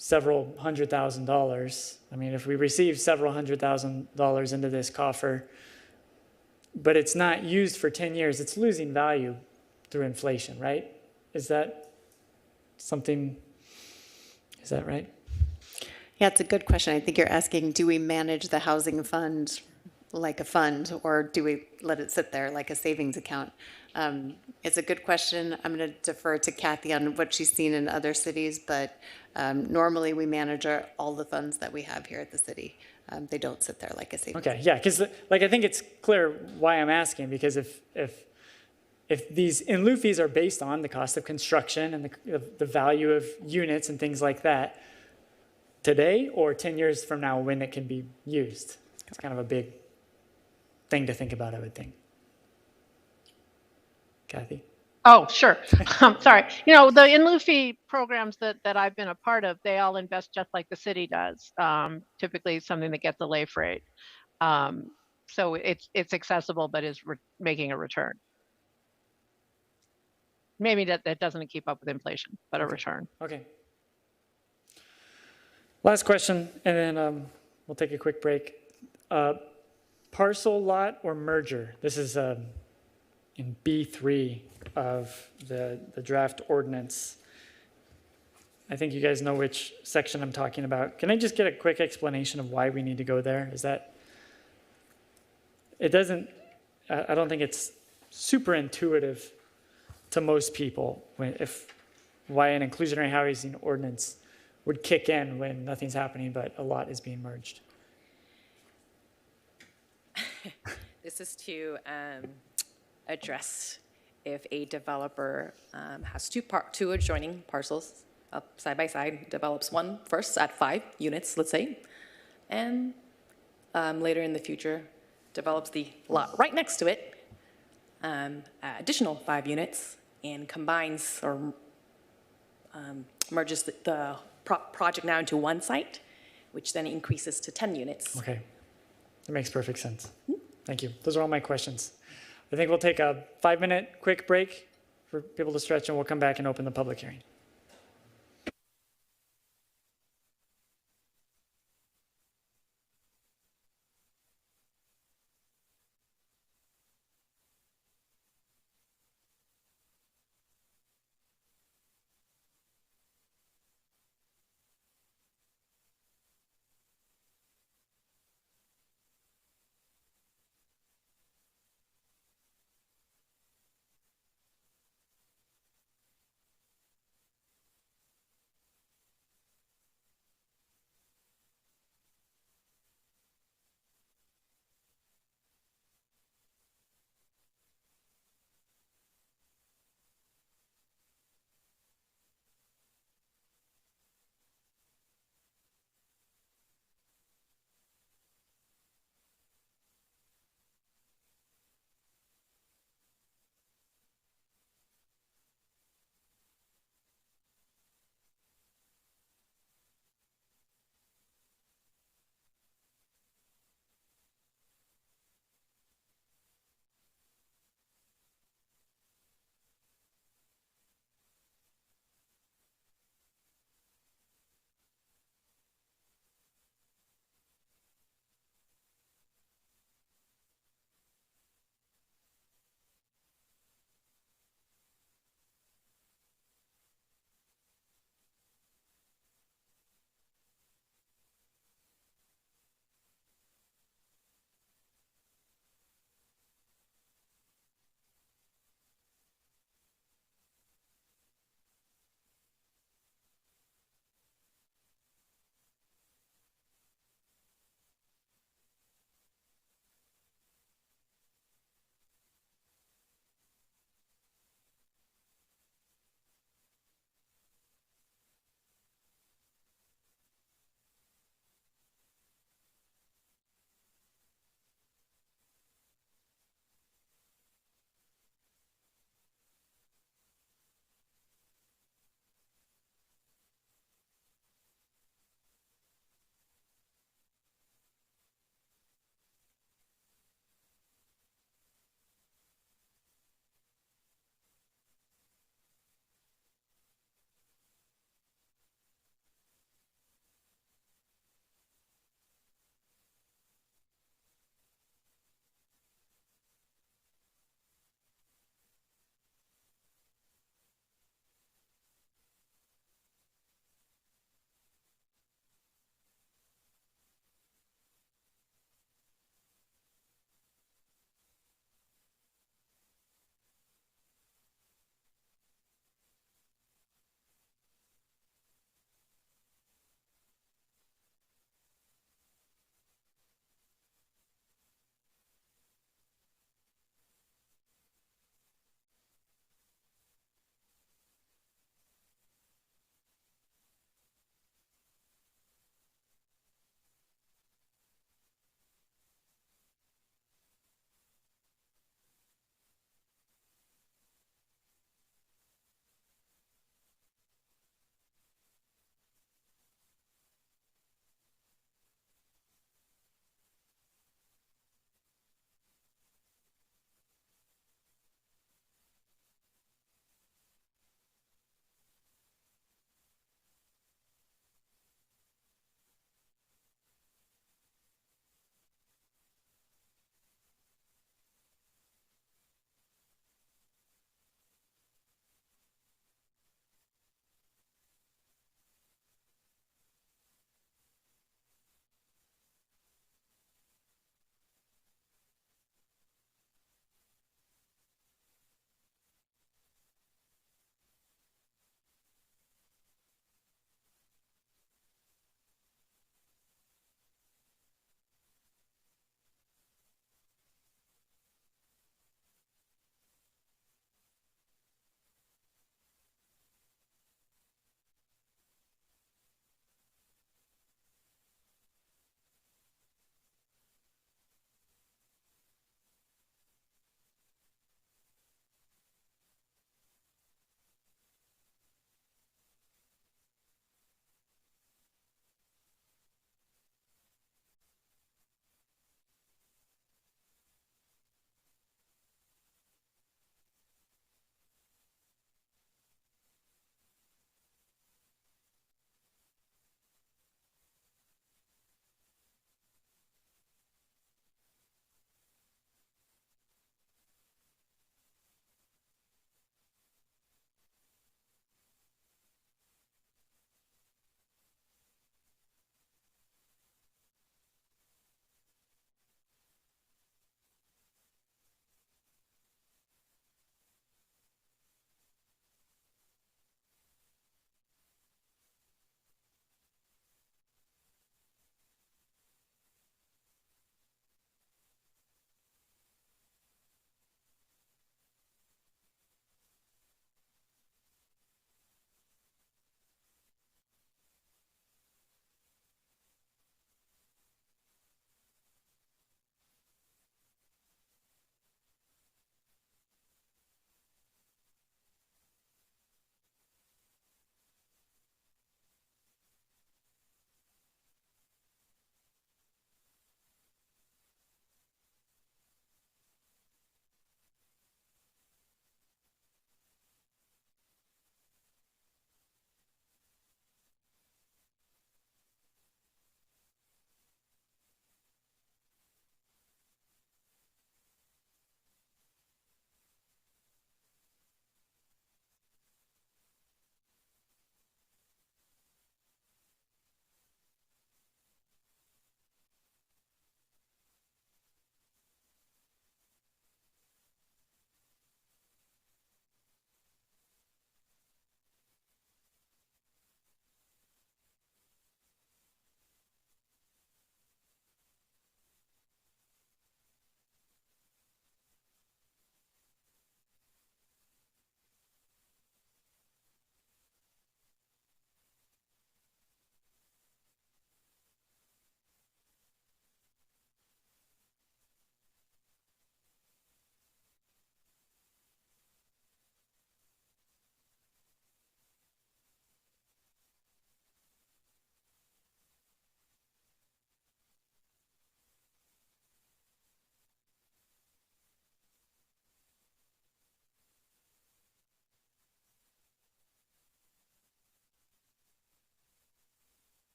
several $100,000. I mean, if we receive several $100,000 into this coffer, but it's not used for 10 years, it's losing value through inflation, right? Is that right? Yeah, it's a good question. I think you're asking, do we manage the housing fund like a fund, or do we let it sit there like a savings account? It's a good question. I'm going to defer to Kathy on what she's seen in other cities, but normally we manage all the funds that we have here at the city. They don't sit there like a savings. Okay, yeah, because I think it's clear why I'm asking, because if these in lieu fees are based on the cost of construction and the value of units and things like that, today or 10 years from now when it can be used, it's kind of a big thing to think about, I would think. Kathy? Oh, sure. Sorry. The in lieu fee programs that I've been a part of, they all invest just like the city does. Typically something that gets a LAIF rate. So it's accessible, but is making a return. Maybe that doesn't keep up with inflation, but a return. Okay. Last question, and then we'll take a quick break. Parcel, lot, or merger? This is in B3 of the draft ordinance. I think you guys know which section I'm talking about. Can I just get a quick explanation of why we need to go there? I don't think it's super intuitive to most people why an inclusionary housing ordinance would kick in when nothing's happening but a lot is being merged. This is to address if a developer has two adjoining parcels up side by side, develops one first at 5 units, let's say, and later in the future develops the lot right next to it, additional 5 units, and combines or merges the project now into one site, which then increases to 10 units. Okay, that makes perfect sense. Thank you. Those are all my questions. I think we'll take a 5-minute quick break for people to stretch, and we'll come back and open the public hearing.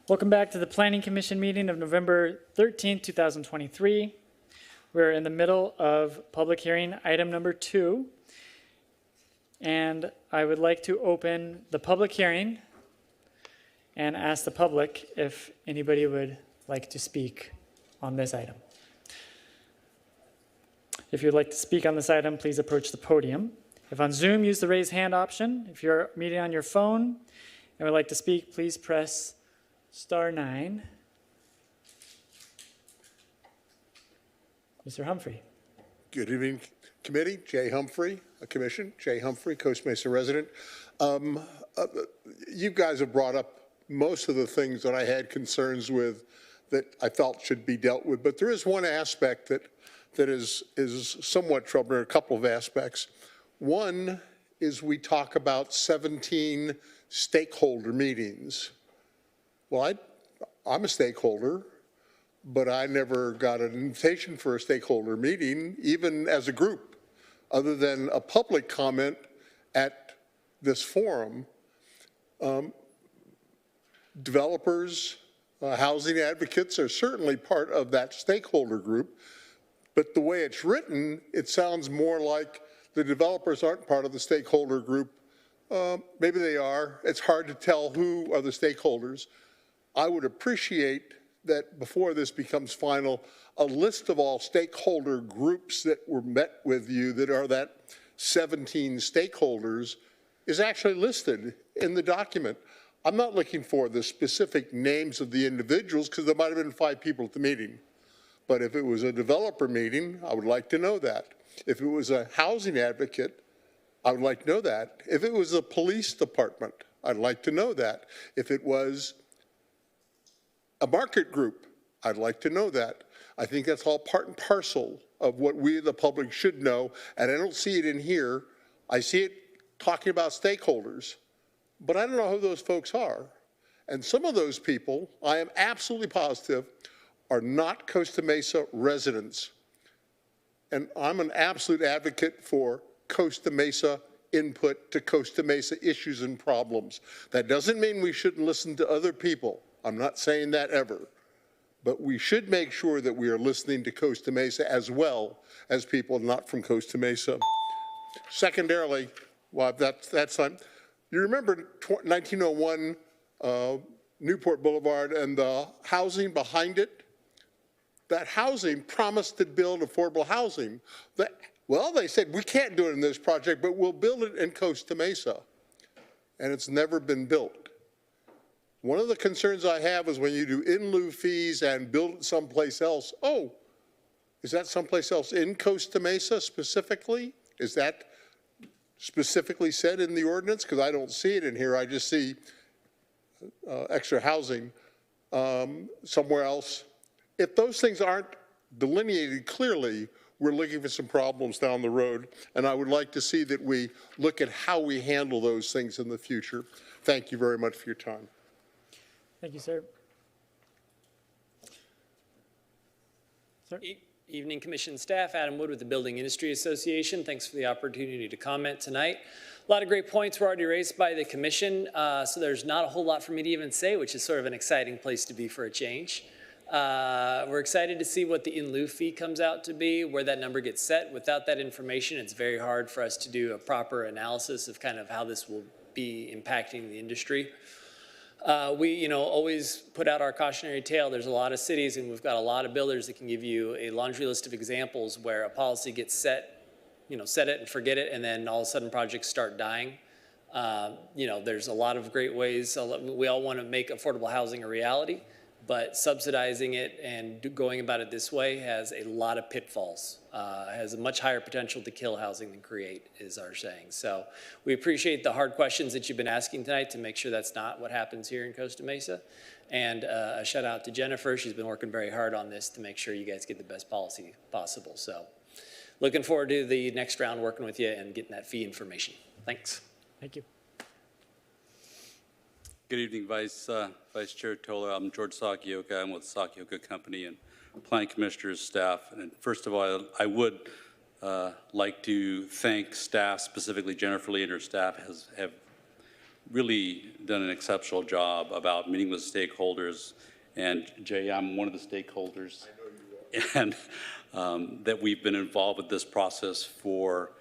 Welcome back to the Planning Commission meeting of November 13th, 2023. We're in the middle of public hearing item number 2. And I would like to open the public hearing and ask the public if anybody would like to speak on this item. If you'd like to speak on this item, please approach the podium. If on Zoom, use the raise hand option. If you're meeting on your phone and would like to speak, please press *9. Mr. Humphrey. Good evening, committee. Jay Humphrey, a commission. Jay Humphrey, Costa Mesa resident. You guys have brought up most of the things that I had concerns with that I felt should be dealt with, but there is one aspect that is somewhat troubling, a couple of aspects. One is we talk about 17 stakeholder meetings. Well, I'm a stakeholder, but I never got an invitation for a stakeholder meeting, even as a group, other than a public comment at this forum. Developers, housing advocates are certainly part of that stakeholder group, but the way it's written, it sounds more like the developers aren't part of the stakeholder group. Maybe they are. It's hard to tell who are the stakeholders. I would appreciate that before this becomes final, a list of all stakeholder groups that were met with you that are that 17 stakeholders is actually listed in the document. I'm not looking for the specific names of the individuals because there might have been 5 people at the meeting. But if it was a developer meeting, I would like to know that. If it was a housing advocate, I would like to know that. If it was a police department, I'd like to know that. If it was a market group, I'd like to know that. I think that's all part and parcel of what we, the public, should know, and I don't see it in here. I see it talking about stakeholders, but I don't know who those folks are. And some of those people, I am absolutely positive, are not Costa Mesa residents. And I'm an absolute advocate for Costa Mesa input to Costa Mesa issues and problems. That doesn't mean we shouldn't listen to other people. I'm not saying that ever. But we should make sure that we are listening to Costa Mesa as well as people not from Costa Mesa. Secondarily, well, that's time. You remember 1901 Newport Boulevard and the housing behind it? That housing promised to build affordable housing. Well, they said, we can't do it in this project, but we'll build it in Costa Mesa. And it's never been built. One of the concerns I have is when you do in lieu fees and build it someplace else. Oh, is that someplace else in Costa Mesa specifically? Is that specifically said in the ordinance? Because I don't see it in here. I just see extra housing somewhere else. If those things aren't delineated clearly, we're looking for some problems down the road. And I would like to see that we look at how we handle those things in the future. Thank you very much for your time. Thank you, sir. Sir? Evening, Commission staff. Adam Wood with the Building Industry Association. Thanks for the opportunity to comment tonight. A lot of great points were already raised by the Commission, so there's not a whole lot for me to even say, which is sort of an exciting place to be for a change. We're excited to see what the in lieu fee comes out to be, where that number gets set. Without that information, it's very hard for us to do a proper analysis of kind of how this will be impacting the industry. We, always put out our cautionary tale. There's a lot of cities, and we've got a lot of builders that can give you a laundry list of examples where a policy gets set, set it and forget it, and then all of a sudden projects start dying. There's a lot of great ways. We all want to make affordable housing a reality, but subsidizing it and going about it this way has a lot of pitfalls, has a much higher potential to kill housing than create, is our saying. So we appreciate the hard questions that you've been asking tonight to make sure that's not what happens here in Costa Mesa. And a shout out to Jennifer. She's been working very hard on this to make sure you guys get the best policy possible. So looking forward to the next round working with you and getting that fee information. Thanks. Thank you. Good evening, Vice Chair Toller. I'm George Sakioka. I'm with Sakioka Company and Planning Commissioner's staff. And first of all, I would like to thank staff, specifically Jennifer Lee and her staff have really done an exceptional job about meeting with stakeholders. And Jay, I'm one of the stakeholders. I know you are. And that we've been involved with this process for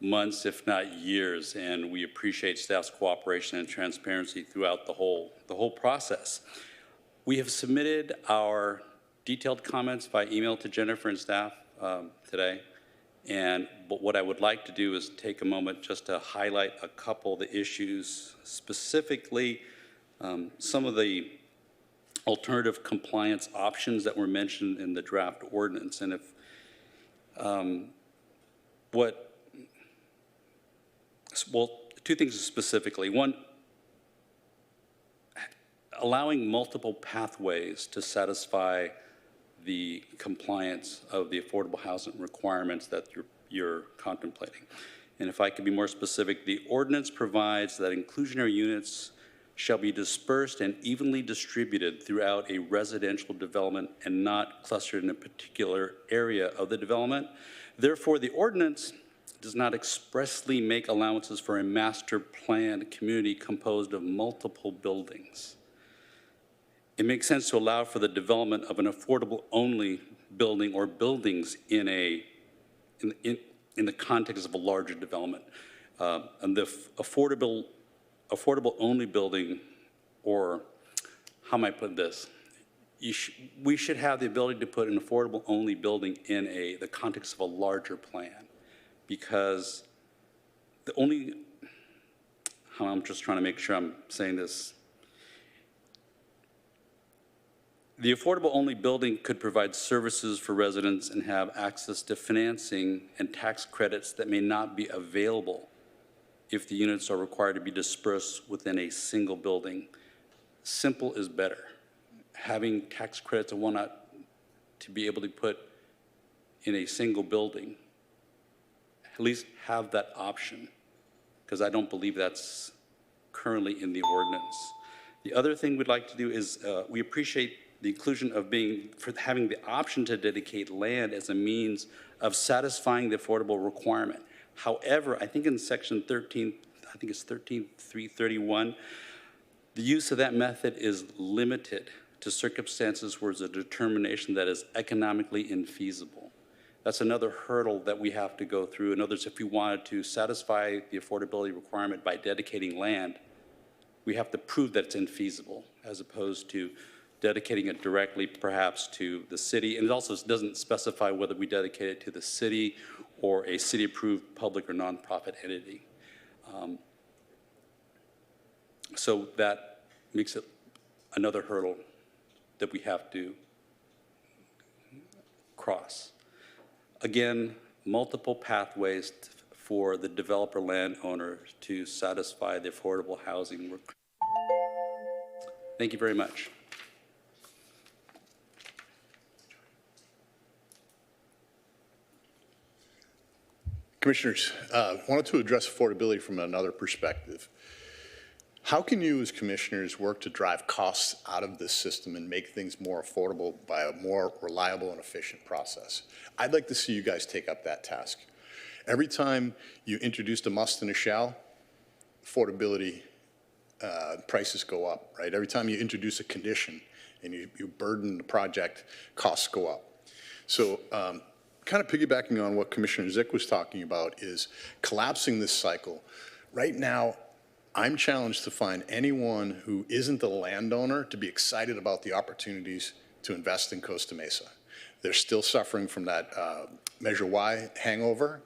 months, if not years, and we appreciate staff's cooperation and transparency throughout the whole process. We have submitted our detailed comments by email to Jennifer and staff today. But what I would like to do is take a moment just to highlight a couple of the issues, specifically some of the alternative compliance options that were mentioned in the draft ordinance. And if well, two things specifically. One, allowing multiple pathways to satisfy the compliance of the affordable housing requirements that you're contemplating. And if I could be more specific, the ordinance provides that inclusionary units shall be dispersed and evenly distributed throughout a residential development and not clustered in a particular area of the development. Therefore, the ordinance does not expressly make allowances for a master planned community composed of multiple buildings. It makes sense to allow for the development of an affordable-only building or buildings in the context of a larger development. And the affordable-only building, or how am I putting this? We should have the ability to put an affordable-only building in the context of a larger plan, because I'm just trying to make sure I'm saying this. The affordable-only building could provide services for residents and have access to financing and tax credits that may not be available if the units are required to be dispersed within a single building. Simple is better. Having tax credits and whatnot to be able to put in a single building, at least have that option, because I don't believe that's currently in the ordinance. The other thing we'd like to do is we appreciate the inclusion of having the option to dedicate land as a means of satisfying the affordable requirement. However, I think in section 13, I think it's 13.331, the use of that method is limited to circumstances where there's a determination that is economically infeasible. That's another hurdle that we have to go through. In other words, if we wanted to satisfy the affordability requirement by dedicating land, we have to prove that it's infeasible, as opposed to dedicating it directly perhaps to the city. And it also doesn't specify whether we dedicate it to the city or a city-approved public or nonprofit entity. So that makes it another hurdle that we have to cross. Again, multiple pathways for the developer landowner to satisfy the affordable housing requirement. Thank you very much. Commissioners, wanted to address affordability from another perspective. How can you as commissioners work to drive costs out of this system and make things more affordable by a more reliable and efficient process? I'd like to see you guys take up that task. Every time you introduce a must and a shall, affordability prices go up, right? Every time you introduce a condition and you burden the project, costs go up. So kind of piggybacking on what Commissioner Zick was talking about is collapsing this cycle. Right now, I'm challenged to find anyone who isn't a landowner to be excited about the opportunities to invest in Costa Mesa. They're still suffering from that Measure Y hangover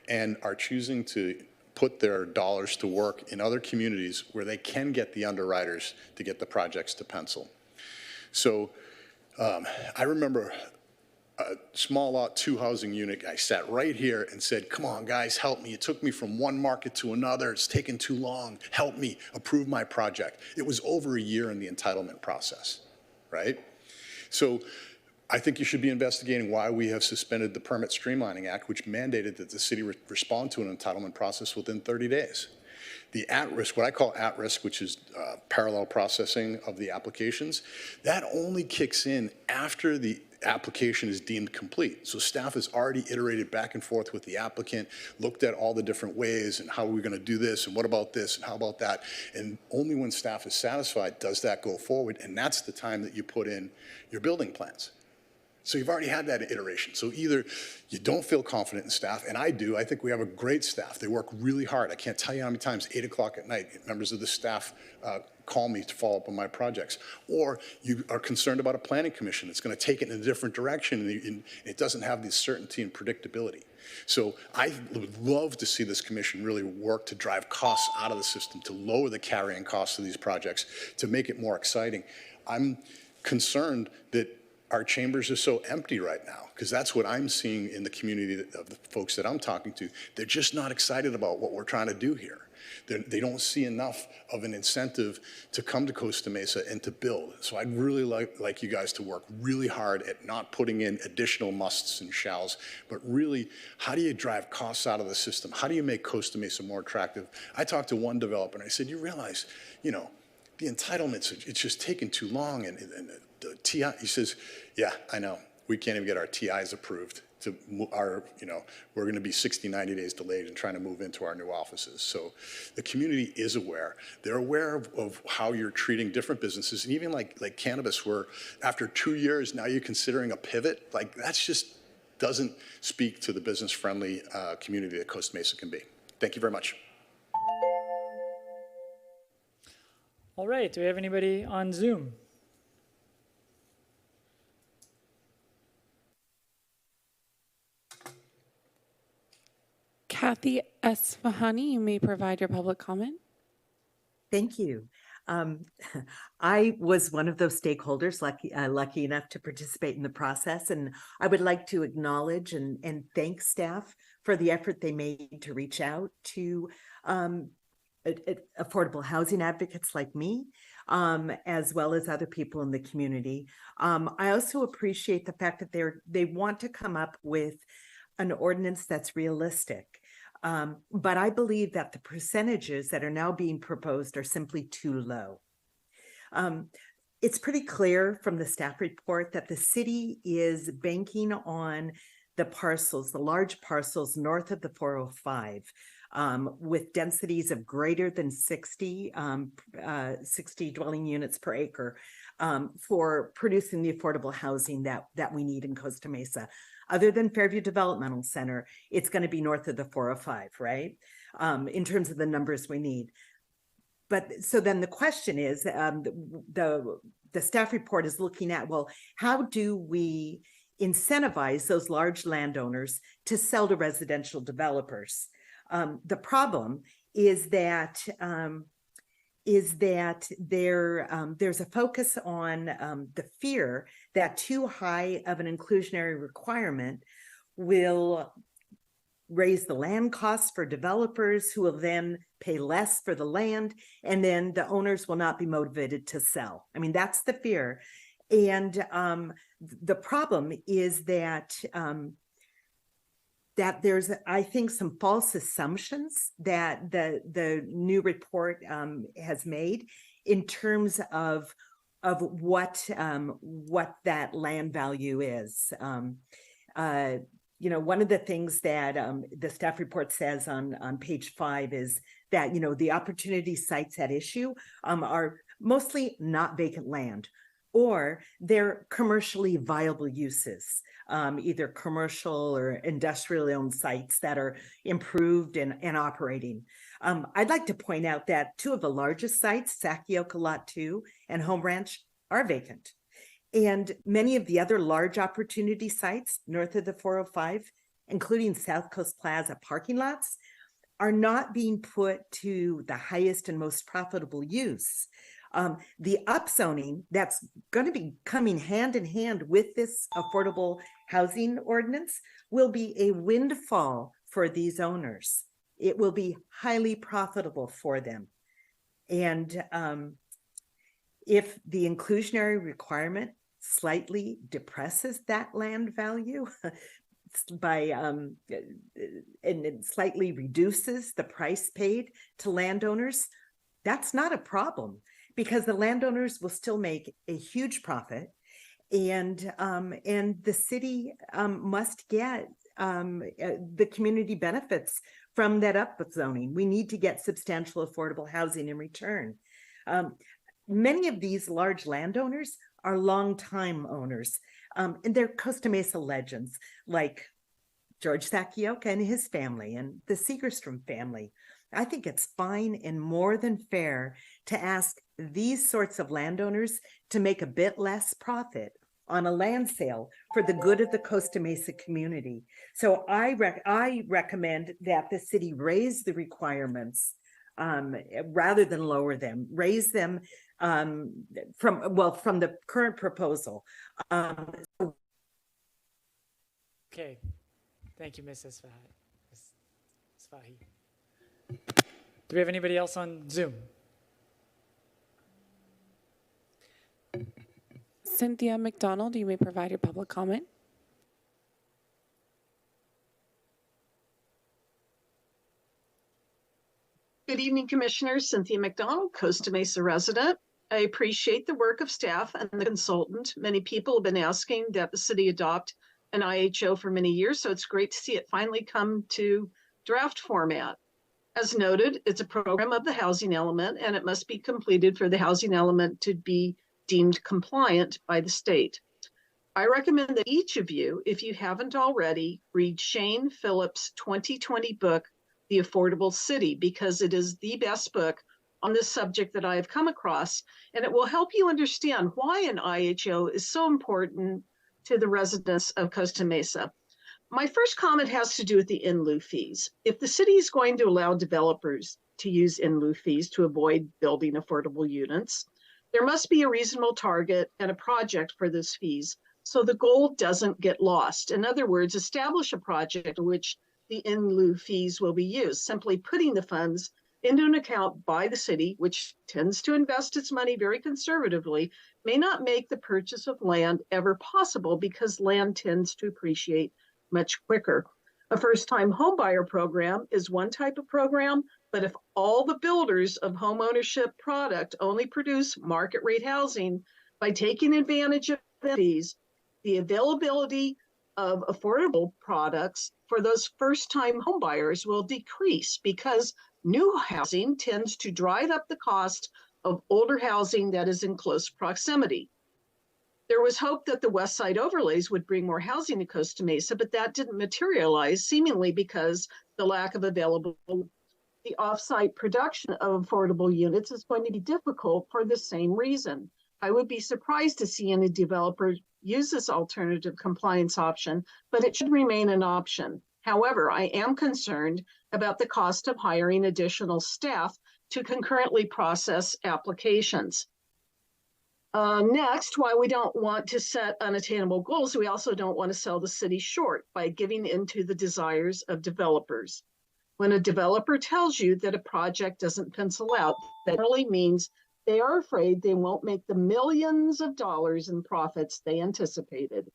and are choosing to put their dollars to work in other communities where they can get the underwriters to get the projects to pencil. So I remember a small lot 2 housing unit guy sat right here and said, come on guys, help me. It took me from one market to another. It's taken too long. Help me approve my project. It was over a year in the entitlement process, right? So I think you should be investigating why we have suspended the Permit Streamlining Act, which mandated that the city respond to an entitlement process within 30 days. The at-risk, what I call at-risk, which is parallel processing of the applications, that only kicks in after the application is deemed complete. So staff has already iterated back and forth with the applicant, looked at all the different ways and how we're going to do this and what about this and how about that. And only when staff is satisfied does that go forward. And that's the time that you put in your building plans. So you've already had that iteration. So either you don't feel confident in staff, and I do. I think we have a great staff. They work really hard. I can't tell you how many times, 8 o'clock at night, members of the staff call me to follow up on my projects. Or you are concerned about a planning commission that's going to take it in a different direction, and it doesn't have the certainty and predictability. So I would love to see this commission really work to drive costs out of the system, to lower the carrying costs of these projects, to make it more exciting. I'm concerned that our chambers are so empty right now, because that's what I'm seeing in the community of the folks that I'm talking to. They're just not excited about what we're trying to do here. They don't see enough of an incentive to come to Costa Mesa and to build. So I'd really like you guys to work really hard at not putting in additional musts and shalls, but really, how do you drive costs out of the system? How do you make Costa Mesa more attractive? I talked to one developer and I said, you realize, you know, the entitlements, it's just taking too long, and the TI, he says, yeah, I know. We can't even get our TIs approved. We're going to be 60, 90 days delayed in trying to move into our new offices. So the community is aware. They're aware of how you're treating different businesses, and even like cannabis, where after 2 years, now you're considering a pivot. Like, that's just doesn't speak to the business-friendly community that Costa Mesa can be. Thank you very much. All right, do we have anybody on Zoom? Kathy Esfahani, you may provide your public comment. Thank you. I was one of those stakeholders lucky enough to participate in the process, and I would like to acknowledge and thank staff for the effort they made to reach out to affordable housing advocates like me, as well as other people in the community. I also appreciate the fact that they want to come up with an ordinance that's realistic. But I believe that the percentages that are now being proposed are simply too low. It's pretty clear from the staff report that the city is banking on the large parcels north of the 405, with densities of greater than 60 dwelling units per acre, for producing the affordable housing that we need in Costa Mesa. Other than Fairview Developmental Center, it's going to be north of the 405, right? In terms of the numbers we need. But so then the question is, the staff report is looking at, well, how do we incentivize those large landowners to sell to residential developers? The problem is that there's a focus on the fear that too high of an inclusionary requirement will raise the land costs for developers, who will then pay less for the land, and then the owners will not be motivated to sell. I mean, that's the fear. And the problem is that there's, I think, some false assumptions that the new report has made in terms of what that land value is. One of the things that the staff report says on page 5 is that, the opportunity sites at issue are mostly not vacant land, or they're commercially viable uses, either commercial or industrially owned sites that are improved and operating. I'd like to point out that 2 of the largest sites, Sakioka Lot 2 and Home Ranch, are vacant. And many of the other large opportunity sites north of the 405, including South Coast Plaza parking lots, are not being put to the highest and most profitable use. The upzoning that's going to be coming hand in hand with this affordable housing ordinance will be a windfall for these owners. It will be highly profitable for them. And if the inclusionary requirement slightly depresses that land value by and it slightly reduces the price paid to landowners, that's not a problem, because the landowners will still make a huge profit, And the city must get the community benefits from that upzoning. We need to get substantial affordable housing in return. Many of these large landowners are longtime owners, and they're Costa Mesa legends like George Sakioka and his family and the Segerstrom family. I think it's fine and more than fair to ask these sorts of landowners to make a bit less profit on a land sale for the good of the Costa Mesa community. So I recommend that the city raise the requirements rather than lower them, raise them from the current proposal. Okay, thank you, Ms. Sfahi. Do we have anybody else on Zoom? Cynthia McDonald, you may provide your public comment. Good evening, Commissioners. Cynthia McDonald, Costa Mesa resident. I appreciate the work of staff and the consultant. Many people have been asking that the city adopt an IHO for many years, so it's great to see it finally come to draft format. As noted, it's a program of the housing element, and it must be completed for the housing element to be deemed compliant by the state. I recommend that each of you, if you haven't already, read Shane Phillips' 2020 book, The Affordable City, because it is the best book on this subject that I have come across, and it will help you understand why an IHO is so important to the residents of Costa Mesa. My first comment has to do with the in lieu fees. If the city is going to allow developers to use in lieu fees to avoid building affordable units, there must be a reasonable target and a project for those fees so the goal doesn't get lost. In other words, establish a project in which the in lieu fees will be used. Simply putting the funds into an account by the city, which tends to invest its money very conservatively, may not make the purchase of land ever possible because land tends to appreciate much quicker. A first-time homebuyer program is one type of program, but if all the builders of homeownership product only produce market rate housing by taking advantage of fees, the availability of affordable products for those first-time homebuyers will decrease because new housing tends to drive up the cost of older housing that is in close proximity. There was hope that the West Side overlays would bring more housing to Costa Mesa, but that didn't materialize, seemingly because the lack of available, the off-site production of affordable units is going to be difficult for the same reason. I would be surprised to see any developer use this alternative compliance option, but it should remain an option. However, I am concerned about the cost of hiring additional staff to concurrently process applications. Next, while we don't want to set unattainable goals, we also don't want to sell the city short by giving into the desires of developers. When a developer tells you that a project doesn't pencil out, that really means they are afraid they won't make the millions of dollars in profits they anticipated.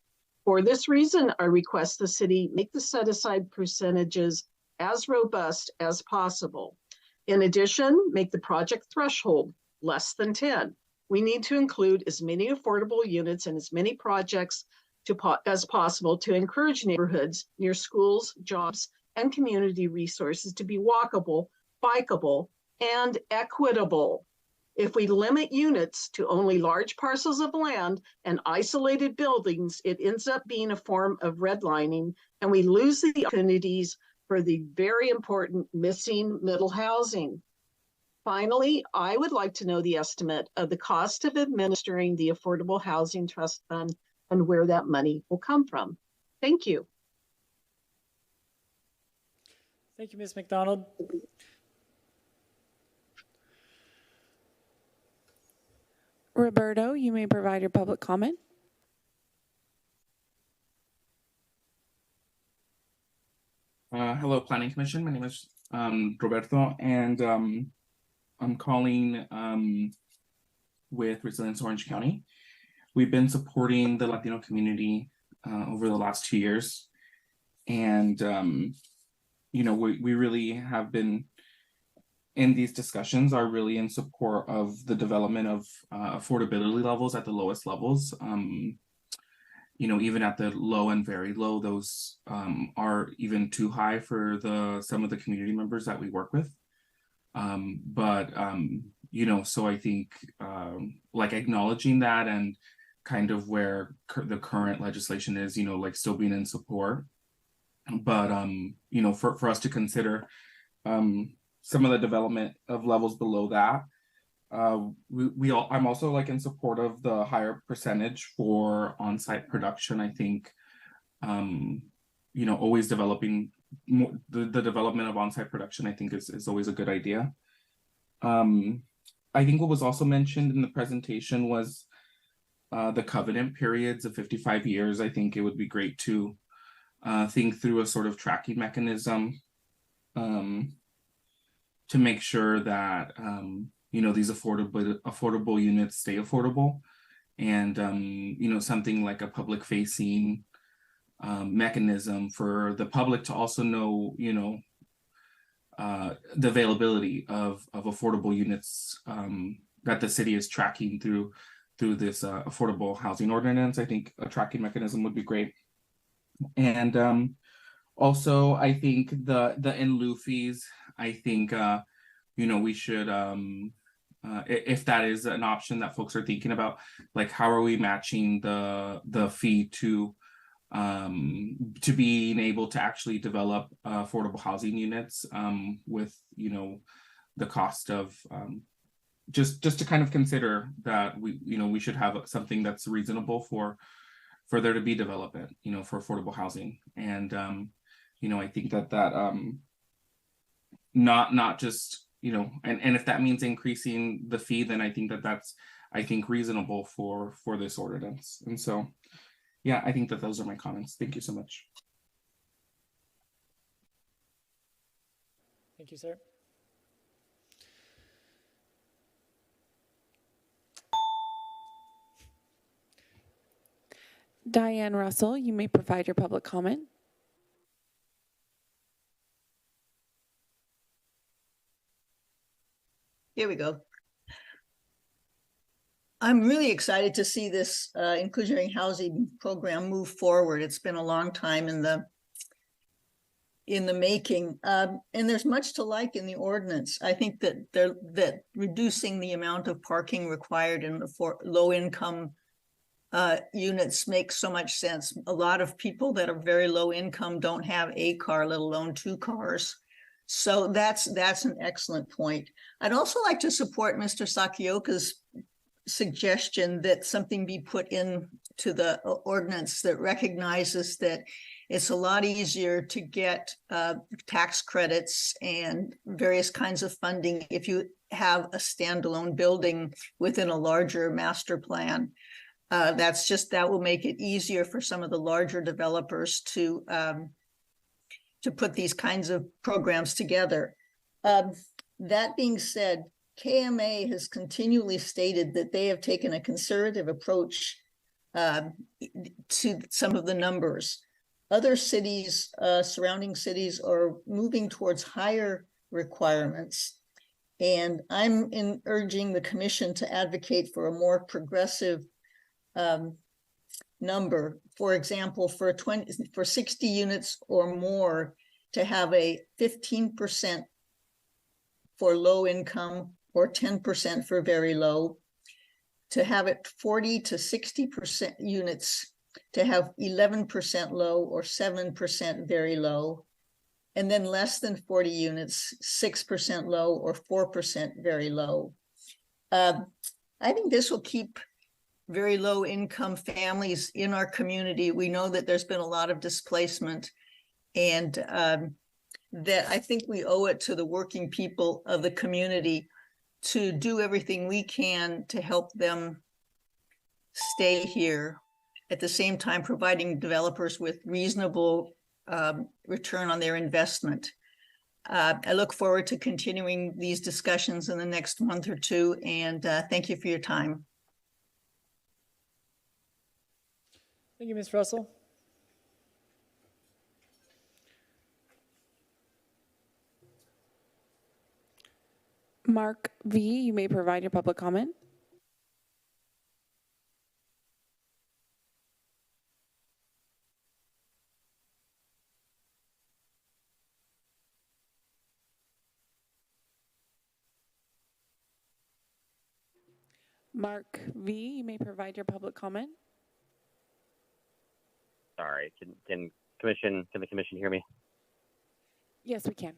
For this reason, I request the city make the set-aside percentages as robust as possible. In addition, make the project threshold less than 10. We need to include as many affordable units and as many projects as possible to encourage neighborhoods near schools, jobs, and community resources to be walkable, bikeable, and equitable. If we limit units to only large parcels of land and isolated buildings, it ends up being a form of redlining, and we lose the opportunities for the very important missing middle housing. Finally, I would like to know the estimate of the cost of administering the Affordable Housing Trust Fund and where that money will come from. Thank you. Thank you, Ms. McDonald. Roberto, you may provide your public comment. Hello, Planning Commission. My name is Roberto, and I'm calling with Resilience Orange County. We've been supporting the Latino community over the last 2 years, and you know, we really have been in these discussions are really in support of the development of affordability levels at the lowest levels. even at the low and very low, those are even too high for some of the community members that we work with. So I think like acknowledging that and kind of where the current legislation is, like still being in support. But for us to consider some of the development of levels below that. I'm also like in support of the higher percentage for on-site production. I think, always developing more, the development of on-site production, I think is always a good idea. I think what was also mentioned in the presentation was the covenant periods of 55 years. I think it would be great to think through a sort of tracking mechanism to make sure that these affordable units stay affordable, and something like a public facing mechanism for the public to also know the availability of affordable units that the city is tracking through this affordable housing ordinance. I think a tracking mechanism would be great. And also, I think the in lieu fees, I think we should if that is an option that folks are thinking about, like how are we matching the fee to being able to actually develop affordable housing units with the cost of just to kind of consider that we should have something that's reasonable for there to be development for affordable housing. And I think that not just and if that means increasing the fee, then I think that's reasonable for this ordinance. And so yeah, I think that those are my comments. Thank you so much. Thank you, sir. Diane Russell, you may provide your public comment. Here we go. I'm really excited to see this inclusionary housing program move forward. It's been a long time in the making, and there's much to like in the ordinance. I think that reducing the amount of parking required for low-income units makes so much sense. A lot of people that are very low income don't have a car, let alone 2 cars. So that's an excellent point. I'd also like to support Mr. Sakioka's suggestion that something be put into the ordinance that recognizes that it's a lot easier to get tax credits and various kinds of funding if you have a standalone building within a larger master plan. That will make it easier for some of the larger developers to put these kinds of programs together. That being said, KMA has continually stated that they have taken a conservative approach to some of the numbers. Other cities, surrounding cities, are moving towards higher requirements. And I'm urging the commission to advocate for a more progressive number. For example, for 60 units or more, to have a 15% for low income or 10% for very low, to have it 40 to 60% units, to have 11% low or 7% very low, and then less than 40 units, 6% low or 4% very low. I think this will keep very low income families in our community. We know that there's been a lot of displacement, and that I think we owe it to the working people of the community to do everything we can to help them stay here, at the same time providing developers with reasonable return on their investment. I look forward to continuing these discussions in the next month or two, and thank you for your time. Thank you, Ms. Russell. Mark V., you may provide your public comment. Mark V., you may provide your public comment. Sorry, can the commission hear me? Yes, we can.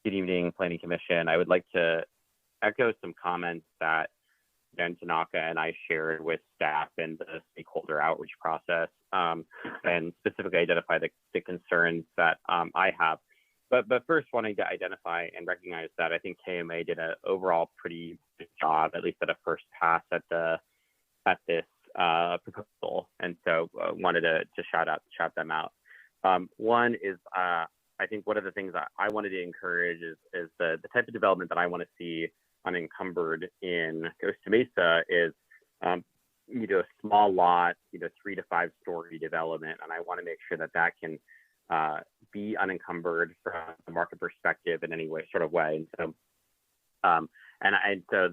Good evening, Planning Commission. I would like to echo some comments that Jen Tanaka and I shared with staff in the stakeholder outreach process, and specifically identify the concerns that I have. But first, wanting to identify and recognize that I think KMA did an overall pretty good job, at least at a first pass at this proposal, and so wanted to shout them out. One is I think one of the things that I wanted to encourage is the type of development that I want to see unencumbered in Costa Mesa is a small lot, 3 to 5 story development, and I want to make sure that can be unencumbered from the market perspective in any way. And so, so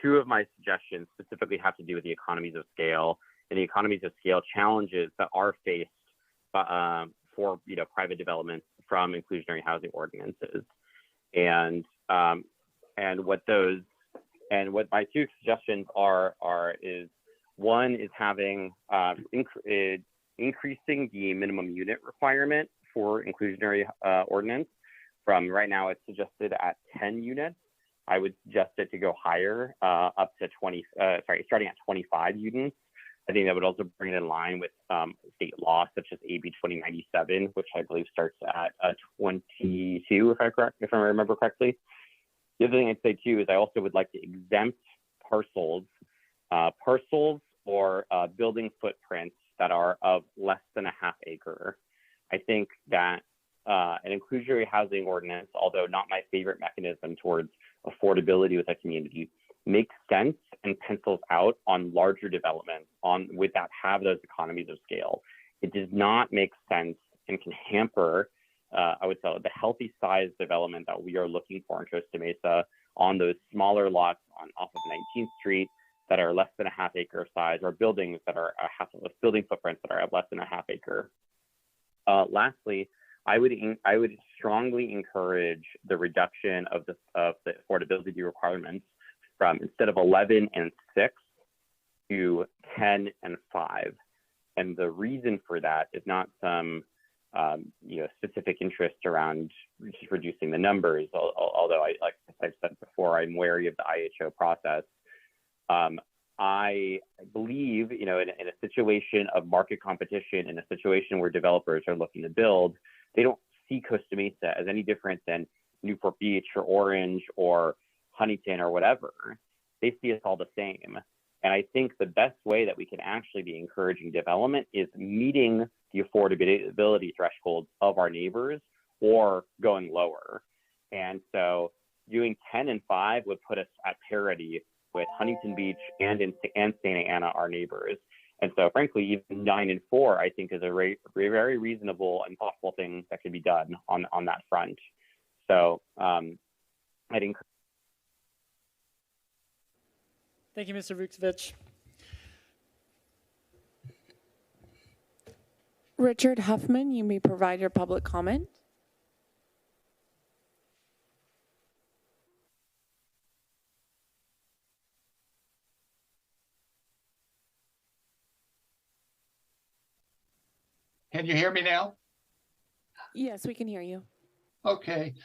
two of my suggestions specifically have to do with the economies of scale and the economies of scale challenges that are faced for private developments from inclusionary housing ordinances, and what my two suggestions are is one is having increasing the minimum unit requirement for inclusionary ordinance from right now it's suggested at 10 units. I would suggest it to go higher, up to starting at 25 units. I think that would also bring it in line with state law, such as AB 2097, which I believe starts at 22, if I remember correctly. The other thing I'd say too is I also would like to exempt parcels or building footprints that are of less than a half acre. I think that an inclusionary housing ordinance, although not my favorite mechanism towards affordability with a community, makes sense and pencils out on larger developments that have those economies of scale. It does not make sense and can hamper, I would say, the healthy size development that we are looking for in Costa Mesa on those smaller lots off of 19th Street that are less than a half acre size, or buildings that are building footprints that are less than a half acre. Lastly, I would strongly encourage the reduction of the affordability requirements from instead of 11 and 6 to 10 and 5. And the reason for that is not some specific interest around just reducing the numbers, although like I've said before, I'm wary of the IHO process. I believe, in a situation of market competition, in a situation where developers are looking to build, they don't see Costa Mesa as any different than Newport Beach or Orange or Huntington or whatever. They see us all the same. And I think the best way that we can actually be encouraging development is meeting the affordability thresholds of our neighbors or going lower. And so doing 10 and 5 would put us at parity with Huntington Beach and Santa Ana, our neighbors. And so frankly, even 9 and 4, I think is a very reasonable and thoughtful thing that could be done on that front. So I'd encourage. Thank you, Mr. Vucevic. Richard Huffman, you may provide your public comment. Can you hear me now? Yes, we can hear you. Okay.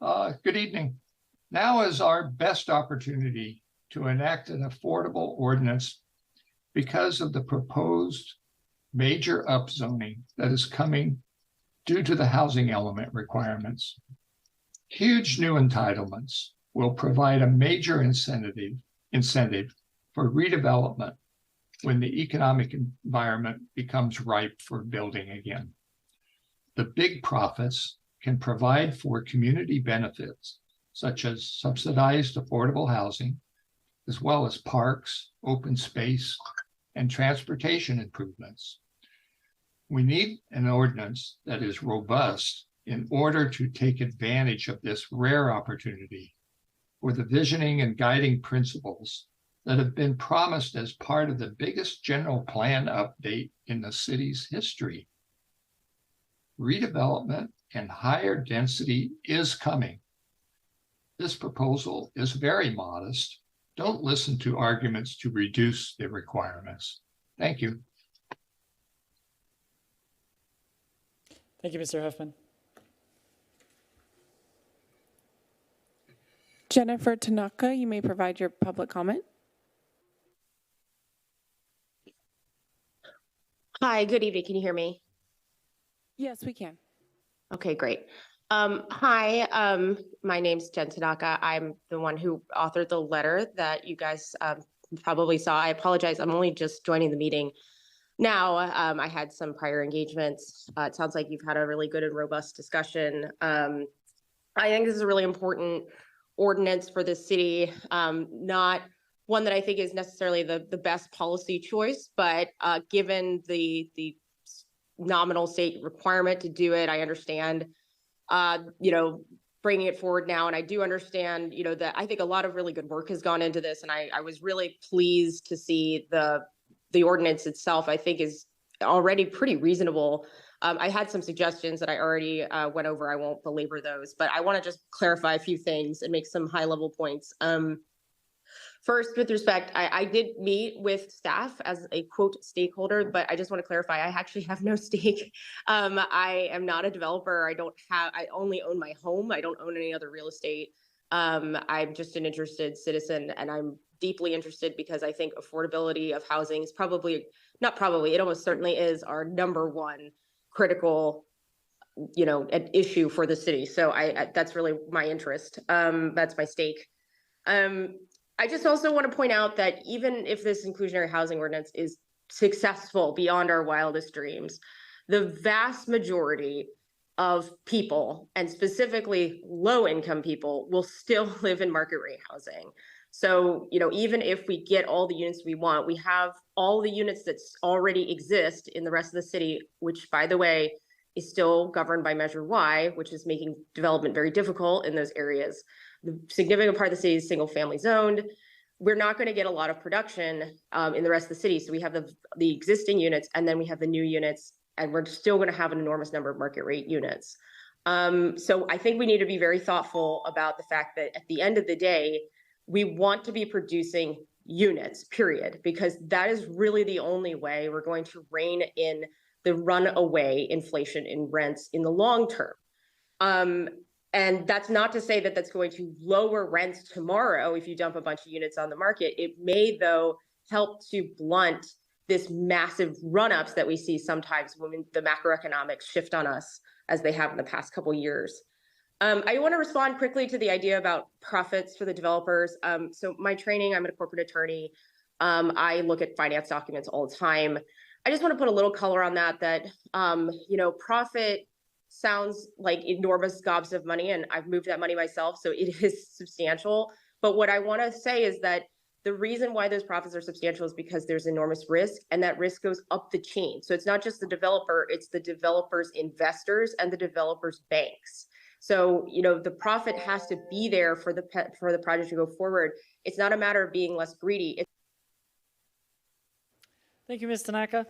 Good evening. Now is our best opportunity to enact an affordable ordinance because of the proposed major upzoning that is coming due to the housing element requirements. Huge new entitlements will provide a major incentive for redevelopment when the economic environment becomes ripe for building again. The big profits can provide for community benefits, such as subsidized affordable housing, as well as parks, open space, and transportation improvements. We need an ordinance that is robust in order to take advantage of this rare opportunity for the visioning and guiding principles that have been promised as part of the biggest general plan update in the city's history. Redevelopment and higher density is coming. This proposal is very modest don't listen to arguments to reduce the requirements. Thank you. Thank you, Mr. Huffman. Jennifer Tanaka, you may provide your public comment. Hi, good evening. Can you hear me? Yes, we can. Okay, great. Hi, my name's Jen Tanaka. I'm the one who authored the letter that you guys probably saw. I apologize. I'm only just joining the meeting now. I had some prior engagements. It sounds like you've had a really good and robust discussion. I think this is a really important ordinance for the city, not one that I think is necessarily the best policy choice, but given the nominal state requirement to do it, I understand, bringing it forward now. And I do understand, that I think a lot of really good work has gone into this. And I was really pleased to see the ordinance itself, I think, is already pretty reasonable. I had some suggestions that I already went over. I won't belabor those, but I want to just clarify a few things and make some high level points. First, with respect, I did meet with staff as a quote stakeholder, but I just want to clarify, I actually have no stake. I am not a developer. I only own my home. I don't own any other real estate. I'm just an interested citizen, and I'm deeply interested because I think affordability of housing is it almost certainly is our number one critical, an issue for the city. So that's really my interest. That's my stake. I just also want to point out that even if this inclusionary housing ordinance is successful beyond our wildest dreams, the vast majority of people, and specifically low-income people, will still live in market rate housing. So, even if we get all the units we want, we have all the units that already exist in the rest of the city, which, by the way, is still governed by Measure Y, which is making development very difficult in those areas. The significant part of the city is single family zoned. We're not going to get a lot of production in the rest of the city. So we have the existing units, and then we have the new units, and we're still going to have an enormous number of market rate units. So I think we need to be very thoughtful about the fact that at the end of the day, we want to be producing units, period, because that is really the only way we're going to rein in the runaway inflation in rents in the long term. And that's not to say that that's going to lower rents tomorrow if you dump a bunch of units on the market. It may, though, help to blunt this massive run-ups that we see sometimes when the macroeconomics shift on us, as they have in the past couple of years. I want to respond quickly to the idea about profits for the developers. So my training, I'm a corporate attorney. I look at finance documents all the time. I just want to put a little color on that, profit sounds like enormous gobs of money, and I've moved that money myself, so it is substantial. But what I want to say is that the reason why those profits are substantial is because there's enormous risk, and that risk goes up the chain. So it's not just the developer, it's the developer's investors and the developer's banks. So, the profit has to be there for the project to go forward. It's not a matter of being less greedy. Thank you, Ms. Tanaka.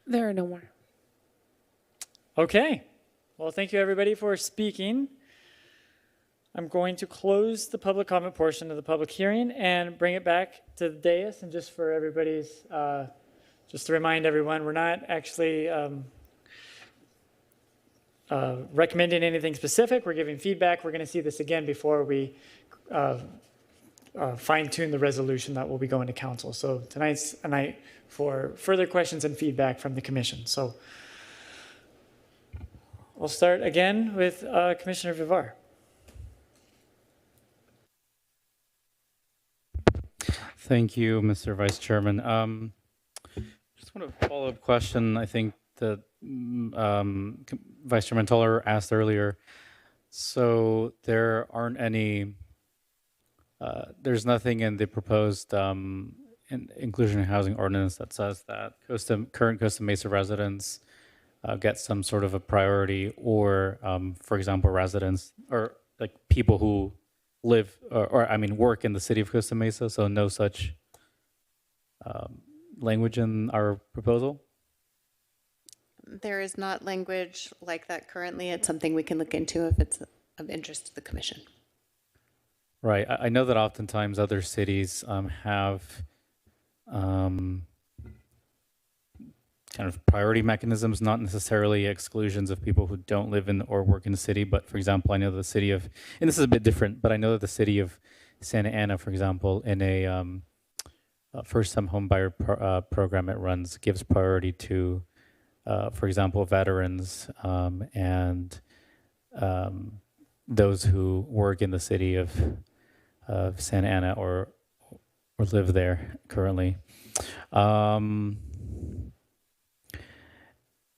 There are no more. Okay. Well, thank you, everybody, for speaking. I'm going to close the public comment portion of the public hearing and bring it back to the dais. And just for everybody's, just to remind everyone, we're not actually recommending anything specific. We're giving feedback. We're going to see this again before we fine-tune the resolution that will be going to council. So tonight's a night for further questions and feedback from the commission. So we'll start again with Commissioner Vivar. Thank you, Mr. Vice Chairman. Just want a follow-up question. I think that Vice Chairman Toller asked earlier. So there aren't any, there's nothing in the proposed inclusionary housing ordinance that says that current Costa Mesa residents get some sort of a priority, or, for example, residents or like people who live or work in the city of Costa Mesa. So no such language in our proposal. There is not language like that currently. It's something we can look into if it's of interest to the commission. Right. I know that oftentimes other cities have kind of priority mechanisms, not necessarily exclusions of people who don't live in or work in the city. But for example, I know the city of, and this is a bit different, but I know that the city of Santa Ana, for example, in a first-time home buyer program it runs, gives priority to, for example, veterans and those who work in the city of Santa Ana or live there currently.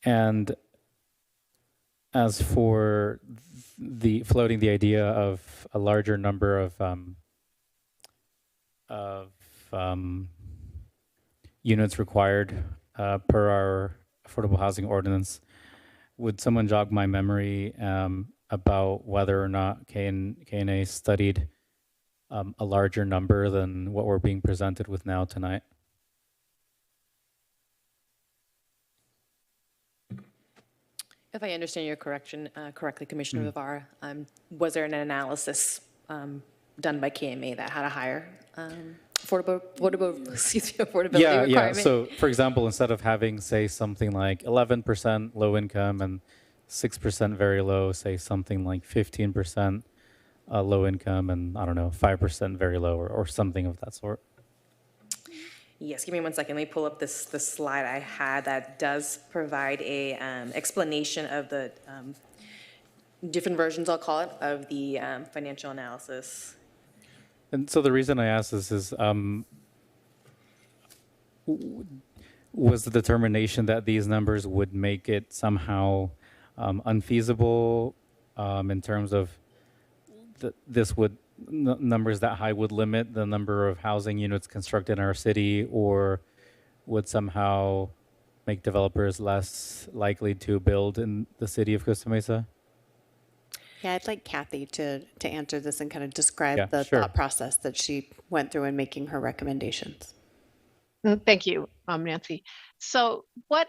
And as for the floating the idea of a larger number of units required per our affordable housing ordinance, would someone jog my memory about whether or not KNA studied a larger number than what we're being presented with now tonight? If I understand your correctly, Commissioner Vivar, was there an analysis done by KMA that had a higher affordability requirement? Yeah. So, for example, instead of having, say, something like 11% low income and 6% very low, say something like 15% low income and, I don't know, 5% very low or something of that sort. Yes, give me 1 second. Let me pull up this slide I had that does provide a explanation of the different versions, I'll call it, of the financial analysis. And so the reason I ask this is, was the determination that these numbers would make it somehow unfeasible in terms of this would numbers that high would limit the number of housing units constructed in our city, or would somehow make developers less likely to build in the city of Costa Mesa? Yeah, I'd like Kathy to answer this and kind of describe the sure. thought process that she went through in making her recommendations. Thank you, Nancy. So what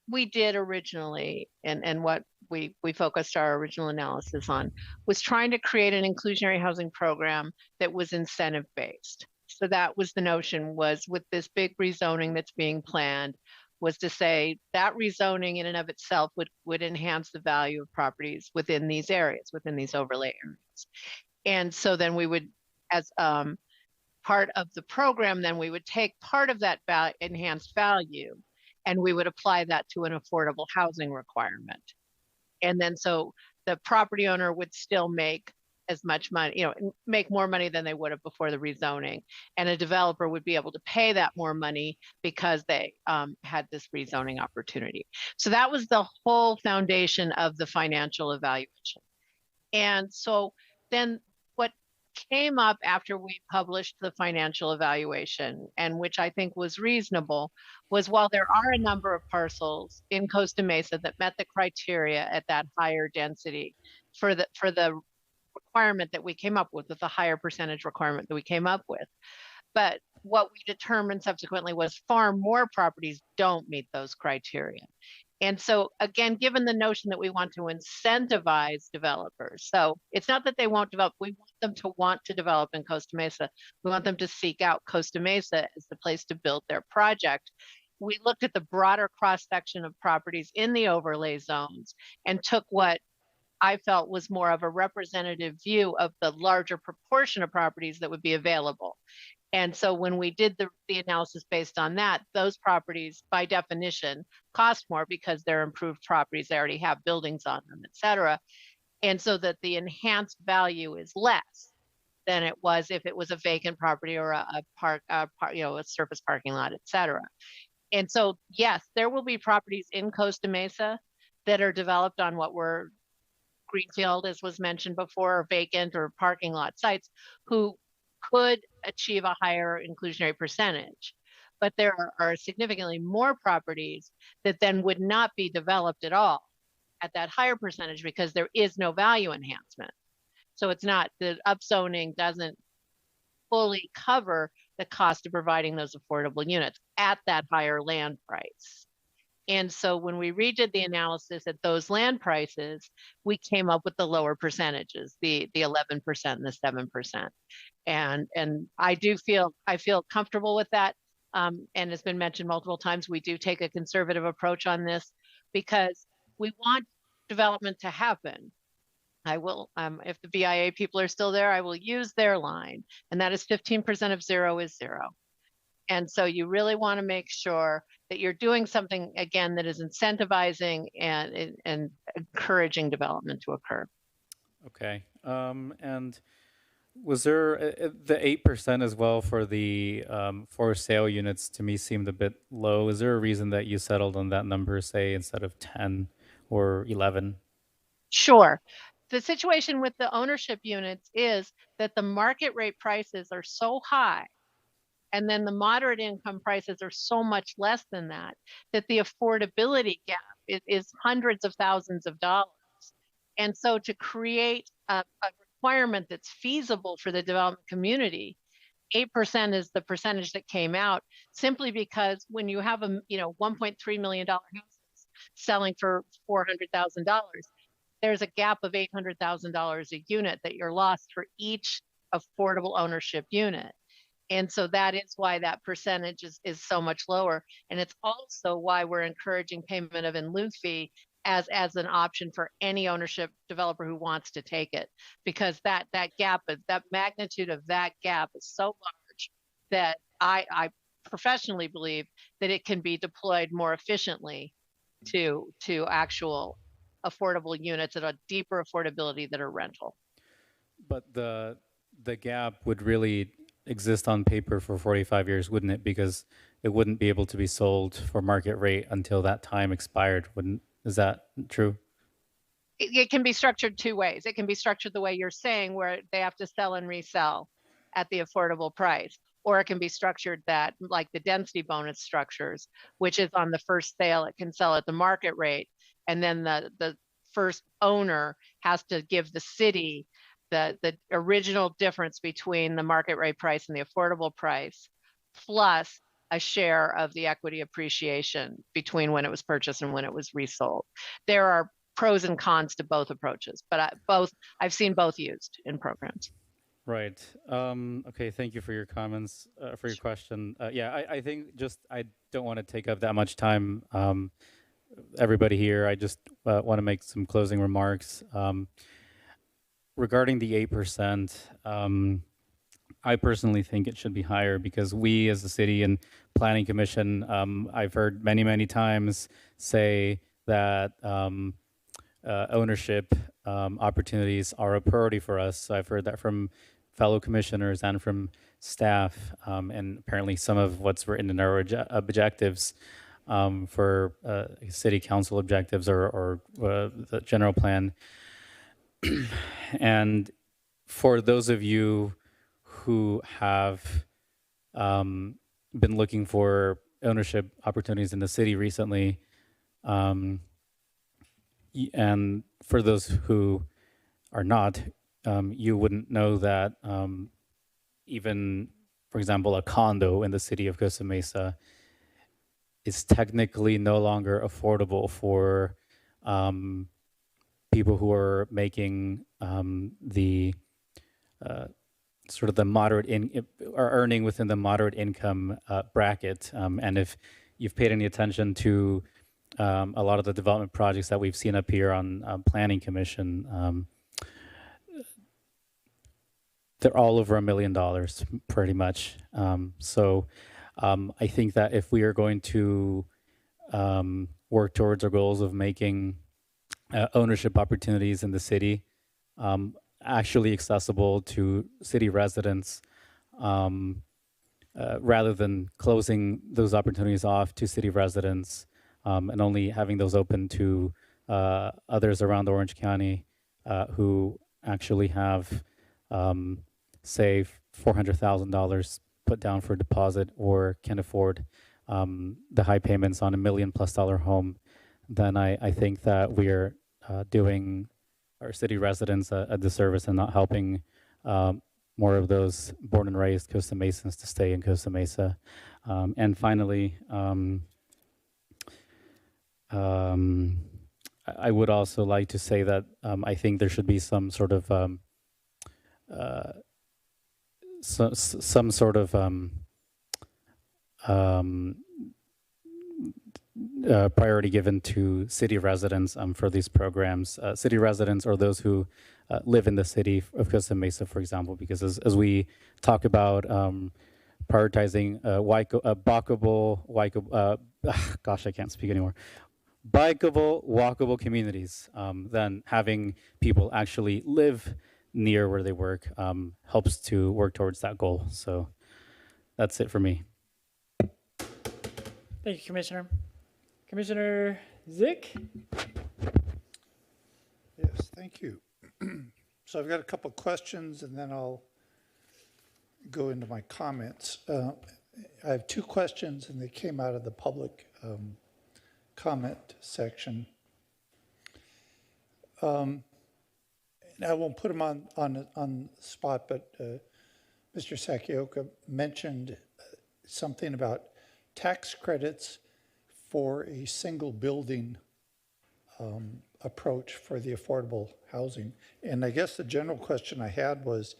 we did originally and what we focused our original analysis on was trying to create an inclusionary housing program that was incentive based. So that was the notion, was with this big rezoning that's being planned, was to say that rezoning in and of itself would enhance the value of properties within these areas, within these overlay areas. And so then we would, as part of the program, then we would take part of that enhanced value and we would apply that to an affordable housing requirement. And then so the property owner would still make as much money, make more money than they would have before the rezoning. And a developer would be able to pay that more money because they had this rezoning opportunity. So that was the whole foundation of the financial evaluation. And so then what came up after we published the financial evaluation, and which I think was reasonable, was while there are a number of parcels in Costa Mesa that met the criteria at that higher density for the requirement that we came up with the higher percentage requirement that we came up with. But what we determined subsequently was far more properties don't meet those criteria. And so again, given the notion that we want to incentivize developers, so it's not that they won't develop, we want them to want to develop in Costa Mesa. We want them to seek out Costa Mesa as the place to build their project. We looked at the broader cross-section of properties in the overlay zones and took what I felt was more of a representative view of the larger proportion of properties that would be available. And so when we did the analysis based on that, those properties by definition cost more because they're improved properties, they already have buildings on them, et cetera. And so that the enhanced value is less than it was if it was a vacant property or a surface parking lot, et cetera. And so, yes, there will be properties in Costa Mesa that are developed on what were greenfield, as was mentioned before, or vacant or parking lot sites who could achieve a higher inclusionary percentage. But there are significantly more properties that then would not be developed at all at that higher percentage because there is no value enhancement. So it's not, the upzoning doesn't fully cover the cost of providing those affordable units at that higher land price. And so when we redid the analysis at those land prices, we came up with the lower percentages, the 11% and the 7%. And I feel comfortable with that. And it's been mentioned multiple times, we do take a conservative approach on this because we want development to happen. I will, if the BIA people are still there, I will use their line, and that is 15% of 0 is 0. And so you really want to make sure that you're doing something, again, that is incentivizing and encouraging development to occur. Okay. And was there the 8% as well for the for sale units? To me, seemed a bit low. Is there a reason that you settled on that number, say, instead of 10 or 11? Sure. The situation with the ownership units is that the market rate prices are so high, and then the moderate income prices are so much less than that, that the affordability gap is hundreds of thousands of dollars. And so to create a requirement that's feasible for the development community, 8% is the percentage that came out, simply because when you have $1.3 million houses selling for $400,000, there's a gap of $800,000 a unit that you're lost for each affordable ownership unit. And so that is why that percentage is so much lower. And it's also why we're encouraging payment of in lieu fee as an option for any ownership developer who wants to take it, because that gap, that magnitude of that gap is so large that I professionally believe that it can be deployed more efficiently to actual affordable units at a deeper affordability that are rental. But the gap would really exist on paper for 45 years, wouldn't it? Because it wouldn't be able to be sold for market rate until that time expired. Is that true? It can be structured two ways. It can be structured the way you're saying, where they have to sell and resell at the affordable price, or it can be structured that, like the density bonus structures, which is on the first sale, it can sell at the market rate, and then the first owner has to give the city the original difference between the market rate price and the affordable price, plus a share of the equity appreciation between when it was purchased and when it was resold. There are pros and cons to both approaches, but I've seen both used in programs. Right. Okay. Thank you for your comments, for your question. Yeah, I think I don't want to take up that much time. Everybody here, I just want to make some closing remarks. Regarding the 8%, I personally think it should be higher, because we as the city and planning commission, I've heard many times say that ownership opportunities are a priority for us. I've heard that from fellow commissioners and from staff, and apparently some of what's written in our objectives for city council objectives or the general plan. And for those of you who have been looking for ownership opportunities in the city recently, and for those who are not, you wouldn't know that even, for example, a condo in the city of Costa Mesa is technically no longer affordable for people who are making the sort of the moderate are earning within the moderate income bracket. And if you've paid any attention to a lot of the development projects that we've seen up here on Planning Commission, they're all over $1 million, pretty much. So I think that if we are going to work towards our goals of making ownership opportunities in the city actually accessible to city residents, rather than closing those opportunities off to city residents and only having those open to others around Orange County who actually have, say, $400,000 put down for deposit or can afford the high payments on $1 million+ home, then I think that we are doing our city residents a disservice and not helping more of those born and raised Costa Mesans to stay in Costa Mesa. And finally, I would also like to say that I think there should be some sort of some sort of priority given to city residents for these programs. City residents or those who live in the city of Costa Mesa, for example, because as we talk about prioritizing gosh, I can't speak anymore. Bikeable, walkable communities, then having people actually live near where they work helps to work towards that goal. So that's it for me. Thank you, Commissioner. Commissioner Zick? Yes, thank you. So I've got a couple questions and then I'll go into my comments. I have two questions and they came out of the public comment section. And I won't put them on the spot, but Mr. Sakioka mentioned something about tax credits for a single building approach for the affordable housing. And I guess the general question I had was,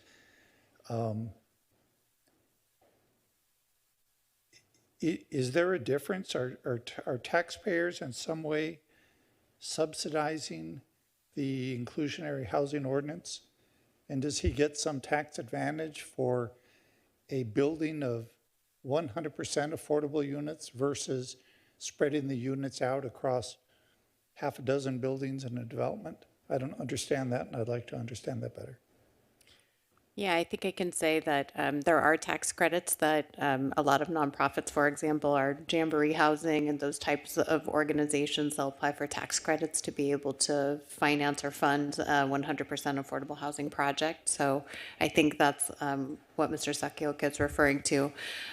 is there a difference? Are taxpayers in some way subsidizing the inclusionary housing ordinance? And does he get some tax advantage for a building of 100% affordable units versus spreading the units out across half a dozen buildings in a development? I don't understand that, and I'd like to understand that better. Yeah, I think I can say that there are tax credits that a lot of nonprofits, for example, are Jamboree Housing and those types of organizations. They'll apply for tax credits to be able to finance or fund a 100% affordable housing project. So I think that's what Mr. Sakioka is referring to.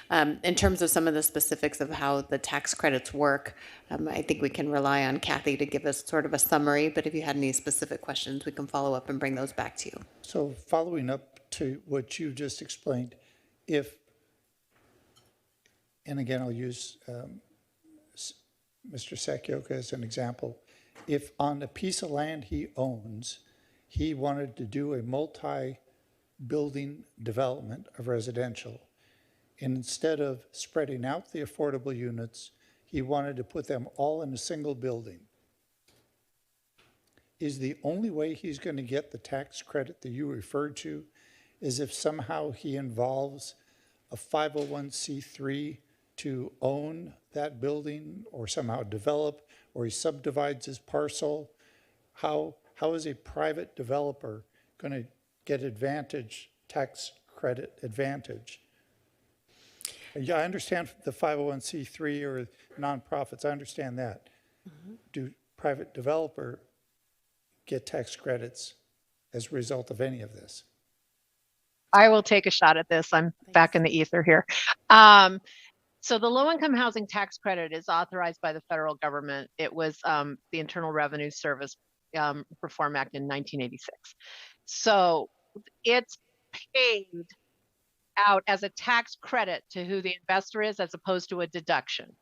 In terms of some of the specifics of how the tax credits work, I think we can rely on Kathy to give us sort of a summary, but if you had any specific questions, we can follow up and bring those back to you. So following up to what you just explained, if, and again, I'll use Mr. Sakioka as an example, if on a piece of land he owns, he wanted to do a multi-building development of residential, and instead of spreading out the affordable units, he wanted to put them all in a single building, is the only way he's going to get the tax credit that you referred to is if somehow he involves a 501c3 to own that building or somehow develop, or he subdivides his parcel? How is a private developer going to get advantage, tax credit advantage? Yeah, I understand the 501c3 or nonprofits, I understand that. Mm-hmm. Do private developer get tax credits as a result of any of this? I will take a shot at this. I'm back in the ether here. So the low-income housing tax credit is authorized by the federal government. It was the Internal Revenue Service Reform Act in 1986. So it's paid out as a tax credit to who the investor is as opposed to a deduction.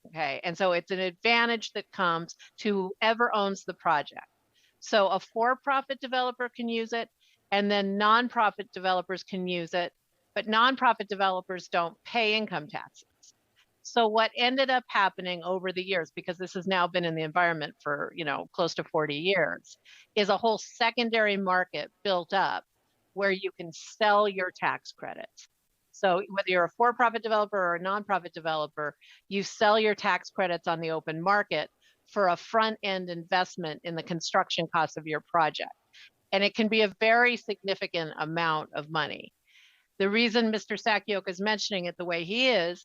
Okay, and so it's an advantage that comes to whoever owns the project. So a for-profit developer can use it, and then nonprofit developers can use it, but nonprofit developers don't pay income taxes. So what ended up happening over the years, because this has now been in the environment for, close to 40 years, is a whole secondary market built up where you can sell your tax credits. So whether you're a for-profit developer or a nonprofit developer, you sell your tax credits on the open market for a front-end investment in the construction costs of your project. And it can be a very significant amount of money. The reason Mr. Sakioka is mentioning it the way he is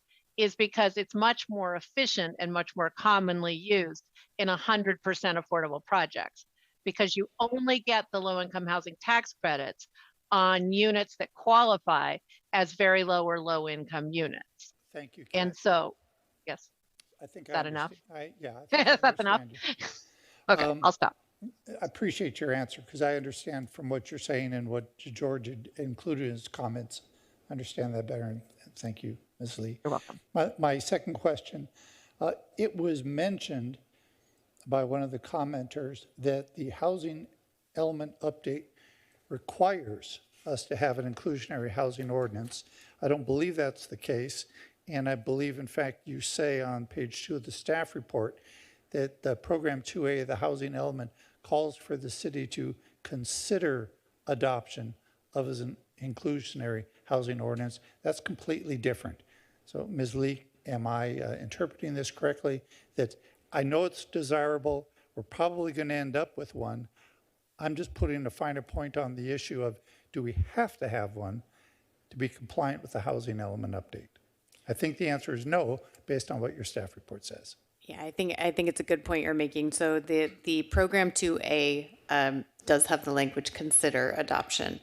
because it's much more efficient and much more commonly used in 100% affordable projects, because you only get the low-income housing tax credits on units that qualify as very low or low-income units. Thank you, Kathy. And so, yes. I think is that enough? Is that enough? Okay, I'll stop. I appreciate your answer, because I understand from what you're saying and what George had included in his comments. I understand that better, and thank you, Ms. Lee. You're welcome. My second question, it was mentioned by one of the commenters that the housing element update requires us to have an inclusionary housing ordinance. I don't believe that's the case. And I believe, in fact, you say on page 2 of the staff report that the program 2A, the housing element, calls for the city to consider adoption of an inclusionary housing ordinance. That's completely different. So, Ms. Lee, am I interpreting this correctly? That I know it's desirable, we're probably going to end up with one. I'm just putting a finer point on the issue of, do we have to have one to be compliant with the housing element update? I think the answer is no, based on what your staff report says. Yeah, I think it's a good point you're making. So the program 2A does have the language consider adoption.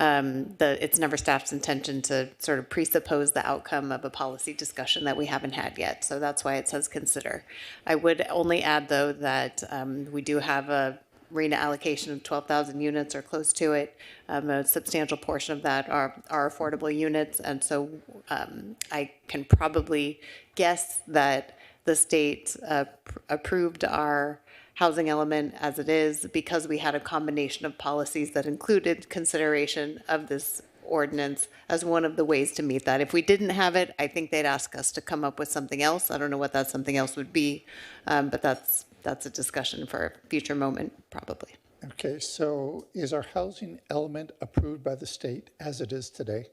It's never staff's intention to sort of presuppose the outcome of a policy discussion that we haven't had yet. So that's why it says consider. I would only add, though, that we do have a RENA allocation of 12,000 units or close to it. A substantial portion of that are affordable units. And so I can probably guess that the state approved our housing element as it is because we had a combination of policies that included consideration of this ordinance as one of the ways to meet that. If we didn't have it, I think they'd ask us to come up with something else. I don't know what that something else would be, but that's a discussion for a future moment, probably. Okay, so is our housing element approved by the state as it is today?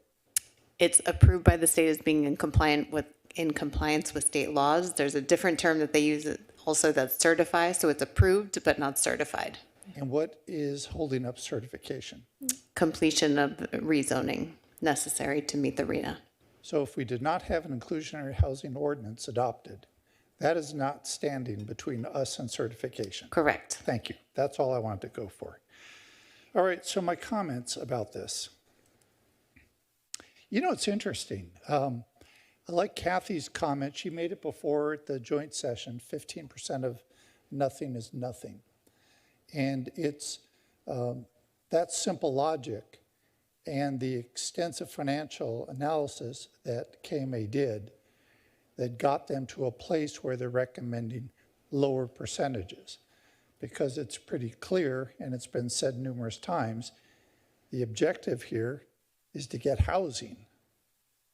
It's approved by the state as being in compliance with state laws. There's a different term that they use also that's certified, so it's approved but not certified. And what is holding up certification? Completion of rezoning necessary to meet the RENA. So if we did not have an inclusionary housing ordinance adopted, that is not standing between us and certification. Correct. Thank you. That's all I wanted to go for. All right, so my comments about this. You know, it's interesting. I like Kathy's comment. She made it before the joint session, 15% of nothing is nothing. And it's that simple logic and the extensive financial analysis that KMA did that got them to a place where they're recommending lower percentages. Because it's pretty clear, and it's been said numerous times, the objective here is to get housing.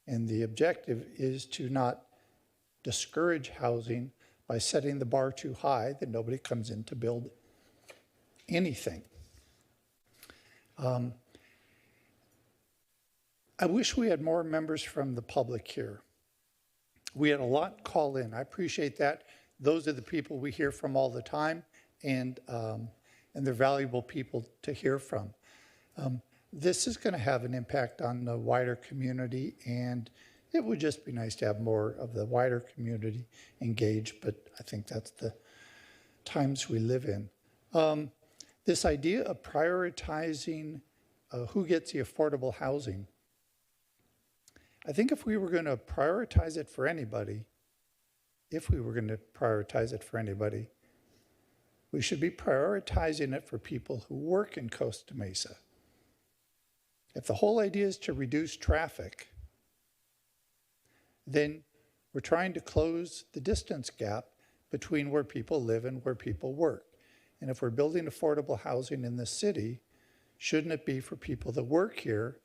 And the objective is to not discourage housing by setting the bar too high that nobody comes in to build anything. I wish we had more members from the public here. We had a lot call in. I appreciate that. Those are the people we hear from all the time, and they're valuable people to hear from. This is going to have an impact on the wider community, and it would just be nice to have more of the wider community engaged, but I think that's the times we live in. This idea of prioritizing who gets the affordable housing, I think if we were going to prioritize it for anybody, we should be prioritizing it for people who work in Costa Mesa. If the whole idea is to reduce traffic, then we're trying to close the distance gap between where people live and where people work. And if we're building affordable housing in the city, shouldn't it be for people that work here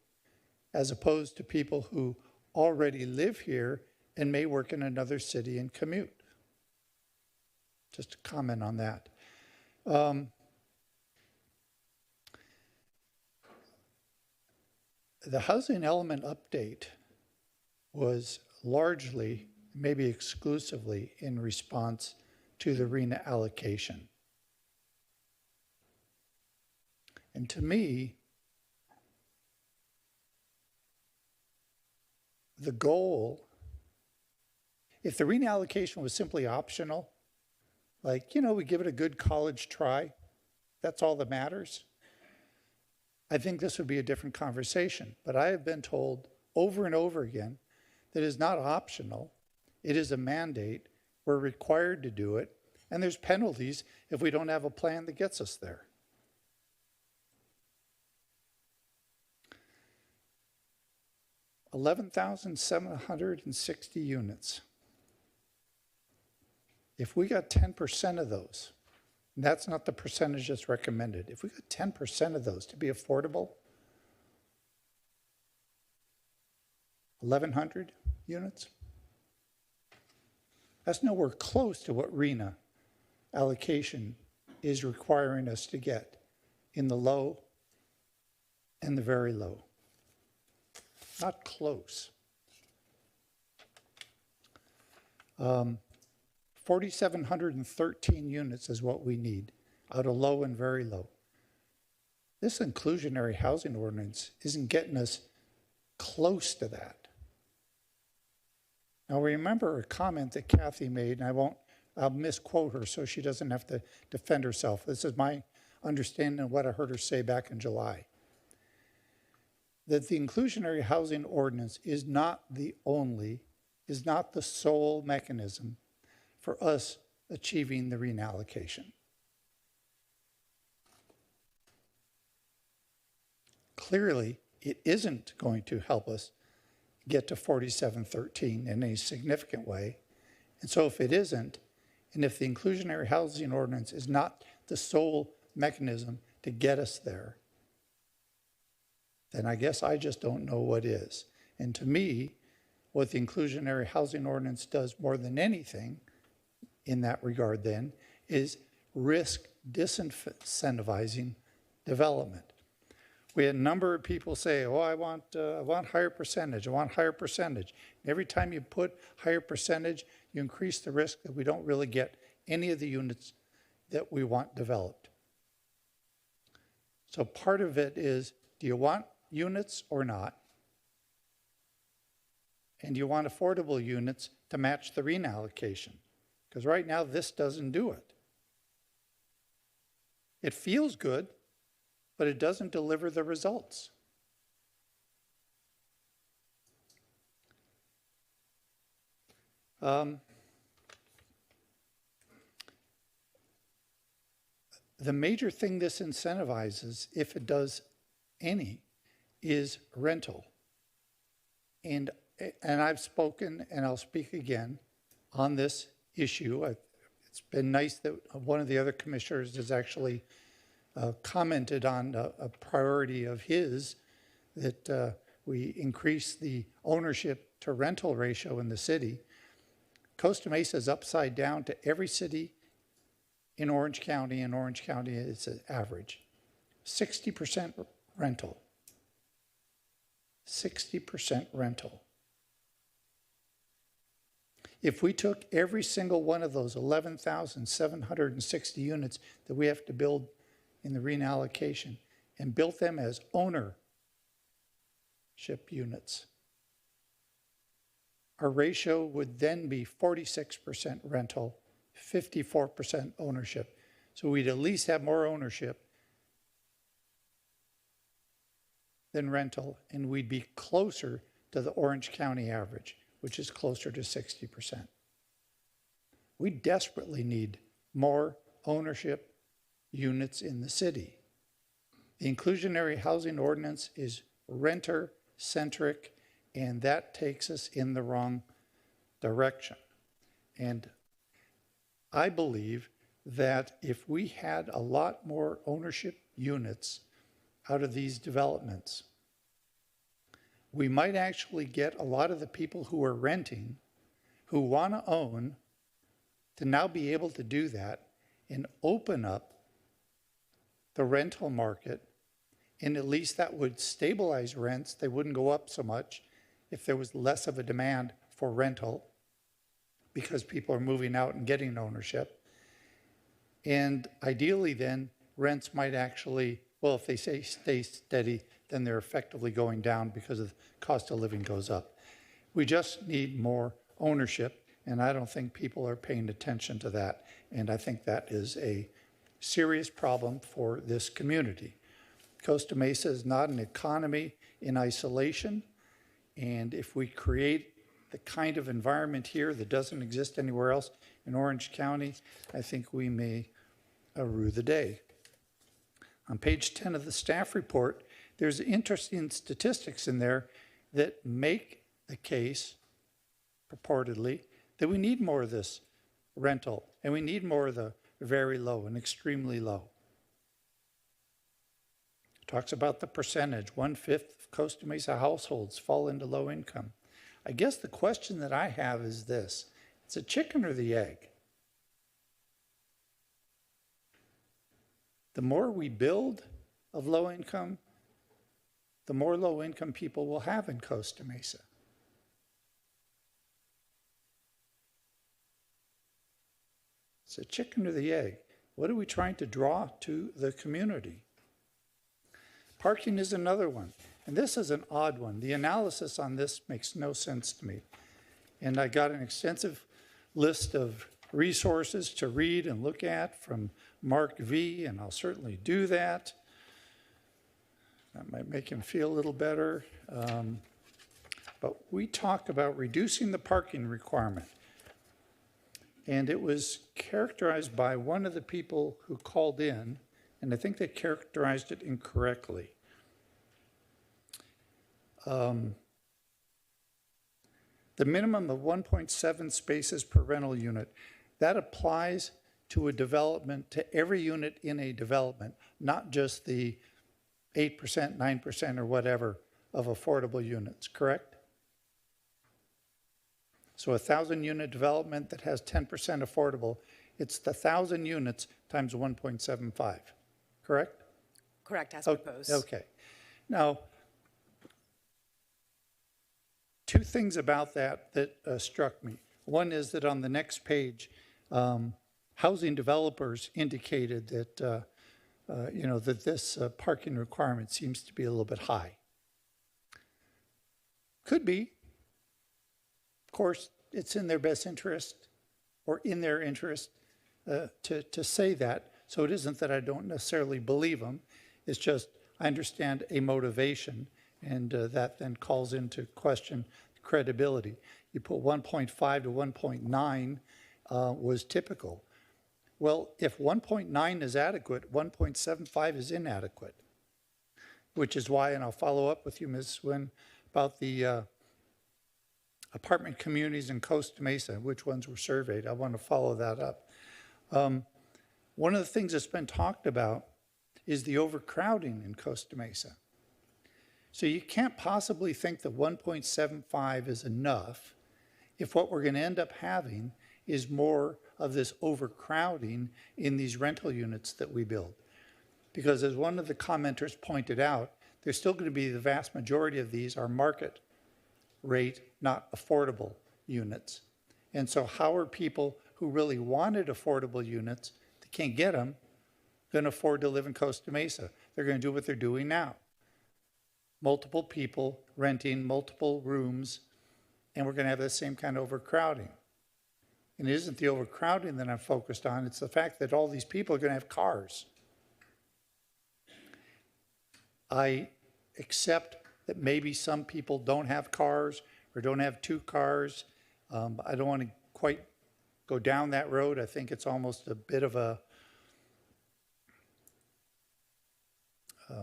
as opposed to people who already live here and may work in another city and commute? Just a comment on that. The housing element update was largely, maybe exclusively, in response to the RENA allocation. And to me, the goal, if the RENA allocation was simply optional, like, you know, we give it a good college try, that's all that matters, I think this would be a different conversation. But I have been told over and over again that it is not optional, it is a mandate, we're required to do it, and there's penalties if we don't have a plan that gets us there. $11,760 units. If we got 10% of those, And that's not the percentage that's recommended. If we got 10% of those to be affordable, 1,100 units, that's nowhere close to what RENA allocation is requiring us to get in the low and the very low. Not close. 4,713 units is what we need out of low and very low. This inclusionary housing ordinance isn't getting us close to that. Now remember a comment that Kathy made, and I'll misquote her so she doesn't have to defend herself. This is my understanding of what I heard her say back in July. That the inclusionary housing ordinance is not the sole mechanism for us achieving the reallocation. Clearly, it isn't going to help us get to 4713 in a significant way. And so if it isn't, and if the inclusionary housing ordinance is not the sole mechanism to get us there, then I guess I just don't know what is. And to me, what the inclusionary housing ordinance does more than anything in that regard then is risk disincentivizing development. We had a number of people say, oh, I want higher percentage, I want higher percentage. And every time you put higher percentage, you increase the risk that we don't really get any of the units that we want developed. So part of it is, do you want units or not? And do you want affordable units to match the RENA allocation? Because right now this doesn't do it. It feels good, but it doesn't deliver the results. The major thing this incentivizes, if it does any, is rental. And I've spoken, and I'll speak again on this issue. It's been nice that one of the other commissioners has actually commented on a priority of his, that we increase the ownership to rental ratio in the city. Costa Mesa is upside down to every city in Orange County, and Orange County is an average. 60% rental. 60% rental. If we took every single one of those 11,760 units that we have to build in the RENA allocation and built them as ownership units, our ratio would then be 46% rental, 54% ownership. So we'd at least have more ownership than rental, and we'd be closer to the Orange County average, which is closer to 60%. We desperately need more ownership units in the city. The inclusionary housing ordinance is renter-centric, and that takes us in the wrong direction. And I believe that if we had a lot more ownership units out of these developments, we might actually get a lot of the people who are renting, who want to own, to now be able to do that and open up the rental market. And at least that would stabilize rents. They wouldn't go up so much if there was less of a demand for rental because people are moving out and getting ownership. And ideally then, rents might actually, well, if they say stay steady, then they're effectively going down because the cost of living goes up. We just need more ownership, and I don't think people are paying attention to that. And I think that is a serious problem for this community. Costa Mesa is not an economy in isolation, and if we create the kind of environment here that doesn't exist anywhere else in Orange County, I think we may rue the day. On page 10 of the staff report, there's interesting statistics in there that make the case, purportedly, that we need more of this rental and we need more of the very low and extremely low. Talks about the percentage, 1/5 of Costa Mesa households fall into low income. I guess the question that I have is this: it's a chicken or the egg? The more we build of low income, the more low income people will have in Costa Mesa. It's a chicken or the egg. What are we trying to draw to the community? Parking is another one, and this is an odd one. The analysis on this makes no sense to me. And I got an extensive list of resources to read and look at from Mark V, and I'll certainly do that. That might make him feel a little better. But we talk about reducing the parking requirement. And it was characterized by one of the people who called in, and I think they characterized it incorrectly. The minimum of 1.7 spaces per rental unit, that applies to a development, to every unit in a development, not just the 8%, 9%, or whatever of affordable units, correct? So 1,000 unit development that has 10% affordable, it's the 1,000 units times 1.75, correct? Correct, as proposed. Okay. Now, two things about that struck me. One is that on the next page, housing developers indicated that that this parking requirement seems to be a little bit high. Could be. Of course, it's in their best interest or in their interest to say that. So it isn't that I don't necessarily believe them. It's just I understand a motivation, and that then calls into question credibility. You put 1.5 to 1.9 was typical. Well, if 1.9 is adequate, 1.75 is inadequate, which is why, and I'll follow up with you, Ms. Swin, about the apartment communities in Costa Mesa, which ones were surveyed. I want to follow that up. One of the things that's been talked about is the overcrowding in Costa Mesa. So you can't possibly think that 1.75 is enough if what we're going to end up having is more of this overcrowding in these rental units that we build. Because as one of the commenters pointed out, there's still going to be the vast majority of these are market rate, not affordable units. And so how are people who really wanted affordable units, that can't get them, going to afford to live in Costa Mesa? They're going to do what they're doing now. Multiple people renting multiple rooms, and we're going to have the same kind of overcrowding. And it isn't the overcrowding that I'm focused on, it's the fact that all these people are going to have cars. I accept that maybe some people don't have cars or don't have two cars. I don't want to quite go down that road. I think it's almost a bit of a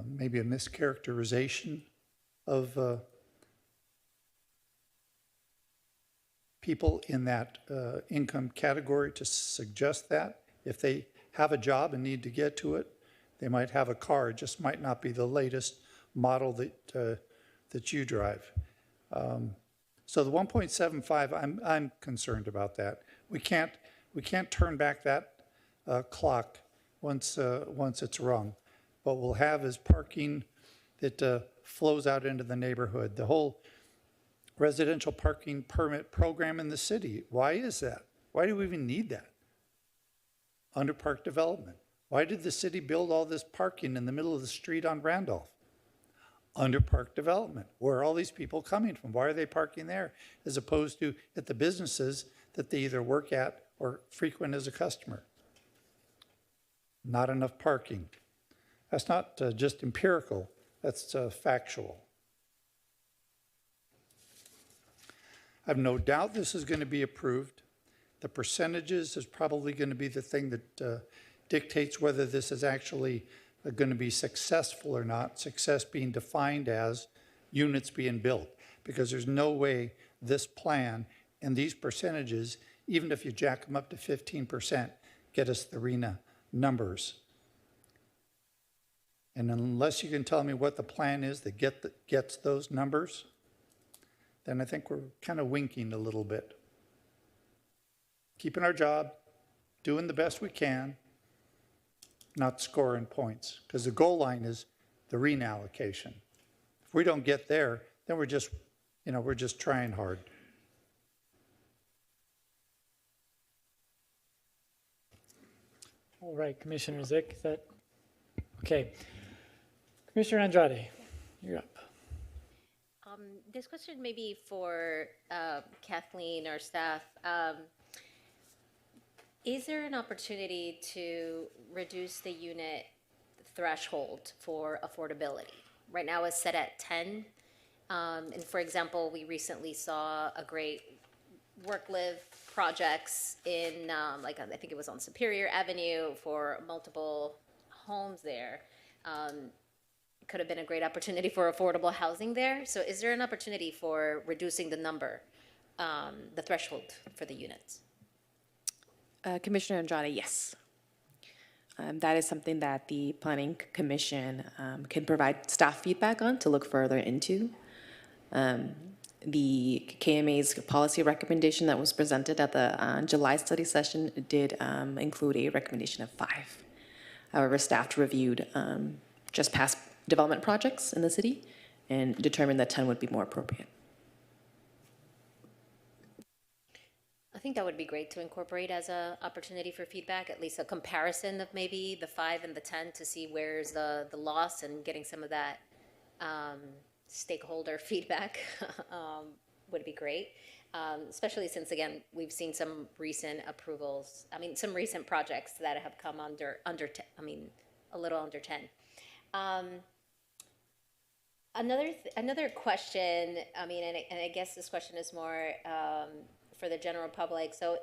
maybe a mischaracterization of people in that income category to suggest that. If they have a job and need to get to it, they might have a car. It just might not be the latest model that you drive. So the 1.75, I'm concerned about that. We can't turn back that clock once it's rung. What we'll have is parking that flows out into the neighborhood. The whole residential parking permit program in the city, why is that? Why do we even need that? Underpark development. Why did the city build all this parking in the middle of the street on Randolph? Underpark development. Where are all these people coming from? Why are they parking there as opposed to at the businesses that they either work at or frequent as a customer? Not enough parking. That's not just empirical, that's factual. I have no doubt this is going to be approved. The percentages is probably going to be the thing that dictates whether this is actually going to be successful or not, success being defined as units being built, because there's no way this plan and these percentages, even if you jack them up to 15%, get us the RENA numbers. And unless you can tell me what the plan is that gets those numbers, then I think we're kind of winking a little bit. Keeping our job, doing the best we can, not scoring points, because the goal line is the RENA allocation. If we don't get there, then we're just trying hard. All right, Commissioner Zick, is that okay? Commissioner Andrade, you're up. This question may be for Kathleen or staff. Is there an opportunity to reduce the unit threshold for affordability? Right now it's set at 10. And for example, we recently saw a great work-live projects in, I think it was on Superior Avenue for multiple homes there. Could have been a great opportunity for affordable housing there. So is there an opportunity for reducing the number, the threshold for the units? Commissioner Andrade, yes. That is something that the Planning Commission can provide staff feedback on to look further into. The KMA's policy recommendation that was presented at the July study session did include a recommendation of 5. However, staff reviewed just past development projects in the city and determined that 10 would be more appropriate. I think that would be great to incorporate as an opportunity for feedback, at least a comparison of maybe the 5 and the 10 to see where's the loss, and getting some of that stakeholder feedback would be great. Especially since, again, we've seen some recent approvals, some recent projects that have come under 10, a little under 10. Another question, and I guess this question is more for the general public. So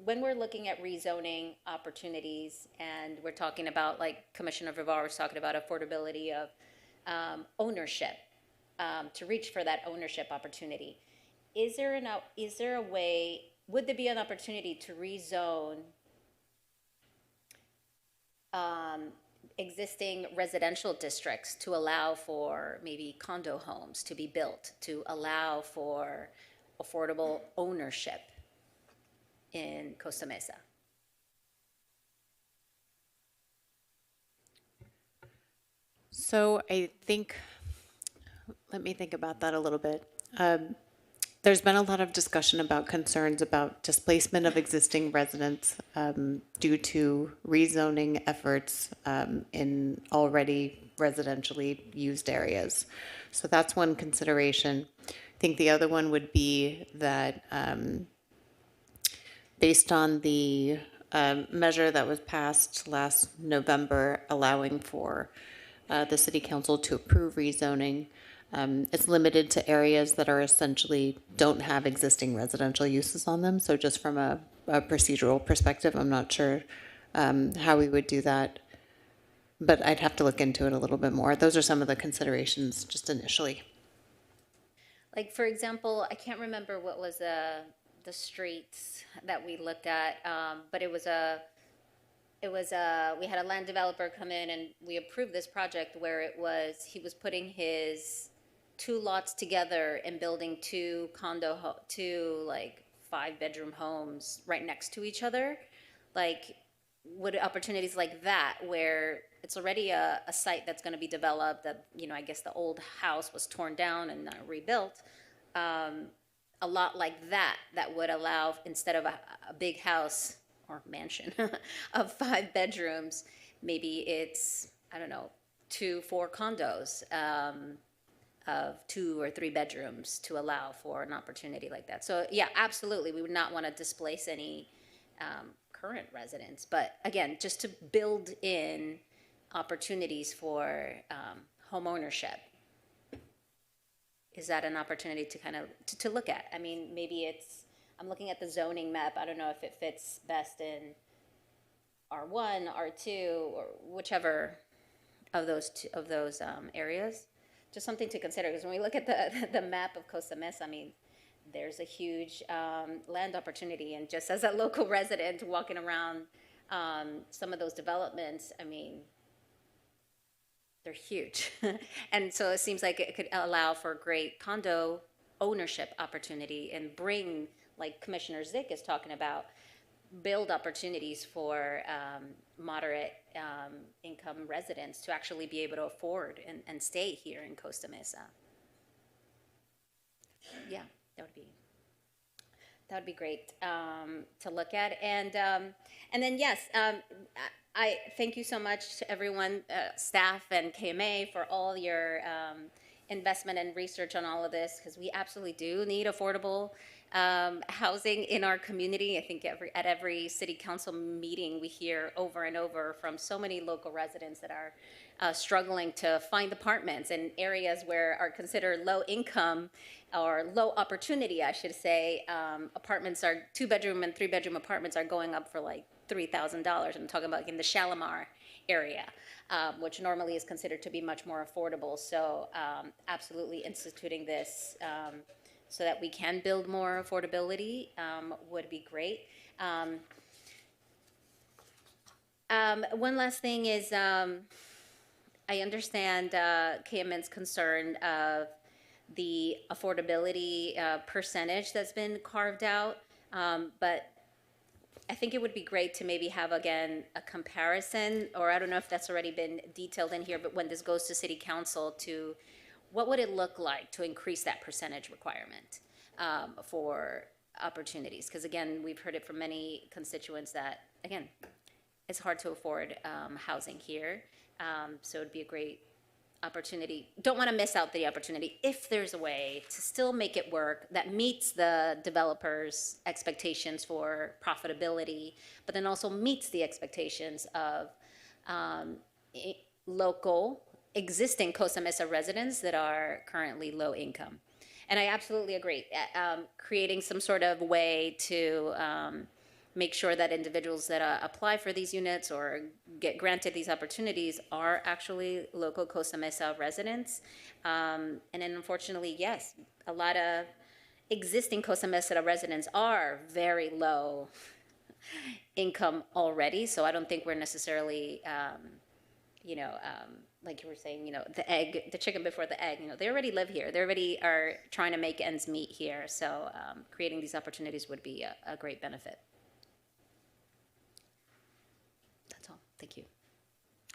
when we're looking at rezoning opportunities, and we're talking about, like Commissioner Vivar was talking about, affordability of ownership, to reach for that ownership opportunity, is there a way, would there be an opportunity to rezone existing residential districts to allow for maybe condo homes to be built, to allow for affordable ownership in Costa Mesa? So I think, let me think about that a little bit. There's been a lot of discussion about concerns about displacement of existing residents due to rezoning efforts in already residentially used areas. So that's one consideration. I think the other one would be that based on the measure that was passed last November allowing for the City Council to approve rezoning, it's limited to areas that are essentially don't have existing residential uses on them. So just from a procedural perspective, I'm not sure how we would do that, but I'd have to look into it a little bit more. Those are some of the considerations just initially. Like, for example, I can't remember what was the streets that we looked at, but we had a land developer come in and we approved this project where he was putting his 2 lots together and building 2 like 5-bedroom homes right next to each other. Like, would opportunities like that, where it's already a site that's going to be developed, that, I guess the old house was torn down and rebuilt, a lot like that would allow, instead of a big house or mansion of 5 bedrooms, maybe it's, 2-4 condos of 2 or 3 bedrooms to allow for an opportunity like that. So yeah, absolutely, we would not want to displace any current residents, but again, just to build in opportunities for home ownership. Is that an opportunity to kind of to look at? Maybe I'm looking at the zoning map. I don't know if it fits best in R1, R2, or whichever of those areas. Just something to consider, because when we look at the map of Costa Mesa, there's a huge land opportunity. And just as a local resident walking around some of those developments, I mean, they're huge. And so it seems like it could allow for great condo ownership opportunity and bring, like Commissioner Zick is talking about, build opportunities for moderate income residents to actually be able to afford and stay here in Costa Mesa. Yeah, that would be great to look at. And then yes, I thank you so much to everyone, staff and KMA, for all your investment and research on all of this, because we absolutely do need affordable housing in our community. I think at every city council meeting, we hear over and over from so many local residents that are struggling to find apartments in areas where are considered low income or low opportunity, I should say. Apartments are 2-bedroom and 3-bedroom apartments are going up for like $3,000. I'm talking about in the Shalimar area, which normally is considered to be much more affordable. So absolutely instituting this so that we can build more affordability would be great. One last thing is I understand KMN's concern of the affordability percentage that's been carved out, but I think it would be great to maybe have, again, a comparison, or I don't know if that's already been detailed in here, but when this goes to City Council, to what would it look like to increase that percentage requirement for opportunities? Because again, we've heard it from many constituents that, again, it's hard to afford housing here. So it'd be a great opportunity. Don't want to miss out the opportunity if there's a way to still make it work that meets the developers' expectations for profitability, but then also meets the expectations of local existing Costa Mesa residents that are currently low income. And I absolutely agree. Creating some sort of way to make sure that individuals that apply for these units or get granted these opportunities are actually local Costa Mesa residents. And then unfortunately, yes, a lot of existing Costa Mesa residents are very low income already. So I don't think we're necessarily, like you were saying, the chicken before the egg, they already live here. They already are trying to make ends meet here. So creating these opportunities would be a great benefit. Thank you.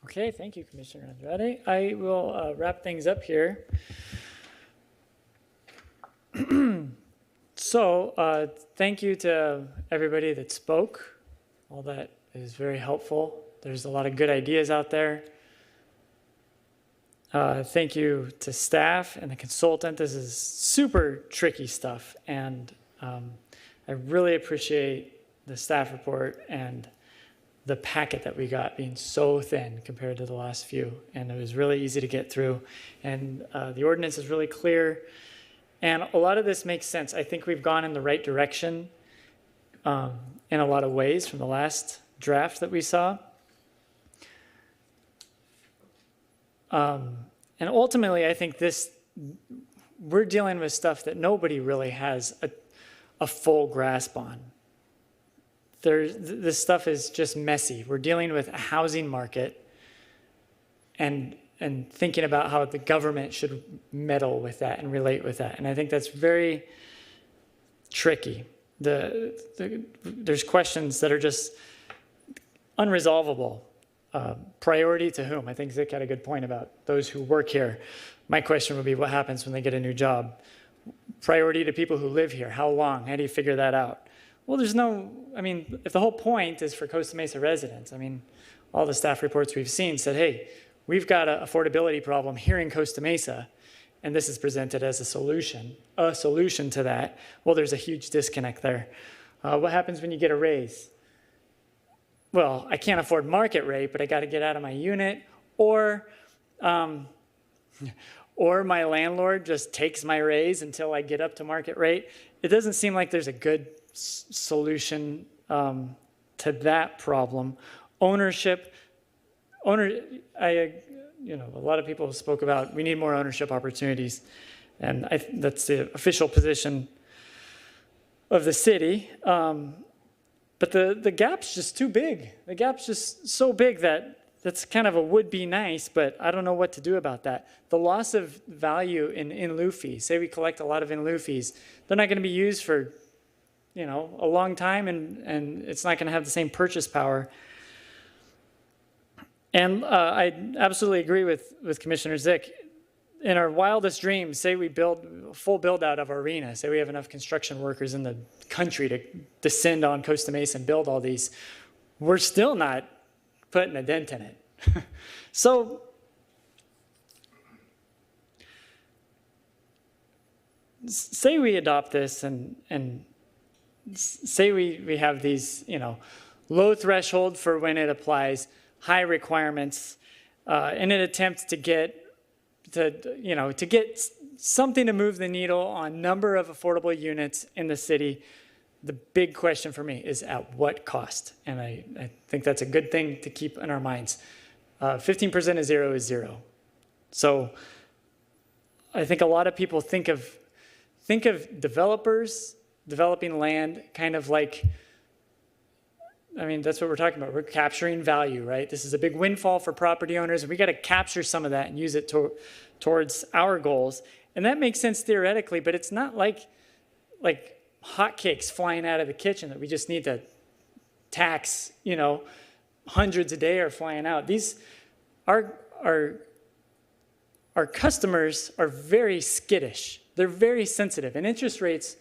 Okay, thank you, Commissioner Andrade. I will wrap things up here. So thank you to everybody that spoke. All that is very helpful. There's a lot of good ideas out there. Thank you to staff and the consultant. This is super tricky stuff, and I really appreciate the staff report and the packet that we got being so thin compared to the last few, and it was really easy to get through. And the ordinance is really clear, and a lot of this makes sense. I think we've gone in the right direction in a lot of ways from the last draft that we saw. And ultimately, I think we're dealing with stuff that nobody really has a full grasp on. This stuff is just messy. We're dealing with a housing market and thinking about how the government should meddle with that and relate with that. And I think that's very tricky. There's questions that are just unresolvable. Priority to whom? I think Zick had a good point about those who work here. My question would be, what happens when they get a new job? Priority to people who live here. How long? How do you figure that out? Well, if the whole point is for Costa Mesa residents, all the staff reports we've seen said, hey, we've got an affordability problem here in Costa Mesa, and this is presented as a solution to that. Well, there's a huge disconnect there. What happens when you get a raise? Well, I can't afford market rate, but I got to get out of my unit, or my landlord just takes my raise until I get up to market rate. It doesn't seem like there's a good solution to that problem. Ownership, a lot of people spoke about we need more ownership opportunities, and that's the official position of the city. But the gap's just too big. The gap's just so big that that's kind of a would-be nice, but I don't know what to do about that. The loss of value in lieu fees, say we collect a lot of in lieu fees, they're not going to be used for, a long time, and it's not going to have the same purchase power. And I absolutely agree with Commissioner Zick. In our wildest dreams, say we build a full build out of our arena, say we have enough construction workers in the country to descend on Costa Mesa and build all these, we're still not putting a dent in it. So say we adopt this and say we have these, low threshold for when it applies, high requirements, in an attempt to get something to move the needle on number of affordable units in the city. The big question for me is at what cost? And I think that's a good thing to keep in our minds. 15% of zero is zero. So I think a lot of people think of developers developing land kind of like, that's what we're talking about. We're capturing value, right? This is a big windfall for property owners, and we got to capture some of that and use it towards our goals. And that makes sense theoretically, but it's not like hotcakes flying out of the kitchen that we just need to tax, hundreds a day are flying out. These our customers are very skittish. They're very sensitive, and interest rates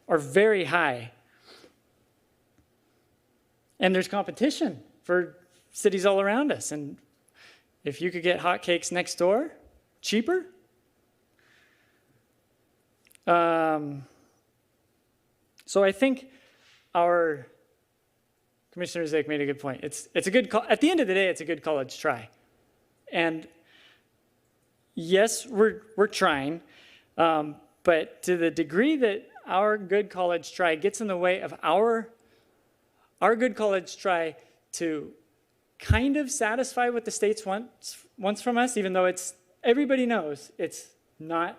are very high. And there's competition for cities all around us. And if you could get hotcakes next door, cheaper. So I think our Commissioner Zick made a good point. It's a good at the end of the day, it's a good college try. And yes, we're trying, but to the degree that our good college try gets in the way of our good college try to kind of satisfy what the states wants from us, even though everybody knows it's not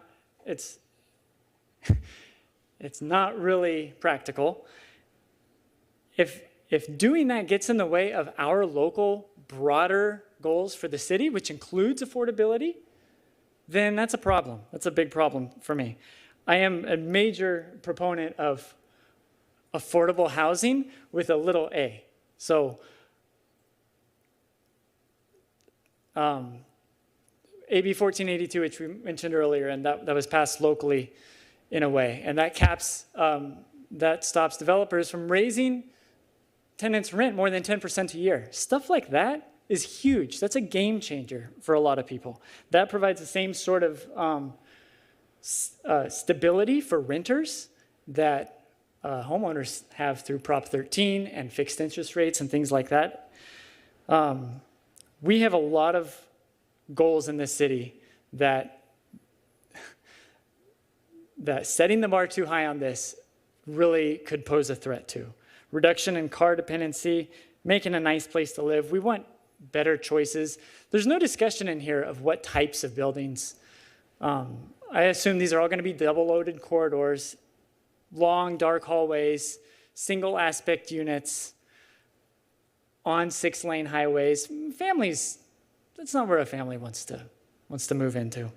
really practical. If doing that gets in the way of our local broader goals for the city, which includes affordability, then that's a problem. That's a big problem for me. I am a major proponent of affordable housing with a little a. So AB 1482, which we mentioned earlier, and that was passed locally in a way, and that that stops developers from raising tenants' rent more than 10% a year. Stuff like that is huge. That's a game changer for a lot of people. That provides the same sort of stability for renters that homeowners have through Prop 13 and fixed interest rates and things like that. We have a lot of goals in this city that setting the bar too high on this really could pose a threat to. Reduction in car dependency, making a nice place to live. We want better choices. There's no discussion in here of what types of buildings. I assume these are all going to be double-loaded corridors, long, dark hallways, single aspect units on 6-lane highways. Families, that's not where a family wants to move into.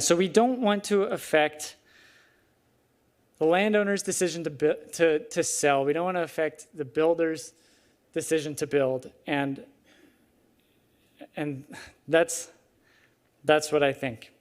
So we don't want to affect the landowner's decision to sell. We don't want to affect the builder's decision to build, and that's what I think.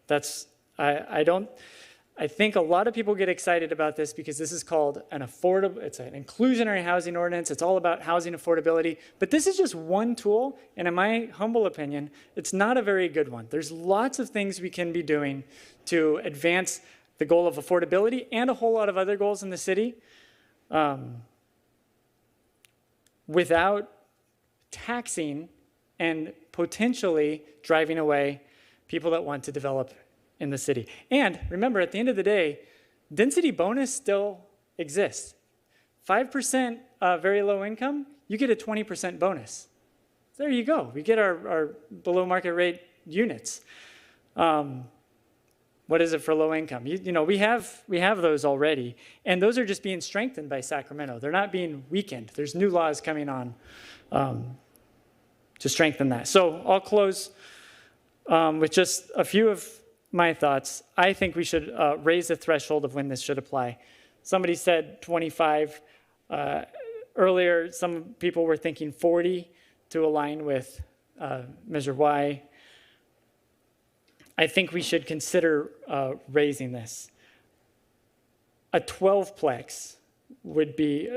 I think a lot of people get excited about this because this is called it's an inclusionary housing ordinance. It's all about housing affordability. But this is just one tool, and in my humble opinion, it's not a very good one. There's lots of things we can be doing to advance the goal of affordability and a whole lot of other goals in the city without taxing and potentially driving away people that want to develop in the city. And remember, at the end of the day, density bonus still exists. 5% very low income, you get a 20% bonus. There you go. We get our below market rate units. What is it for low income? We have those already, and those are just being strengthened by Sacramento. They're not being weakened. There's new laws coming on to strengthen that. So I'll close with just a few of my thoughts. I think we should raise the threshold of when this should apply. Somebody said 25. Earlier, some people were thinking 40 to align with Measure Y. I think we should consider raising this. A 12-plex would be,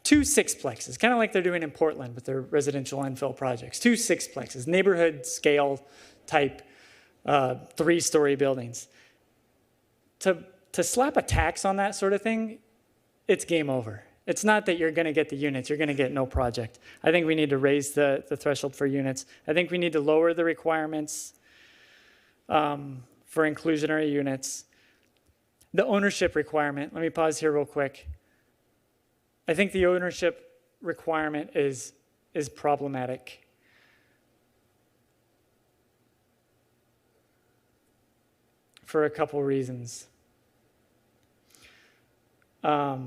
2 6-plexes, kind of like they're doing in Portland with their residential infill projects. 2 6-plexes, neighborhood scale type 3-story buildings. To slap a tax on that sort of thing, it's game over. It's not that you're going to get the units, you're going to get no project. I think we need to raise the threshold for units. I think we need to lower the requirements for inclusionary units. The ownership requirement, let me pause here real quick. I think the ownership requirement is problematic. For a couple reasons. I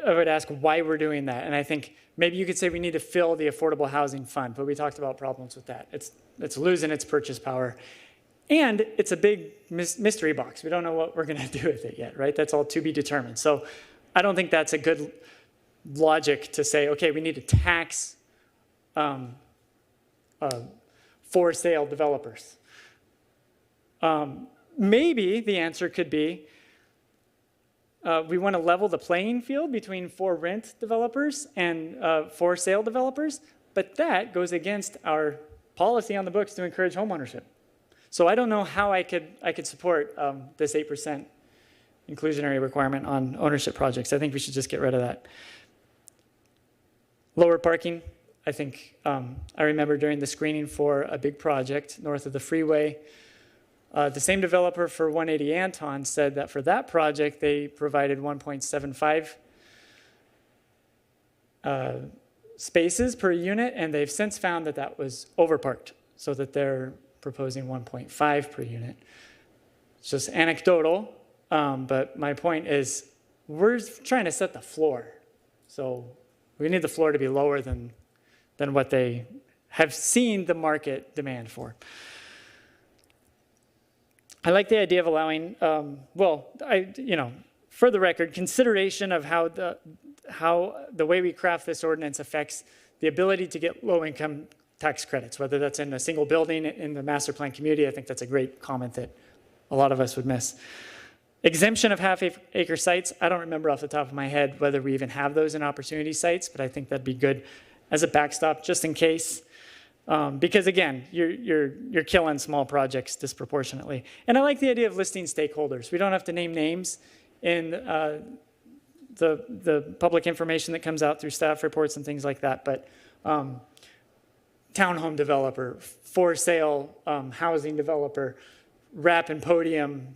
would ask why we're doing that. And I think maybe you could say we need to fill the affordable housing fund, but we talked about problems with that. It's losing its purchase power. And it's a big mystery box. We don't know what we're going to do with it yet, right? That's all to be determined. So I don't think that's a good logic to say, okay, we need to tax for sale developers. Maybe the answer could be we want to level the playing field between for rent developers and for sale developers, but that goes against our policy on the books to encourage homeownership. So I don't know how I could support this 8% inclusionary requirement on ownership projects. I think we should just get rid of that. Lower parking. I think I remember during the screening for a big project north of the freeway, the same developer for 180 Anton said that for that project, they provided 1.75 spaces per unit, and they've since found that that was overparked, so that they're proposing 1.5 per unit. It's just anecdotal, but my point is we're trying to set the floor. So we need the floor to be lower than what they have seen the market demand for. I like the idea of allowing, for the record, consideration of how the way we craft this ordinance affects the ability to get low-income tax credits, whether that's in a single building in the master plan community. I think that's a great comment that a lot of us would miss. Exemption of half-acre sites. I don't remember off the top of my head whether we even have those in opportunity sites, but I think that'd be good as a backstop just in case. Because again, you're killing small projects disproportionately. And I like the idea of listing stakeholders. We don't have to name names in the public information that comes out through staff reports and things like that. But townhome developer, for sale housing developer, wrap and podium,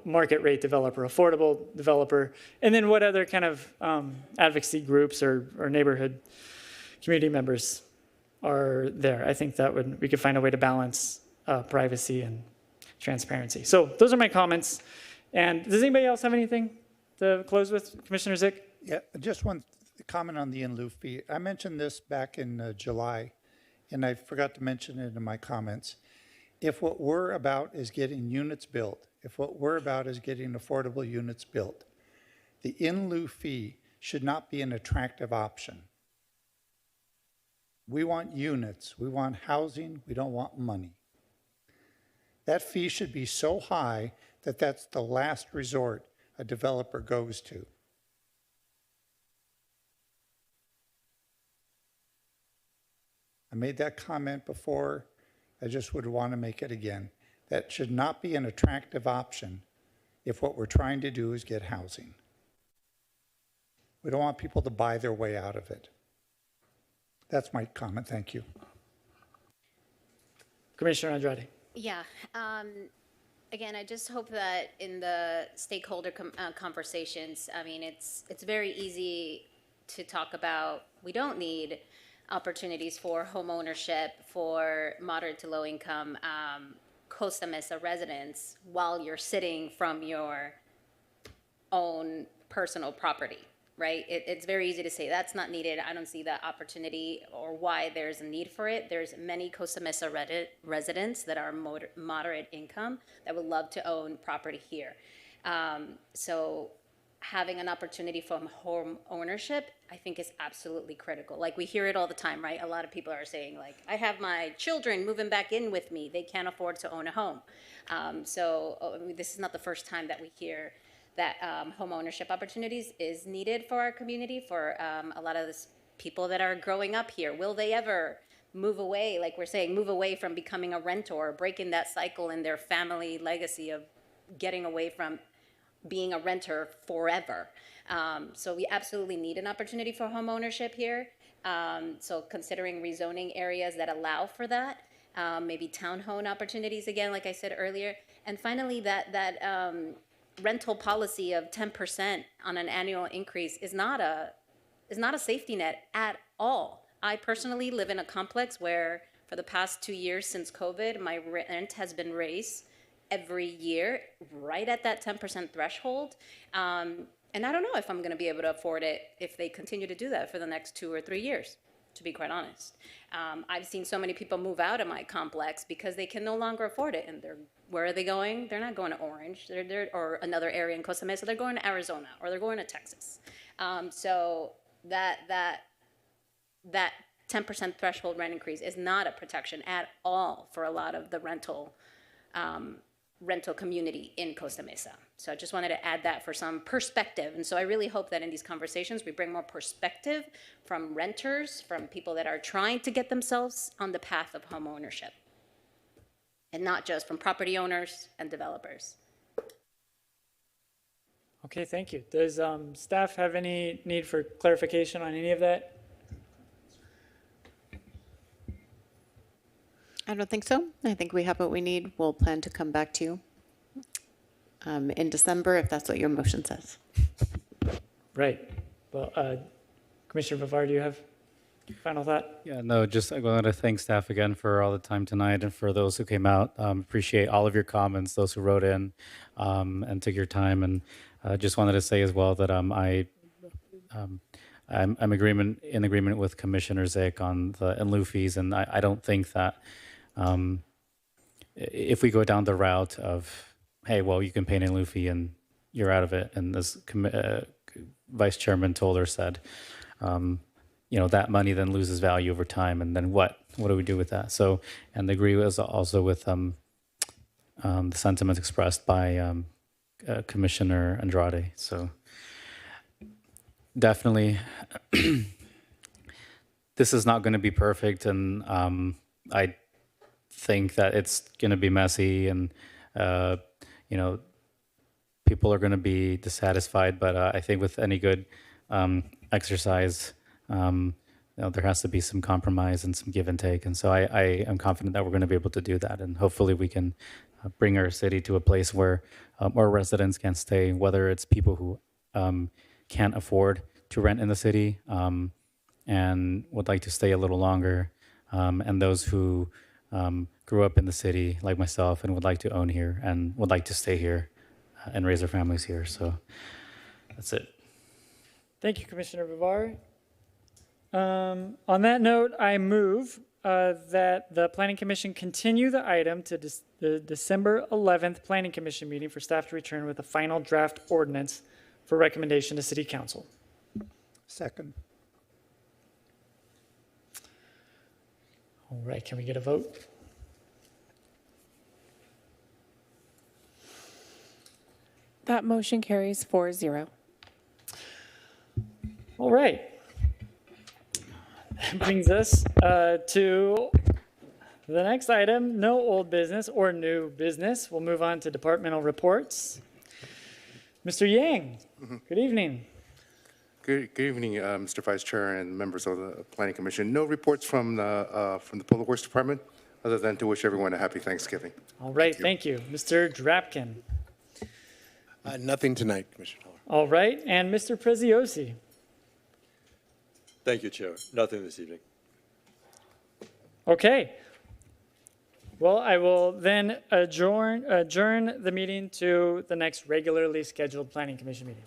market rate developer, affordable developer, and then what other kind of advocacy groups or neighborhood community members are there. I think that we could find a way to balance privacy and transparency. So those are my comments. And does anybody else have anything to close with? Commissioner Zick? Yeah, just one comment on the in lieu fee. I mentioned this back in July, and I forgot to mention it in my comments. If what we're about is getting units built, if what we're about is getting affordable units built, the in lieu fee should not be an attractive option. We want units, we want housing, we don't want money. That fee should be so high that that's the last resort a developer goes to. I made that comment before, I just would want to make it again. That should not be an attractive option if what we're trying to do is get housing. We don't want people to buy their way out of it. That's my comment. Thank you. Commissioner Andrade. Yeah. Again, I just hope that in the stakeholder conversations, I mean, it's very easy to talk about we don't need opportunities for home ownership for moderate to low income Costa Mesa residents while you're sitting from your own personal property, right? It's very easy to say that's not needed. I don't see the opportunity or why there's a need for it. There's many Costa Mesa residents that are moderate income that would love to own property here. So having an opportunity for home ownership, I think is absolutely critical. Like we hear it all the time, right? A lot of people are saying like, I have my children moving back in with me. They can't afford to own a home. This is not the first time that we hear that home ownership opportunities is needed for our community, for a lot of this people that are growing up here. Will they ever move away, like we're saying, move away from becoming a renter or breaking that cycle in their family legacy of getting away from being a renter forever? So we absolutely need an opportunity for home ownership here. So considering rezoning areas that allow for that, maybe townhome opportunities again, like I said earlier. And finally, that rental policy of 10% on an annual increase is not a safety net at all. I personally live in a complex where for the past 2 years since COVID, my rent has been raised every year, right at that 10% threshold. And I don't know if I'm going to be able to afford it if they continue to do that for the next 2 or 3 years, to be quite honest. I've seen so many people move out of my complex because they can no longer afford it. And where are they going? They're not going to Orange or another area in Costa Mesa. They're going to Arizona or they're going to Texas. So that 10% threshold rent increase is not a protection at all for a lot of the rental community in Costa Mesa. So I just wanted to add that for some perspective. And so I really hope that in these conversations, we bring more perspective from renters, from people that are trying to get themselves on the path of home ownership, and not just from property owners and developers. Okay, thank you. Does staff have any need for clarification on any of that? I don't think so. I think we have what we need. We'll plan to come back to you in December if that's what your motion says. Right. Well, Commissioner Vivar, do you have final thought? Yeah, no, just I wanted to thank staff again for all the time tonight and for those who came out. Appreciate all of your comments, those who wrote in and took your time. And just wanted to say as well that I'm in agreement with Commissioner Zick on the in lieu fees, and I don't think that if we go down the route of, hey, well, you can pay an in lieu fee and you're out of it, and as Vice Chairman Toller said, that money then loses value over time, and then what do we do with that? So, and agree was also with the sentiments expressed by Commissioner Andrade. So definitely, this is not going to be perfect, and I think that it's going to be messy, and people are going to be dissatisfied. But I think with any good exercise, there has to be some compromise and some give and take. And so I am confident that we're going to be able to do that, and hopefully we can bring our city to a place where more residents can stay, whether it's people who can't afford to rent in the city and would like to stay a little longer, and those who grew up in the city like myself and would like to own here and would like to stay here and raise their families here. So that's it. Thank you, Commissioner Vivar. On that note, I move that the Planning Commission continue the item to the December 11th Planning Commission meeting for staff to return with a final draft ordinance for recommendation to City Council. Second. All right, can we get a vote? That motion carries 4-0. All right. That brings us to the next item, no old business or new business. We'll move on to departmental reports. Mr. Yang, good evening. Good evening, Mr. Vice Chair and members of the Planning Commission. No reports from the Public Works Department, other than to wish everyone a happy Thanksgiving. All right, thank you. Mr. Drapkin. Nothing tonight, Commissioner Toller. All right, and Mr. Preziosi. Thank you, Chair. Nothing this evening. Okay. Well, I will then adjourn the meeting to the next regularly scheduled Planning Commission meeting.